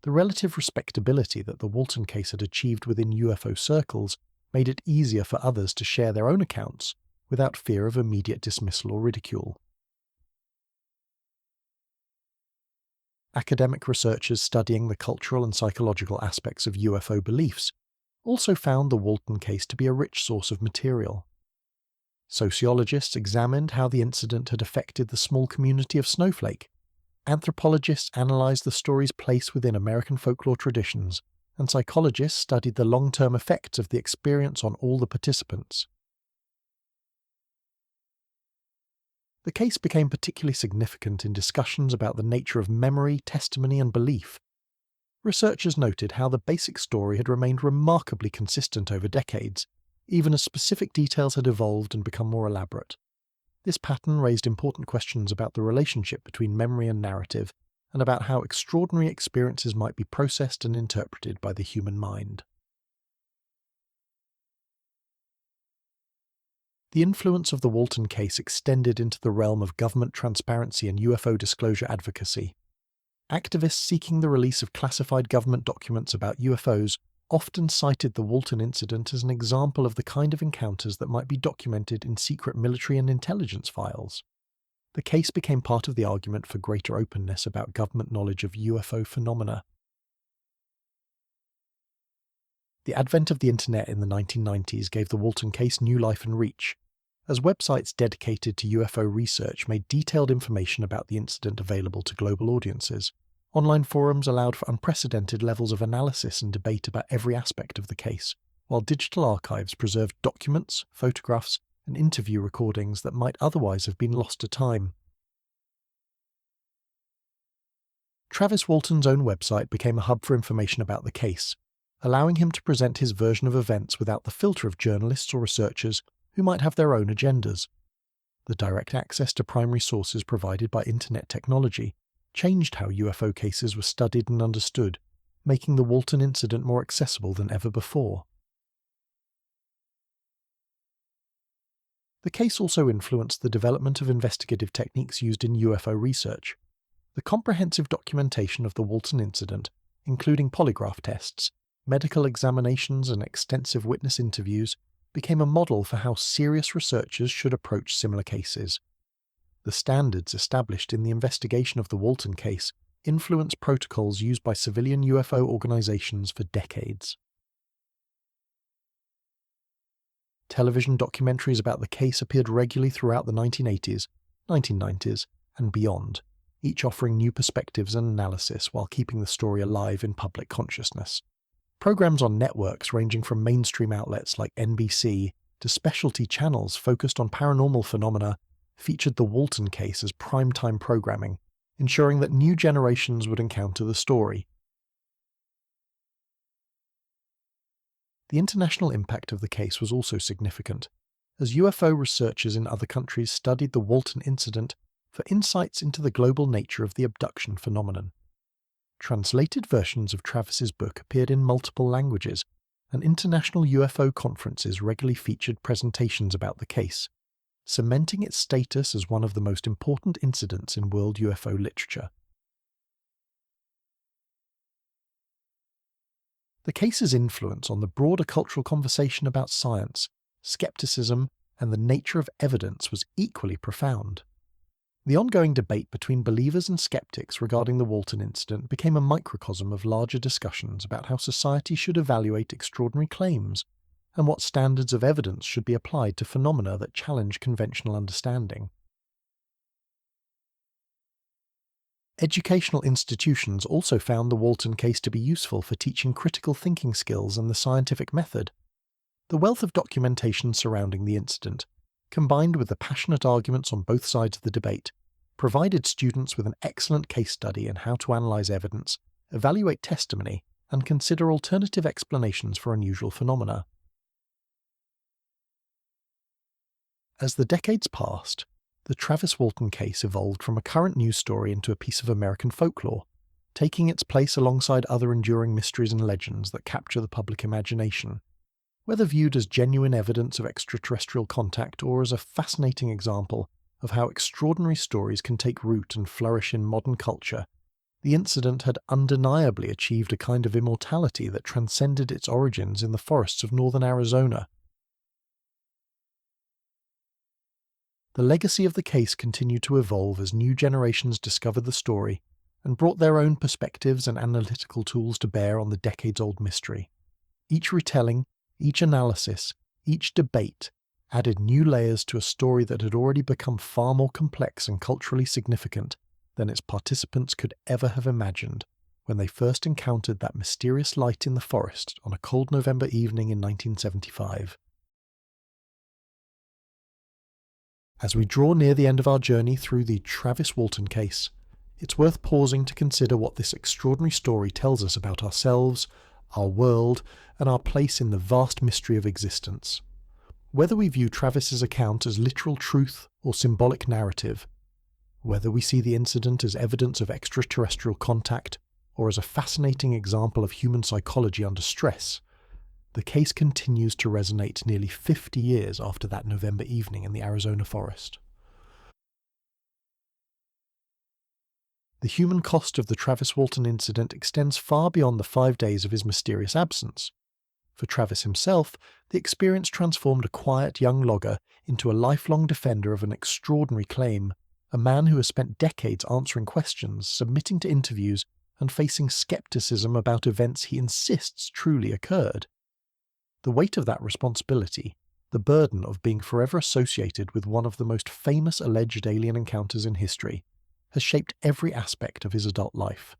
The relative respectability that the Walton case had achieved within UFO circles made it easier for others to share their own accounts without fear of immediate dismissal or ridicule. Academic researchers studying the cultural and psychological aspects of UFO beliefs also found the Walton case to be a rich source of material. Sociologists examined how the incident had affected the small community of Snowflake. Anthropologists analysed the story's place within American folklore traditions, and psychologists studied the long-term effects of the experience on all the participants. The case became particularly significant in discussions about the nature of memory, testimony, and belief. Researchers noted how the basic story had remained remarkably consistent over decades, even as specific details had evolved and become more elaborate. This pattern raised important questions about the relationship between memory and narrative, and about how extraordinary experiences might be processed and interpreted by the human mind. The influence of the Walton case extended into the realm of government transparency and UFO disclosure advocacy. Activists seeking the release of classified government documents about UFOs often cited the Walton incident as an example of the kind of encounters that might be documented in secret military and intelligence files. The case became part of the argument for greater openness about government knowledge of UFO phenomena. The advent of the internet in the 1990s gave the Walton case new life and reach, as websites dedicated to UFO research made detailed information about the incident available to global audiences. Online forums allowed for unprecedented levels of analysis and debate about every aspect of the case, while digital archives preserved documents, photographs, and interview recordings that might otherwise have been lost to time. Travis Walton's own website became a hub for information about the case, allowing him to present his version of events without the filter of journalists or researchers who might have their own agendas. The direct access to primary sources provided by internet technology changed how UFO cases were studied and understood, making the Walton incident more accessible than ever before. The case also influenced the development of investigative techniques used in UFO research. The comprehensive documentation of the Walton incident, including polygraph tests, medical examinations, and extensive witness interviews, became a model for how serious researchers should approach similar cases. The standards established in the investigation of the Walton case influenced protocols used by civilian UFO organizations for decades. Television documentaries about the case appeared regularly throughout the 1980s, 1990s, and beyond, each offering new perspectives and analysis while keeping the story alive in public consciousness. Programs on networks ranging from mainstream outlets like NBC to specialty channels focused on paranormal phenomena featured the Walton case as primetime programming, ensuring that new generations would encounter the story. The international impact of the case was also significant, as UFO researchers in other countries studied the Walton incident for insights into the global nature of the abduction phenomenon. Translated versions of Travis's book appeared in multiple languages, and international UFO conferences regularly featured presentations about the case, cementing its status as one of the most important incidents in world UFO literature. The case's influence on the broader cultural conversation about science, skepticism, and the nature of evidence was equally profound. The ongoing debate between believers and skeptics regarding the Walton incident became a microcosm of larger discussions about how society should evaluate extraordinary claims and what standards of evidence should be applied to phenomena that challenge conventional understanding. Educational institutions also found the Walton case to be useful for teaching critical thinking skills and the scientific method. The wealth of documentation surrounding the incident, combined with the passionate arguments on both sides of the debate, provided students with an excellent case study in how to analyze evidence, evaluate testimony, and consider alternative explanations for unusual phenomena. As the decades passed, the Travis Walton case evolved from a current news story into a piece of American folklore, taking its place alongside other enduring mysteries and legends that capture the public imagination. Whether viewed as genuine evidence of extraterrestrial contact or as a fascinating example of how extraordinary stories can take root and flourish in modern culture, the incident had undeniably achieved a kind of immortality that transcended its origins in the forests of northern Arizona. The legacy of the case continued to evolve as new generations discovered the story and brought their own perspectives and analytical tools to bear on the decades-old mystery. Each retelling, each analysis, each debate added new layers to a story that had already become far more complex and culturally significant than its participants could ever have imagined when they first encountered that mysterious light in the forest on a cold November evening in 1975. As we draw near the end of our journey through the Travis Walton case, it's worth pausing to consider what this extraordinary story tells us about ourselves, our world, and our place in the vast mystery of existence. Whether we view Travis's account as literal truth or symbolic narrative, whether we see the incident as evidence of extraterrestrial contact or as a fascinating example of human psychology under stress, the case continues to resonate nearly 50 years after that November evening in the Arizona forest. The human cost of the Travis Walton incident extends far beyond the 5 days of his mysterious absence. For Travis himself, the experience transformed a quiet young logger into a lifelong defender of an extraordinary claim, a man who has spent decades answering questions, submitting to interviews, and facing skepticism about events he insists truly occurred. The weight of that responsibility, the burden of being forever associated with one of the most famous alleged alien encounters in history, has shaped every aspect of his adult life.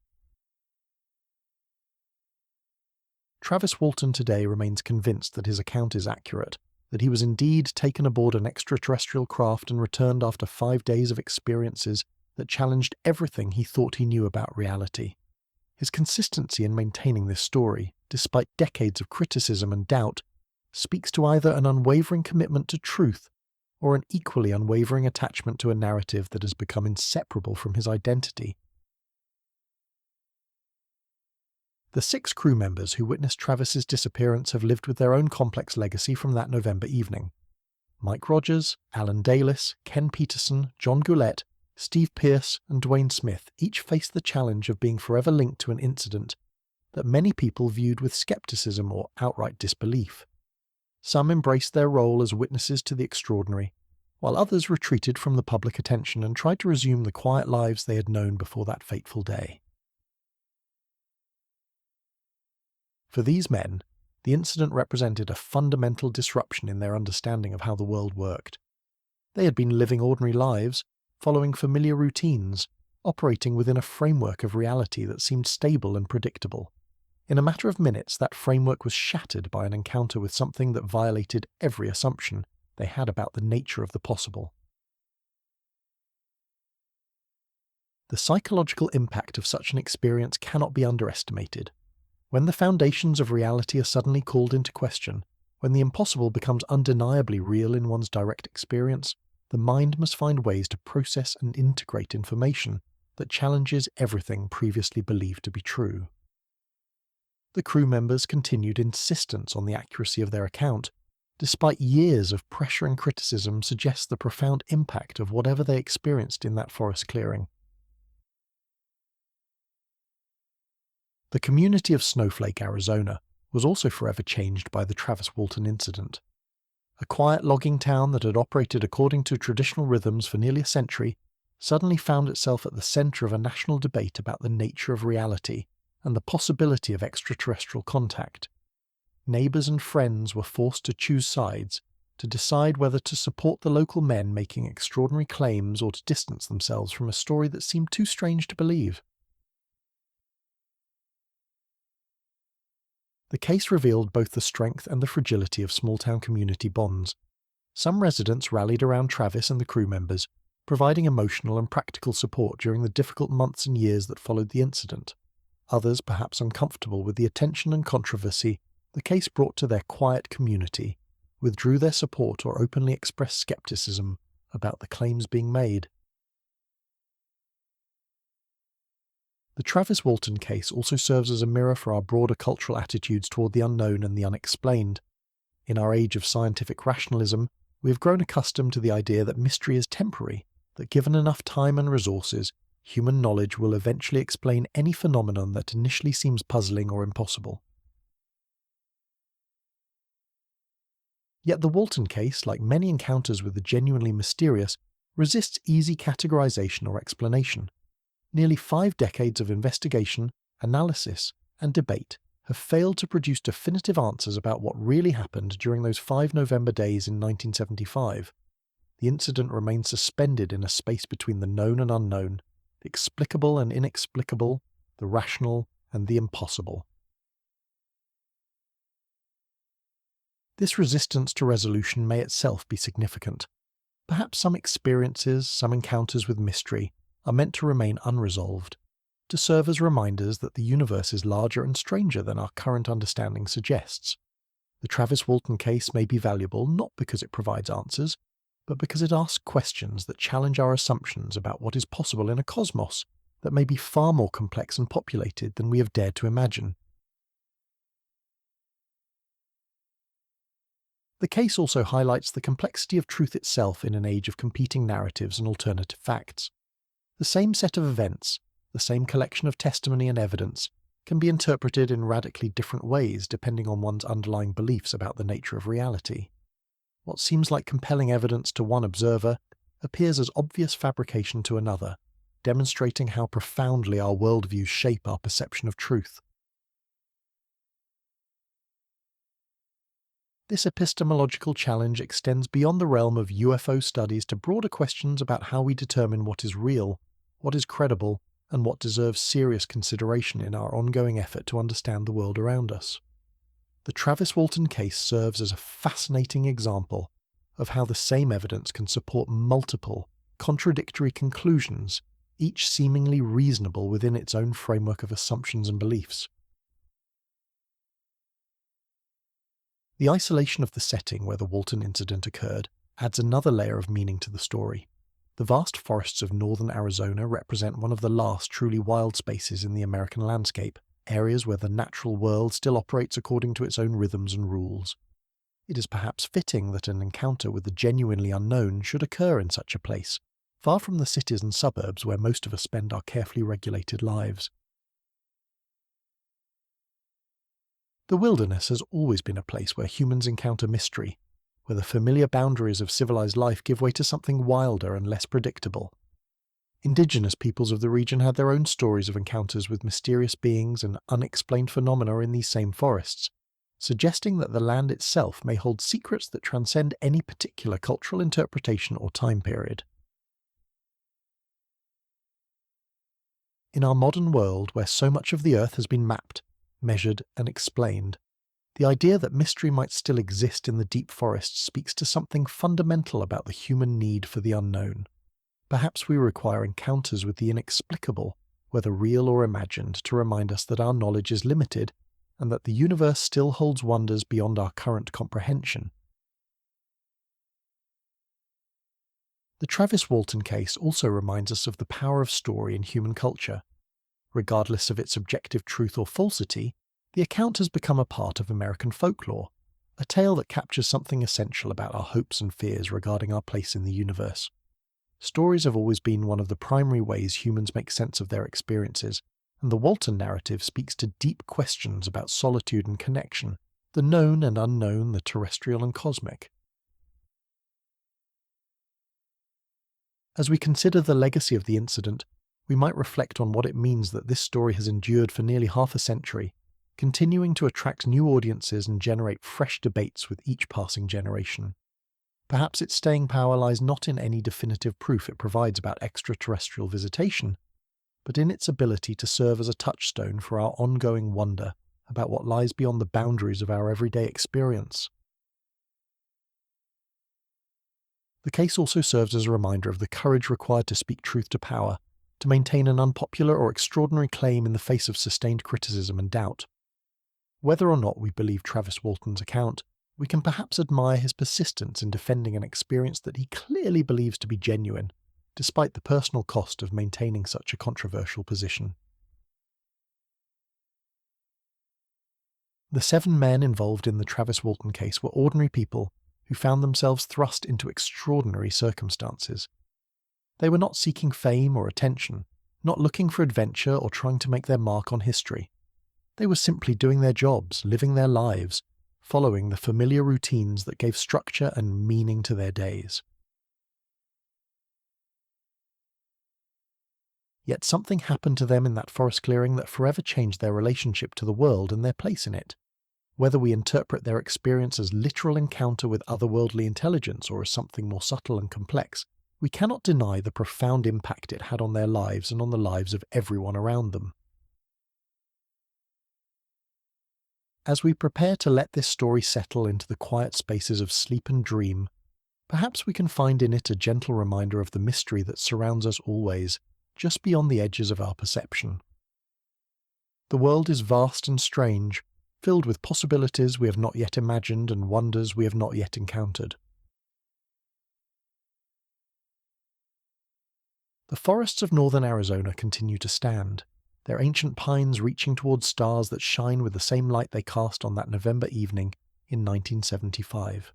Travis Walton today remains convinced that his account is accurate, that he was indeed taken aboard an extraterrestrial craft and returned after 5 days of experiences that challenged everything he thought he knew about reality. His consistency in maintaining this story, despite decades of criticism and doubt, speaks to either an unwavering commitment to truth or an equally unwavering attachment to a narrative that has become inseparable from his identity. The 6 crew members who witnessed Travis's disappearance have lived with their own complex legacy from that November evening. Mike Rogers, Alan Dalis, Ken Peterson, John Goulet, Steve Pierce, and Dwayne Smith each faced the challenge of being forever linked to an incident that many people viewed with skepticism or outright disbelief. Some embraced their role as witnesses to the extraordinary, while others retreated from the public attention and tried to resume the quiet lives they had known before that fateful day. For these men, the incident represented a fundamental disruption in their understanding of how the world worked. They had been living ordinary lives, following familiar routines, operating within a framework of reality that seemed stable and predictable. In a matter of minutes, that framework was shattered by an encounter with something that violated every assumption they had about the nature of the possible. The psychological impact of such an experience cannot be underestimated. When the foundations of reality are suddenly called into question, when the impossible becomes undeniably real in one's direct experience, the mind must find ways to process and integrate information that challenges everything previously believed to be true. The crew members' continued insistence on the accuracy of their account, despite years of pressure and criticism, suggests the profound impact of whatever they experienced in that forest clearing. The community of Snowflake, Arizona, was also forever changed by the Travis Walton incident. A quiet logging town that had operated according to traditional rhythms for nearly a century suddenly found itself at the center of a national debate about the nature of reality and the possibility of extraterrestrial contact. Neighbors and friends were forced to choose sides, to decide whether to support the local men making extraordinary claims or to distance themselves from a story that seemed too strange to believe. The case revealed both the strength and the fragility of small-town community bonds. Some residents rallied around Travis and the crew members, providing emotional and practical support during the difficult months and years that followed the incident. Others, perhaps uncomfortable with the attention and controversy the case brought to their quiet community, withdrew their support or openly expressed skepticism about the claims being made. The Travis Walton case also serves as a mirror for our broader cultural attitudes toward the unknown and the unexplained. In our age of scientific rationalism, we have grown accustomed to the idea that mystery is temporary, that given enough time and resources, human knowledge will eventually explain any phenomenon that initially seems puzzling or impossible. Yet the Walton case, like many encounters with the genuinely mysterious, resists easy categorization or explanation. Nearly 5 decades of investigation, analysis, and debate have failed to produce definitive answers about what really happened during those 5 November days in 1975. The incident remains suspended in a space between the known and unknown, the explicable and inexplicable, the rational and the impossible. This resistance to resolution may itself be significant. Perhaps some experiences, some encounters with mystery, are meant to remain unresolved, to serve as reminders that the universe is larger and stranger than our current understanding suggests. The Travis Walton case may be valuable not because it provides answers, but because it asks questions that challenge our assumptions about what is possible in a cosmos that may be far more complex and populated than we have dared to imagine. The case also highlights the complexity of truth itself in an age of competing narratives and alternative facts. The same set of events, the same collection of testimony and evidence, can be interpreted in radically different ways depending on one's underlying beliefs about the nature of reality. What seems like compelling evidence to one observer appears as obvious fabrication to another, demonstrating how profoundly our worldviews shape our perception of truth. This epistemological challenge extends beyond the realm of UFO studies to broader questions about how we determine what is real, what is credible, and what deserves serious consideration in our ongoing effort to understand the world around us. The Travis Walton case serves as a fascinating example of how the same evidence can support multiple, contradictory conclusions, each seemingly reasonable within its own framework of assumptions and beliefs. The isolation of the setting where the Walton incident occurred adds another layer of meaning to the story. The vast forests of northern Arizona represent one of the last truly wild spaces in the American landscape, areas where the natural world still operates according to its own rhythms and rules. It is perhaps fitting that an encounter with the genuinely unknown should occur in such a place, far from the cities and suburbs where most of us spend our carefully regulated lives. The wilderness has always been a place where humans encounter mystery, where the familiar boundaries of civilized life give way to something wilder and less predictable. Indigenous peoples of the region had their own stories of encounters with mysterious beings and unexplained phenomena in these same forests, suggesting that the land itself may hold secrets that transcend any particular cultural interpretation or time period. In our modern world, where so much of the Earth has been mapped, measured, and explained, the idea that mystery might still exist in the deep forests speaks to something fundamental about the human need for the unknown. Perhaps we require encounters with the inexplicable, whether real or imagined, to remind us that our knowledge is limited and that the universe still holds wonders beyond our current comprehension. The Travis Walton case also reminds us of the power of story in human culture. Regardless of its objective truth or falsity, the account has become a part of American folklore, a tale that captures something essential about our hopes and fears regarding our place in the universe. Stories have always been one of the primary ways humans make sense of their experiences, and the Walton narrative speaks to deep questions about solitude and connection, the known and unknown, the terrestrial and cosmic. As we consider the legacy of the incident, we might reflect on what it means that this story has endured for nearly half a century, continuing to attract new audiences and generate fresh debates with each passing generation. Perhaps its staying power lies not in any definitive proof it provides about extraterrestrial visitation, but in its ability to serve as a touchstone for our ongoing wonder about what lies beyond the boundaries of our everyday experience. The case also serves as a reminder of the courage required to speak truth to power, to maintain an unpopular or extraordinary claim in the face of sustained criticism and doubt. Whether or not we believe Travis Walton's account, we can perhaps admire his persistence in defending an experience that he clearly believes to be genuine, despite the personal cost of maintaining such a controversial position. The 7 men involved in the Travis Walton case were ordinary people who found themselves thrust into extraordinary circumstances. They were not seeking fame or attention, not looking for adventure or trying to make their mark on history. They were simply doing their jobs, living their lives, following the familiar routines that gave structure and meaning to their days. Yet something happened to them in that forest clearing that forever changed their relationship to the world and their place in it. Whether we interpret their experience as literal encounter with otherworldly intelligence or as something more subtle and complex, we cannot deny the profound impact it had on their lives and on the lives of everyone around them. As we prepare to let this story settle into the quiet spaces of sleep and dream, perhaps we can find in it a gentle reminder of the mystery that surrounds us always, just beyond the edges of our perception. The world is vast and strange, filled with possibilities we have not yet imagined and wonders we have not yet encountered. The forests of northern Arizona continue to stand, their ancient pines reaching towards stars that shine with the same light they cast on that November evening in 1975.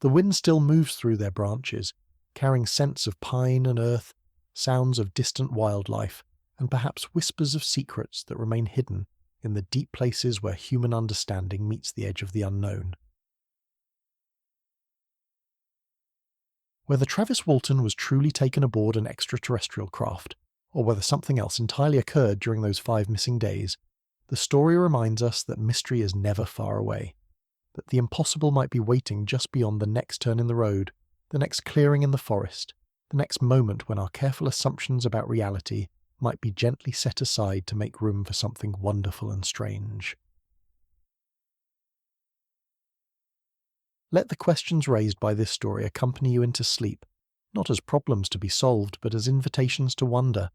The wind still moves through their branches, carrying scents of pine and earth, sounds of distant wildlife, and perhaps whispers of secrets that remain hidden in the deep places where human understanding meets the edge of the unknown. Whether Travis Walton was truly taken aboard an extraterrestrial craft, or whether something else entirely occurred during those 5 missing days, the story reminds us that mystery is never far away, that the impossible might be waiting just beyond the next turn in the road, the next clearing in the forest, the next moment when our careful assumptions about reality might be gently set aside to make room for something wonderful and strange. Let the questions raised by this story accompany you into sleep, not as problems to be solved, but as invitations to wonder.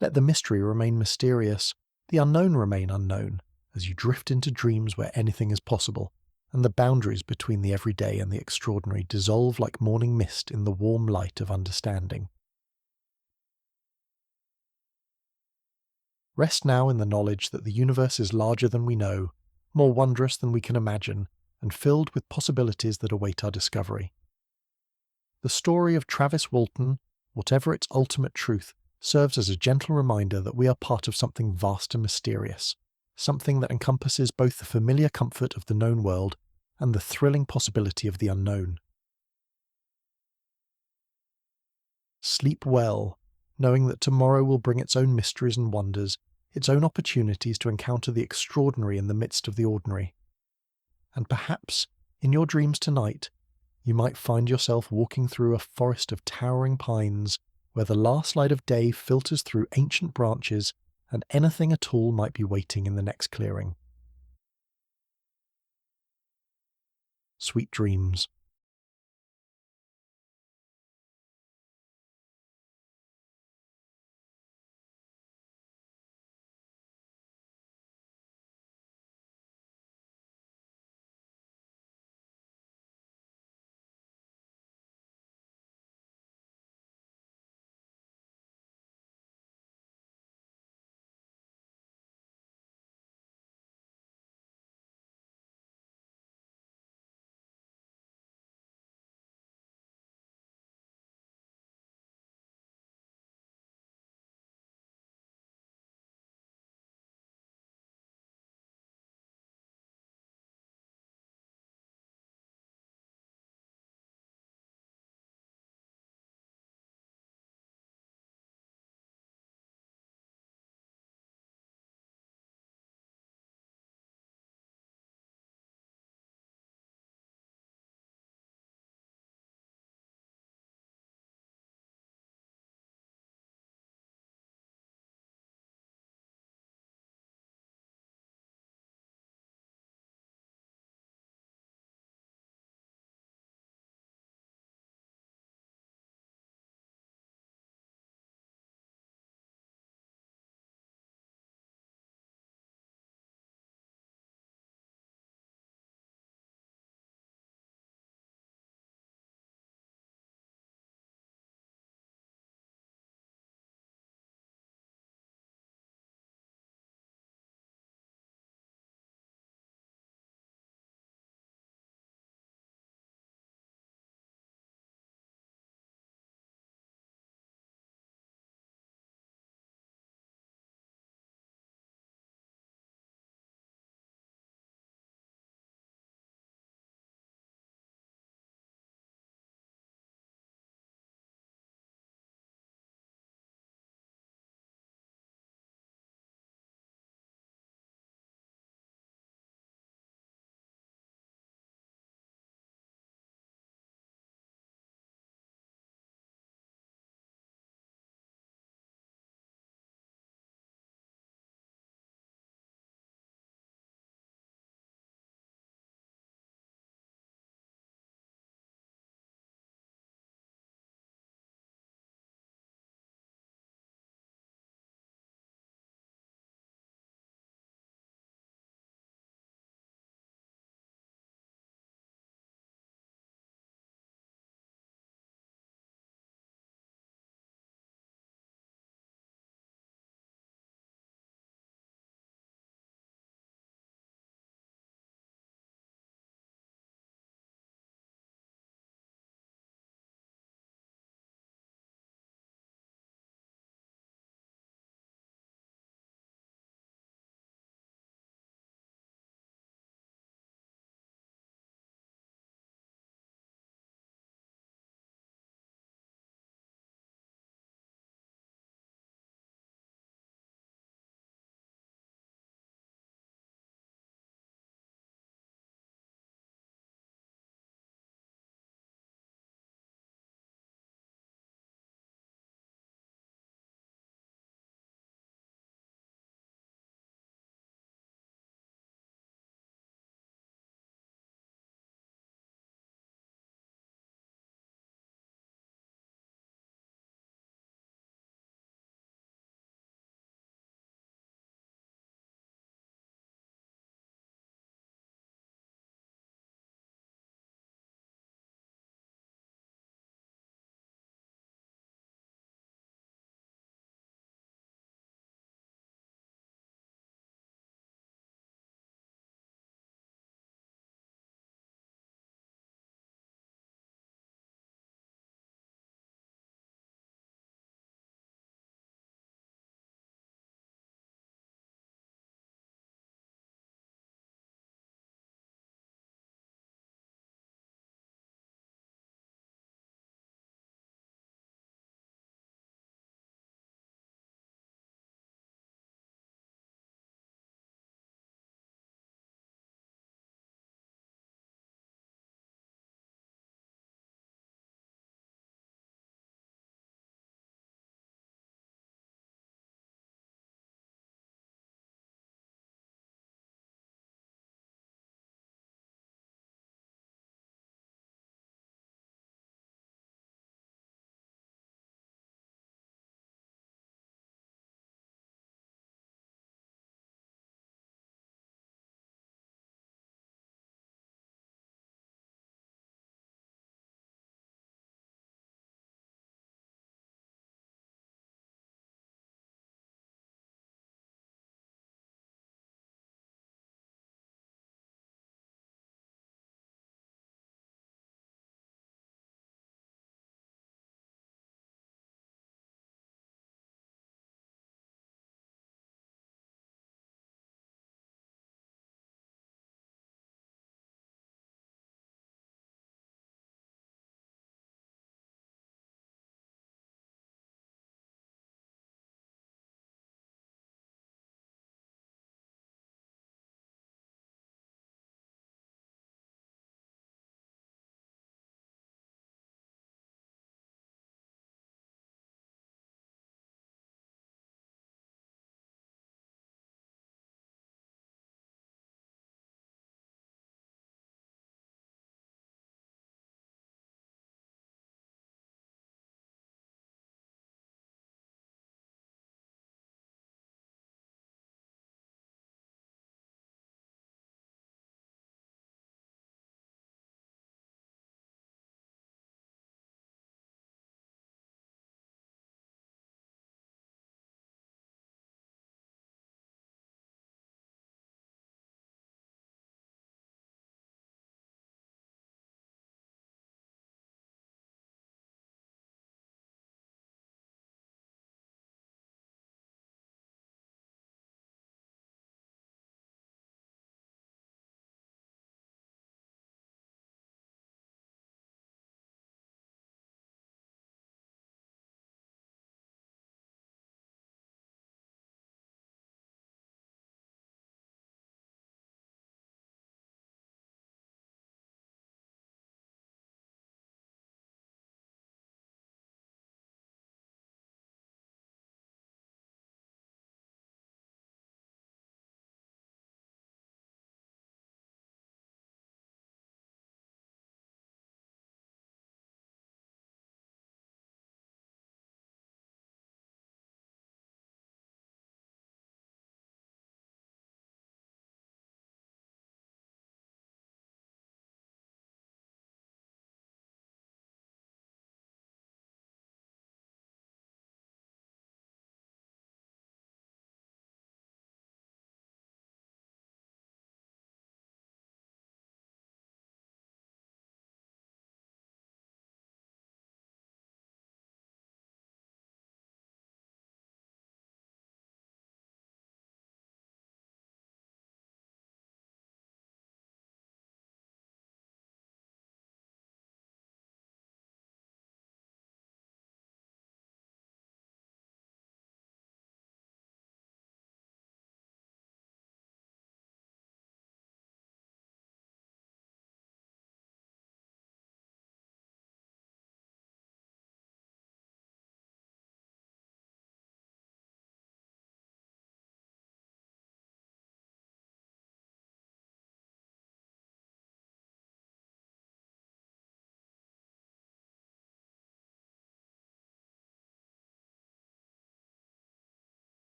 Let the mystery remain mysterious, the unknown remain unknown, as you drift into dreams where anything is possible, and the boundaries between the everyday and the extraordinary dissolve like morning mist in the warm light of understanding. Rest now in the knowledge that the universe is larger than we know, more wondrous than we can imagine, and filled with possibilities that await our discovery. The story of Travis Walton, whatever its ultimate truth, serves as a gentle reminder that we are part of something vast and mysterious, something that encompasses both the familiar comfort of the known world and the thrilling possibility of the unknown. Sleep well, knowing that tomorrow will bring its own mysteries and wonders, its own opportunities to encounter the extraordinary in the midst of the ordinary. And perhaps, in your dreams tonight, you might find yourself walking through a forest of towering pines, where the last light of day filters through ancient branches, and anything at all might be waiting in the next clearing. Sweet dreams.